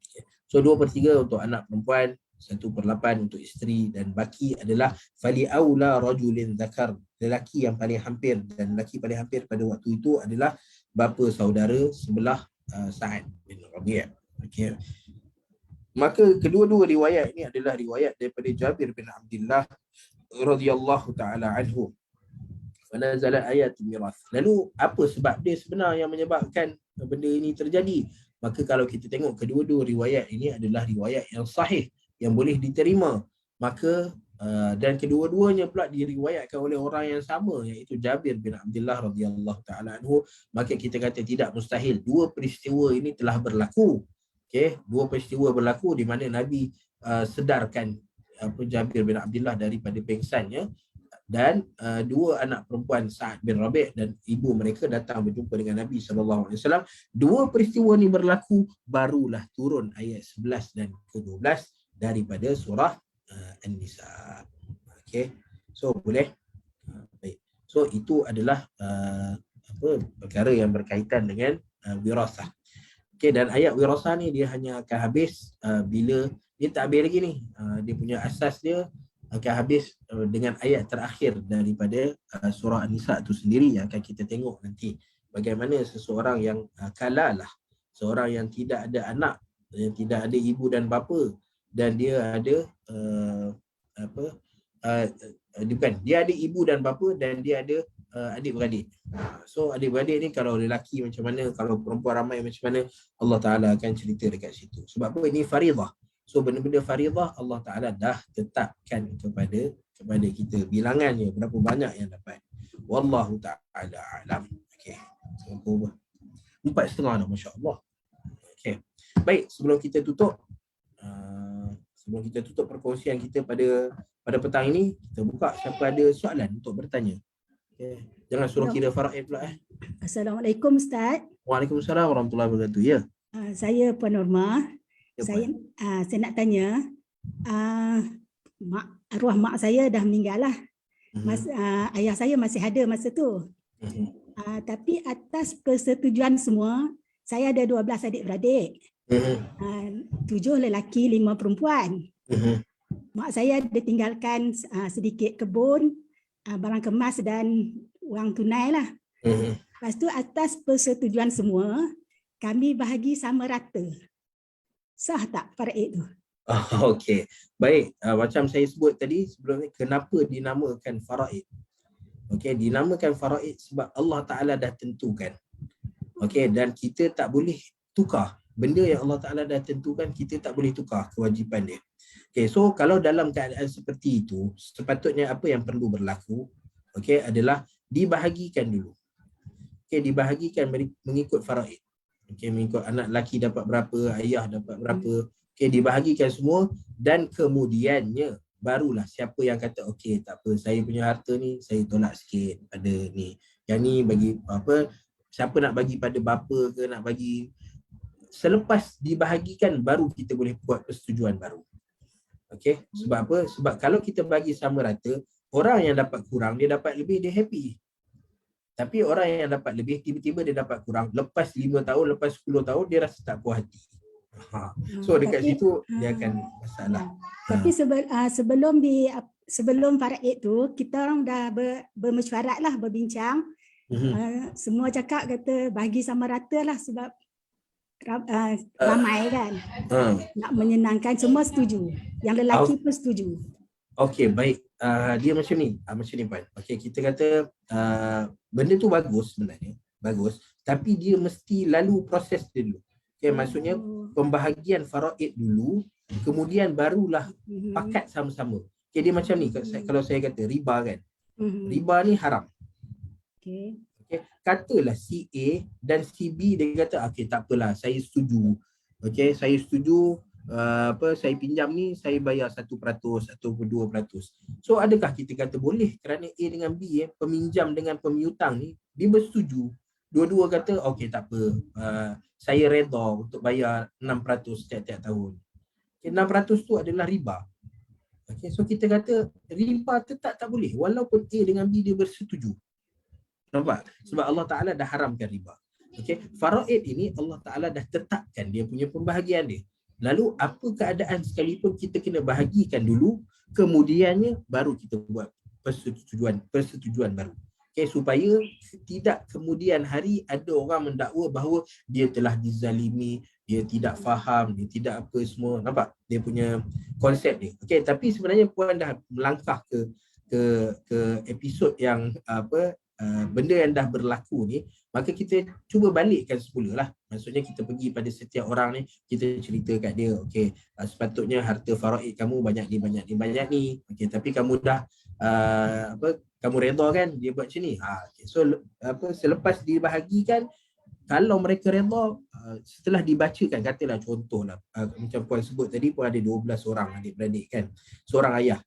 Okay. So 2/3 untuk anak perempuan, 1/8 untuk isteri, dan baki adalah fali aula rajulin zakar, lelaki yang paling hampir, dan lelaki paling hampir pada waktu itu adalah bapa saudara sebelah Sa'ad bin Rabi'. Okey. Maka kedua-dua riwayat ini adalah riwayat daripada Jabir bin Abdullah radhiyallahu taala anhu. Fanazalat ayat mirath. Lalu apa sebab dia sebenar yang menyebabkan benda ini terjadi? Maka kalau kita tengok kedua-dua riwayat ini adalah riwayat yang sahih, yang boleh diterima. Maka dan kedua-duanya pula diriwayatkan oleh orang yang sama, iaitu Jabir bin Abdullah radhiyallahu taala anhu. Maka kita kata tidak mustahil dua peristiwa ini telah berlaku. Okey, dua peristiwa berlaku di mana Nabi sedarkan Jabir bin Abdullah daripada pengsannya, dan dua anak perempuan Sa'ad bin Rabi' dan ibu mereka datang berjumpa dengan Nabi SAW. Dua peristiwa ini berlaku, barulah turun ayat 11 dan ke-12 daripada surah An-Nisa. Okey, so boleh. Baik. So itu adalah perkara yang berkaitan dengan wirasah. Okey, dan ayat wirasah ni dia hanya akan habis bila dia tak habis lagi ni. Dia punya asas dia akan habis dengan ayat terakhir daripada surah An-Nisa itu sendiri, yang akan kita tengok nanti bagaimana seseorang yang kalalah, seorang yang tidak ada anak, yang tidak ada ibu dan bapa, dan dia ada dia ada ibu dan bapa dan dia ada adik-beradik. So adik-beradik ni kalau lelaki macam mana, kalau perempuan ramai macam mana, Allah Ta'ala akan cerita dekat situ. Sebab apa? Ini faridah. So benda-benda faridah Allah Ta'ala dah tetapkan kepada kita bilangannya, berapa banyak yang dapat. Wallahu Ta'ala alam. Okay. 4.5 dah, Masya Allah. Okay. Baik, sebelum kita tutup perkongsian kita pada petang ini, kita buka siapa ada soalan untuk bertanya. Okay. Jangan suruh kira faraid pula. Assalamualaikum Ustaz. Waalaikumsalam warahmatullahi wabarakatuh. Ya. Saya Puan Norma. Ya, saya nak tanya, arwah mak saya dah meninggal lah. Ayah saya masih ada masa tu. Tapi atas persetujuan semua, saya ada 12 adik-beradik. 7 lelaki, 5 perempuan. Mak saya ditinggalkan sedikit kebun, barang kemas dan wang tunai lah. Lepas tu atas persetujuan semua, kami bahagi sama rata. Sah tak faraid tu? Okey. Baik, macam saya sebut tadi sebelum ni, kenapa dinamakan faraid? Okey, dinamakan faraid sebab Allah Ta'ala dah tentukan. Okey, dan kita tak boleh tukar. Benda yang Allah Ta'ala dah tentukan, kita tak boleh tukar kewajipan dia. Okay, so kalau dalam keadaan seperti itu, sepatutnya apa yang perlu berlaku, okay, adalah dibahagikan dulu. Okay, dibahagikan mengikut faraid. Okay, mengikut anak lelaki dapat berapa, ayah dapat berapa. Okay, dibahagikan semua, dan kemudiannya barulah siapa yang kata, okay, tak apa, saya punya harta ni, saya tolak sikit pada ni. Yang ni bagi apa, siapa nak bagi pada bapa ke, nak bagi. Selepas dibahagikan, baru kita boleh buat persetujuan baru. Okey, sebab apa? Sebab kalau kita bagi sama rata, orang yang dapat kurang, dia dapat lebih, dia happy. Tapi orang yang dapat lebih, tiba-tiba dia dapat kurang. Lepas 5 tahun, lepas 10 tahun, dia rasa tak puas hati. So dekat situ, dia akan masalah. Tapi sebelum faraid tu, kita orang dah bermesyuarat lah, berbincang. Semua cakap kata bagi sama rata lah, sebab ramai kan, nak menyenangkan, semua setuju, yang lelaki pun setuju. Okey, baik. Dia macam ni Puan. Okey, kita kata benda tu bagus sebenarnya, bagus, tapi dia mesti lalu proses dia dulu. Okey, maksudnya pembahagian faraid dulu, kemudian barulah pakat sama-sama. Okey, dia macam ni, kalau saya kata riba kan, riba ni haram. Okey. Okay. Katalah si A dan si B, dia kata okey, tak apalah, saya setuju. Okey, saya setuju, saya pinjam ni, saya bayar 1% ataupun 2%. So adakah kita kata boleh kerana A dengan B, peminjam dengan pemiutang ni, dia bersetuju. Dua-dua kata okey, tak apa, saya redha untuk bayar 6% setiap tahun. Okay, 6% tu adalah riba. Okay, so kita kata riba tetap tak boleh walaupun A dengan B dia bersetuju. Nampak? Sebab Allah Ta'ala dah haramkan riba. Okay, faraid ini Allah Ta'ala dah tetapkan dia punya pembahagian dia. Lalu apa keadaan sekalipun kita kena bahagikan dulu, kemudiannya baru kita buat persetujuan baru. Okay, supaya tidak kemudian hari ada orang mendakwa bahawa dia telah dizalimi, dia tidak faham, dia tidak apa semua. Nampak dia punya konsep dia. Okay, tapi sebenarnya puan dah melangkah ke episod yang benda yang dah berlaku ni, maka kita cuba balikkan semula lah. Maksudnya kita pergi pada setiap orang ni, kita cerita kat dia, okey, sepatutnya harta faraid kamu banyak ni. Okey, tapi kamu dah kamu redha kan dia buat macam ni. Okay. So selepas dibahagikan, kalau mereka redha, setelah dibacakan, katalah contohlah macam puan sebut tadi, pun ada 12 orang adik-beradik kan, seorang ayah,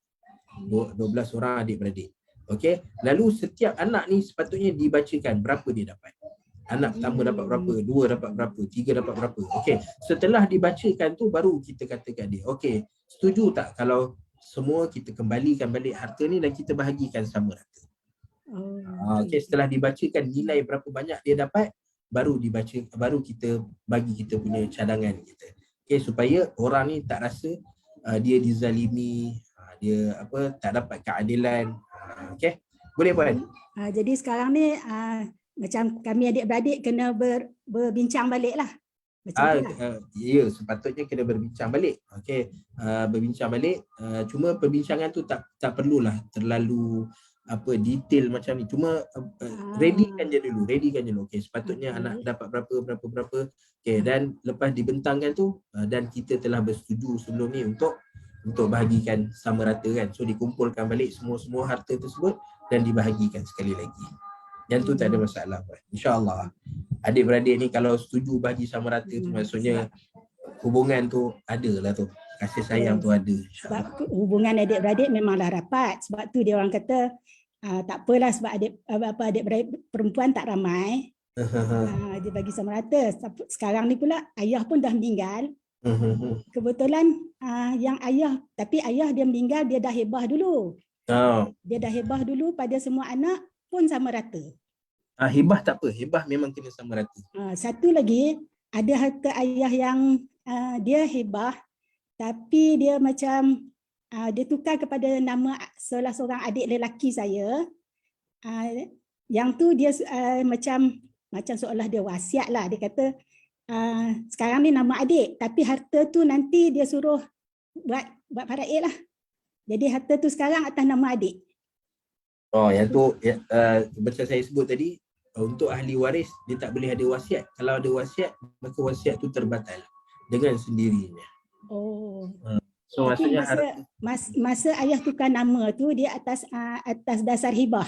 12 orang adik-beradik. Okey, lalu setiap anak ni sepatutnya dibacakan berapa dia dapat. Anak pertama dapat berapa, dua dapat berapa, tiga dapat berapa. Okey, setelah dibacakan tu baru kita katakan dia, okey, setuju tak kalau semua kita kembalikan balik harta ni dan kita bahagikan sama rata. Okey, setelah dibacakan nilai berapa banyak dia dapat, baru kita bagi kita punya cadangan kita. Okey, supaya orang ni tak rasa dia dizalimi, dia tak dapat keadilan. Okey, boleh puan? Jadi sekarang ni macam kami adik-beradik kena berbincang balik lah. Ya, sepatutnya kena berbincang balik. Okey, berbincang balik. Cuma perbincangan tu tak perlulah terlalu detail macam ni. Cuma readykan je dulu. Okey, sepatutnya anak dapat berapa. Okey, dan lepas dibentangkan tu dan kita telah bersetuju sebelum ni untuk bahagikan sama rata kan. So dikumpulkan balik semua harta tersebut dan dibahagikan sekali lagi. Yang tu tak ada masalah. InsyaAllah adik-beradik ni kalau setuju bagi sama rata tu, maksudnya hubungan tu ada lah tu. Kasih sayang tu ada. Sebab hubungan adik-beradik memanglah rapat. Sebab tu dia orang kata tak apalah sebab adik-beradik perempuan tak ramai. Dia bagi sama rata. Sekarang ni pula ayah pun dah meninggal. Kebetulan yang ayah dia meninggal, dia dah hebah dulu. Dia dah hebah dulu pada semua anak pun sama rata. Hebah tak apa, hebah memang kena sama rata. Satu lagi, ada harta ayah yang dia hebah tapi dia macam dia tukar kepada nama salah seorang adik lelaki saya. Yang tu dia macam seolah dia wasiat lah. Dia kata sekarang ni nama adik, tapi harta tu nanti dia suruh buat faraid lah. Jadi harta tu sekarang atas nama adik. Yang tu macam saya sebut tadi, untuk ahli waris dia tak boleh ada wasiat. Kalau ada wasiat, maka wasiat tu terbatal dengan sendirinya. So maksudnya masa ayah tukar nama tu dia atas dasar hibah.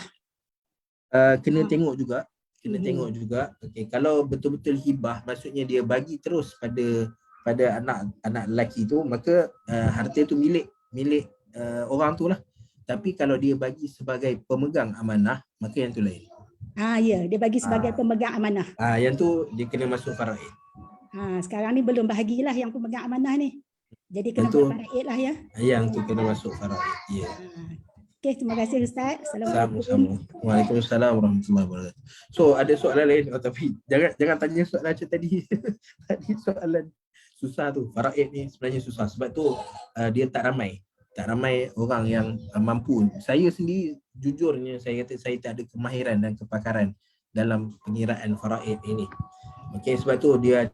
Kena tengok juga. Okey, kalau betul-betul hibah, maksudnya dia bagi terus pada anak lelaki tu, maka harta tu milik orang tu lah. Tapi kalau dia bagi sebagai pemegang amanah, maka yang tu lain. Ya, dia bagi sebagai pemegang amanah. Yang tu dia kena masuk faraid. Sekarang ni belum bahagilah yang pemegang amanah ni. Jadi kena buat faraid lah ya. Yang tu kena masuk faraid. Ya. Okey, terima kasih Ustaz. Assalamualaikum. Sama-sama. Waalaikumsalam warahmatullahi wabarakatuh. So ada soalan lain, tapi jangan tanya soalan macam tadi. Tadi soalan susah tu. Faraid ni sebenarnya susah sebab tu dia tak ramai orang yang mampu. Saya sendiri jujurnya saya kata saya tak ada kemahiran dan kepakaran dalam pengiraan faraid ini. Okey, sebab tu dia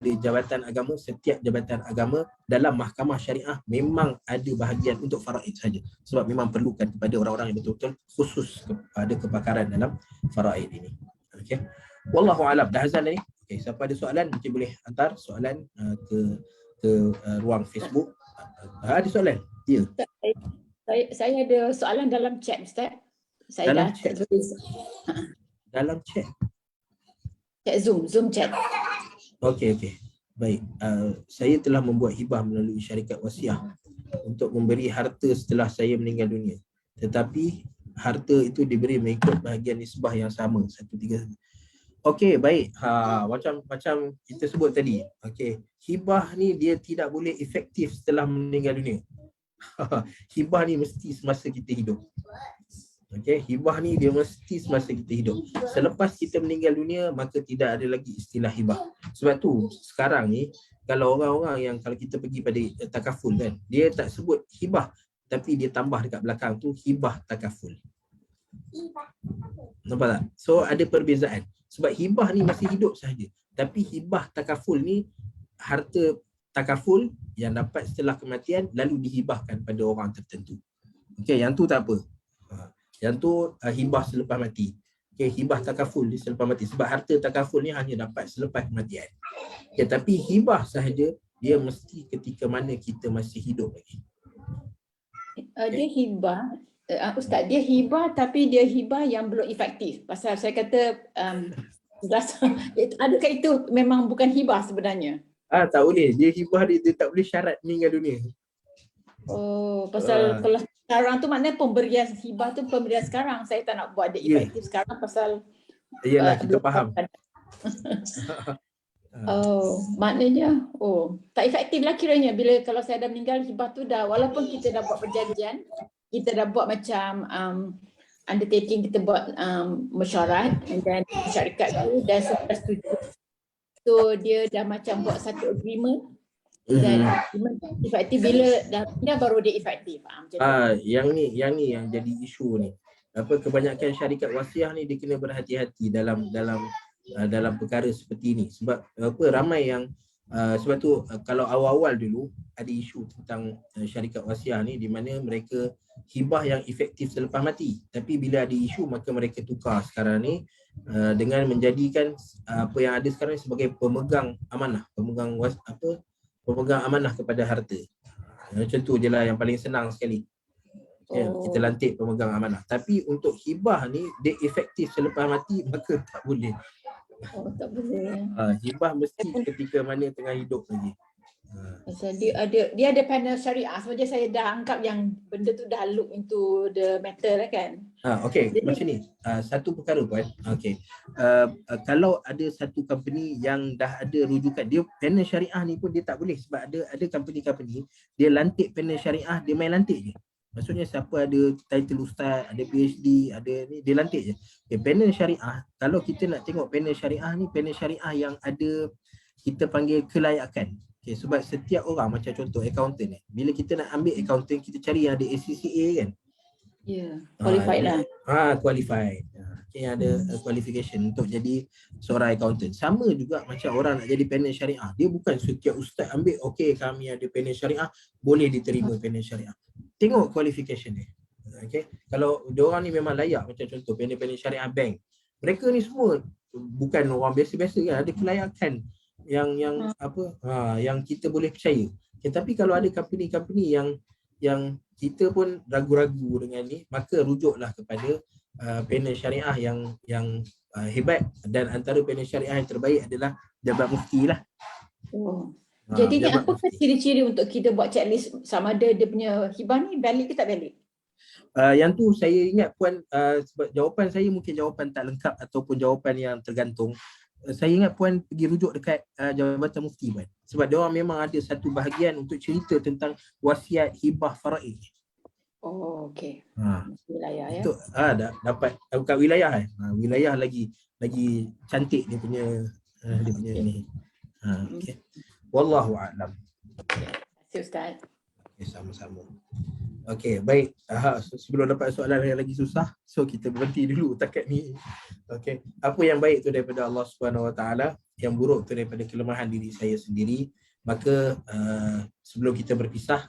di jabatan agama, setiap jabatan agama dalam mahkamah syariah memang ada bahagian untuk faraid saja. Sebab memang perlukan kepada orang-orang yang betul-betul khusus kepada kepakaran dalam faraid ini. Okey. Wallahu a'lam. Dah azan ni. Okey, siapa ada soalan mungkin boleh hantar soalan ke ruang Facebook. Ada soalan? Ya. Saya ada soalan dalam chat Ustaz. Saya dalam dah chat. Dalam chat. Chat Zoom chat. Okey. Baik. Saya telah membuat hibah melalui syarikat wasiah untuk memberi harta setelah saya meninggal dunia. Tetapi harta itu diberi mengikut bahagian nisbah yang sama, 1/3. Okey, baik. Macam kita sebut tadi. Okey, hibah ni dia tidak boleh efektif setelah meninggal dunia. Hibah ni mesti semasa kita hidup. Okey, hibah ni dia mesti semasa kita hidup. Selepas kita meninggal dunia, maka tidak ada lagi istilah hibah. Sebab tu sekarang ni kalau orang-orang yang kalau kita pergi pada takaful kan, dia tak sebut hibah tapi dia tambah dekat belakang tu hibah takaful. Nampak tak? So ada perbezaan. Sebab hibah ni masih hidup sahaja. Tapi hibah takaful ni harta takaful yang dapat setelah kematian lalu dihibahkan pada orang tertentu. Okey, yang tu tak apa. Yang tu hibah selepas mati. Okey, hibah takaful ni selepas mati. Sebab harta takaful ni hanya dapat selepas kematian. Okey, tapi hibah sahaja dia mesti ketika mana kita masih hidup lagi. Dia hibah, Ustaz, dia hibah tapi dia hibah yang belum efektif. Pasal saya kata adakah itu memang bukan hibah sebenarnya? Tak boleh. Dia hibah dia tak boleh syarat meninggal dunia. Oh, pasal kalau sekarang tu maknanya pemberian hibah tu pemberian sekarang. Saya tak nak buat dia efektif sekarang pasal iyalah kita faham. Maknanya tak efektif lah kiranya bila kalau saya dah meninggal hibah tu dah, walaupun kita dah buat perjanjian, kita dah buat macam undertaking, kita buat mesyuarat dan syarikat tu dan sudah setuju. So dia dah macam buat satu agreement dan efektif bila dah baru dia efektif. Yang ni yang jadi isu ni. Kebanyakan syarikat wasiah ni dia kena berhati-hati dalam perkara seperti ni. Sebab ramai yang sebab tu kalau awal-awal dulu ada isu tentang syarikat wasiah ni di mana mereka hibah yang efektif selepas mati. Tapi bila ada isu maka mereka tukar sekarang ni dengan menjadikan apa yang ada sekarang ni sebagai pemegang amanah, pemegang amanah kepada harta. Macam tu je lah yang paling senang sekali. Kita lantik pemegang amanah. Tapi untuk hibah ni dia efektif selepas mati maka tak boleh. Tak boleh. Hibah mesti ketika mana tengah hidup lagi. Pasal dia ada panel syariah. Sebab saya dah anggap yang benda tu dah look into the matter lah kan. Okey, macam ni. Satu perkara Puan. Okey. Kalau ada satu company yang dah ada rujukan, dia panel syariah ni pun dia tak boleh sebab ada company dia lantik panel syariah, dia main lantik je. Maksudnya siapa ada title ustaz, ada PhD, ada ni, dia lantik je. Okay, panel syariah, kalau kita nak tengok panel syariah ni, panel syariah yang ada kita panggil kelayakan. Okay, sebab setiap orang macam contoh accountant ni, bila kita nak ambil accountant, kita cari yang ada ACCA kan. Qualified lah. Qualified. Okay, ada qualification untuk jadi seorang accountant. Sama juga macam orang nak jadi panel syariah. Dia bukan setiap ustaz ambil, okay kami ada panel syariah, boleh diterima panel syariah. Tengok qualification dia. Okay. Kalau diorang ni memang layak, macam contoh panel syariah bank. Mereka ni semua bukan orang biasa-biasa kan, ada kelayakan yang kita boleh percaya. Okay, tapi kalau ada company-company yang kita pun ragu-ragu dengan ni, maka rujuklah kepada panel syariah yang hebat, dan antara panel syariah yang terbaik adalah Jabat Mufti lah. Jadi apa ciri-ciri untuk kita buat checklist sama ada dia punya hibah ni valid ke tak valid? Yang tu saya ingat Puan, sebab jawapan saya mungkin jawapan tak lengkap ataupun jawapan yang tergantung. Saya ingat Puan pergi rujuk dekat Jabatan Mufti Puan. Sebab dia orang memang ada satu bahagian untuk cerita tentang wasiat hibah faraid. Okey. Wilayah ya. Itu dapat bukan wilayah wilayah lagi cantik dia punya ni. Okey. Wallahu a'lam. Terima kasih Ustaz. Okay, sama-sama. Okey, baik. Sebelum dapat soalan yang lagi susah, so kita berhenti dulu takat ni. Okey. Apa yang baik tu daripada Allah Subhanahu Wa Taala, yang buruk tu daripada kelemahan diri saya sendiri. Maka sebelum kita berpisah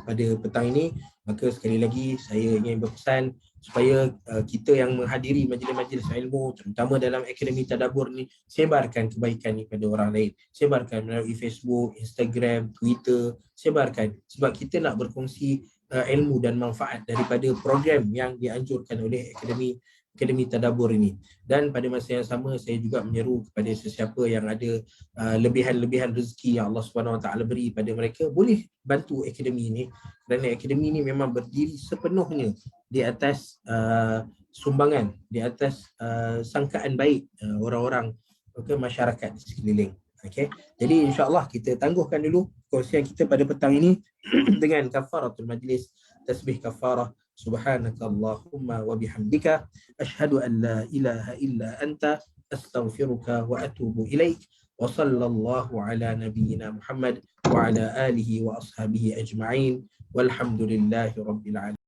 pada petang ini, maka sekali lagi saya ingin berpesan supaya kita yang menghadiri majlis-majlis ilmu, terutama dalam Akademi Tadabbur ni, sebarkan kebaikan ni pada orang lain. Sebarkan melalui Facebook, Instagram, Twitter, sebarkan. Sebab kita nak berkongsi ilmu dan manfaat daripada program yang dianjurkan oleh Akademi Tadabbur ini. Dan pada masa yang sama saya juga menyeru kepada sesiapa yang ada lebihan-lebihan rezeki yang Allah Subhanahu Wa Taala beri pada mereka, boleh bantu akademi ini, kerana akademi ini memang berdiri sepenuhnya di atas sumbangan, di atas sangkaan baik orang-orang masyarakat di sekeliling. Okay. Jadi insyaAllah kita tangguhkan dulu kongsian kita pada petang ini dengan kafaratul majlis, tasbih kafarah. Subhanakallahumma wa bihamdika asyhadu an la ilaha illa anta astaghfiruka wa atubu ilaik. Wa sallallahu ala nabiyyina Muhammad wa ala alihi wa ashabihi ajma'in. Walhamdulillahi rabbil alamin.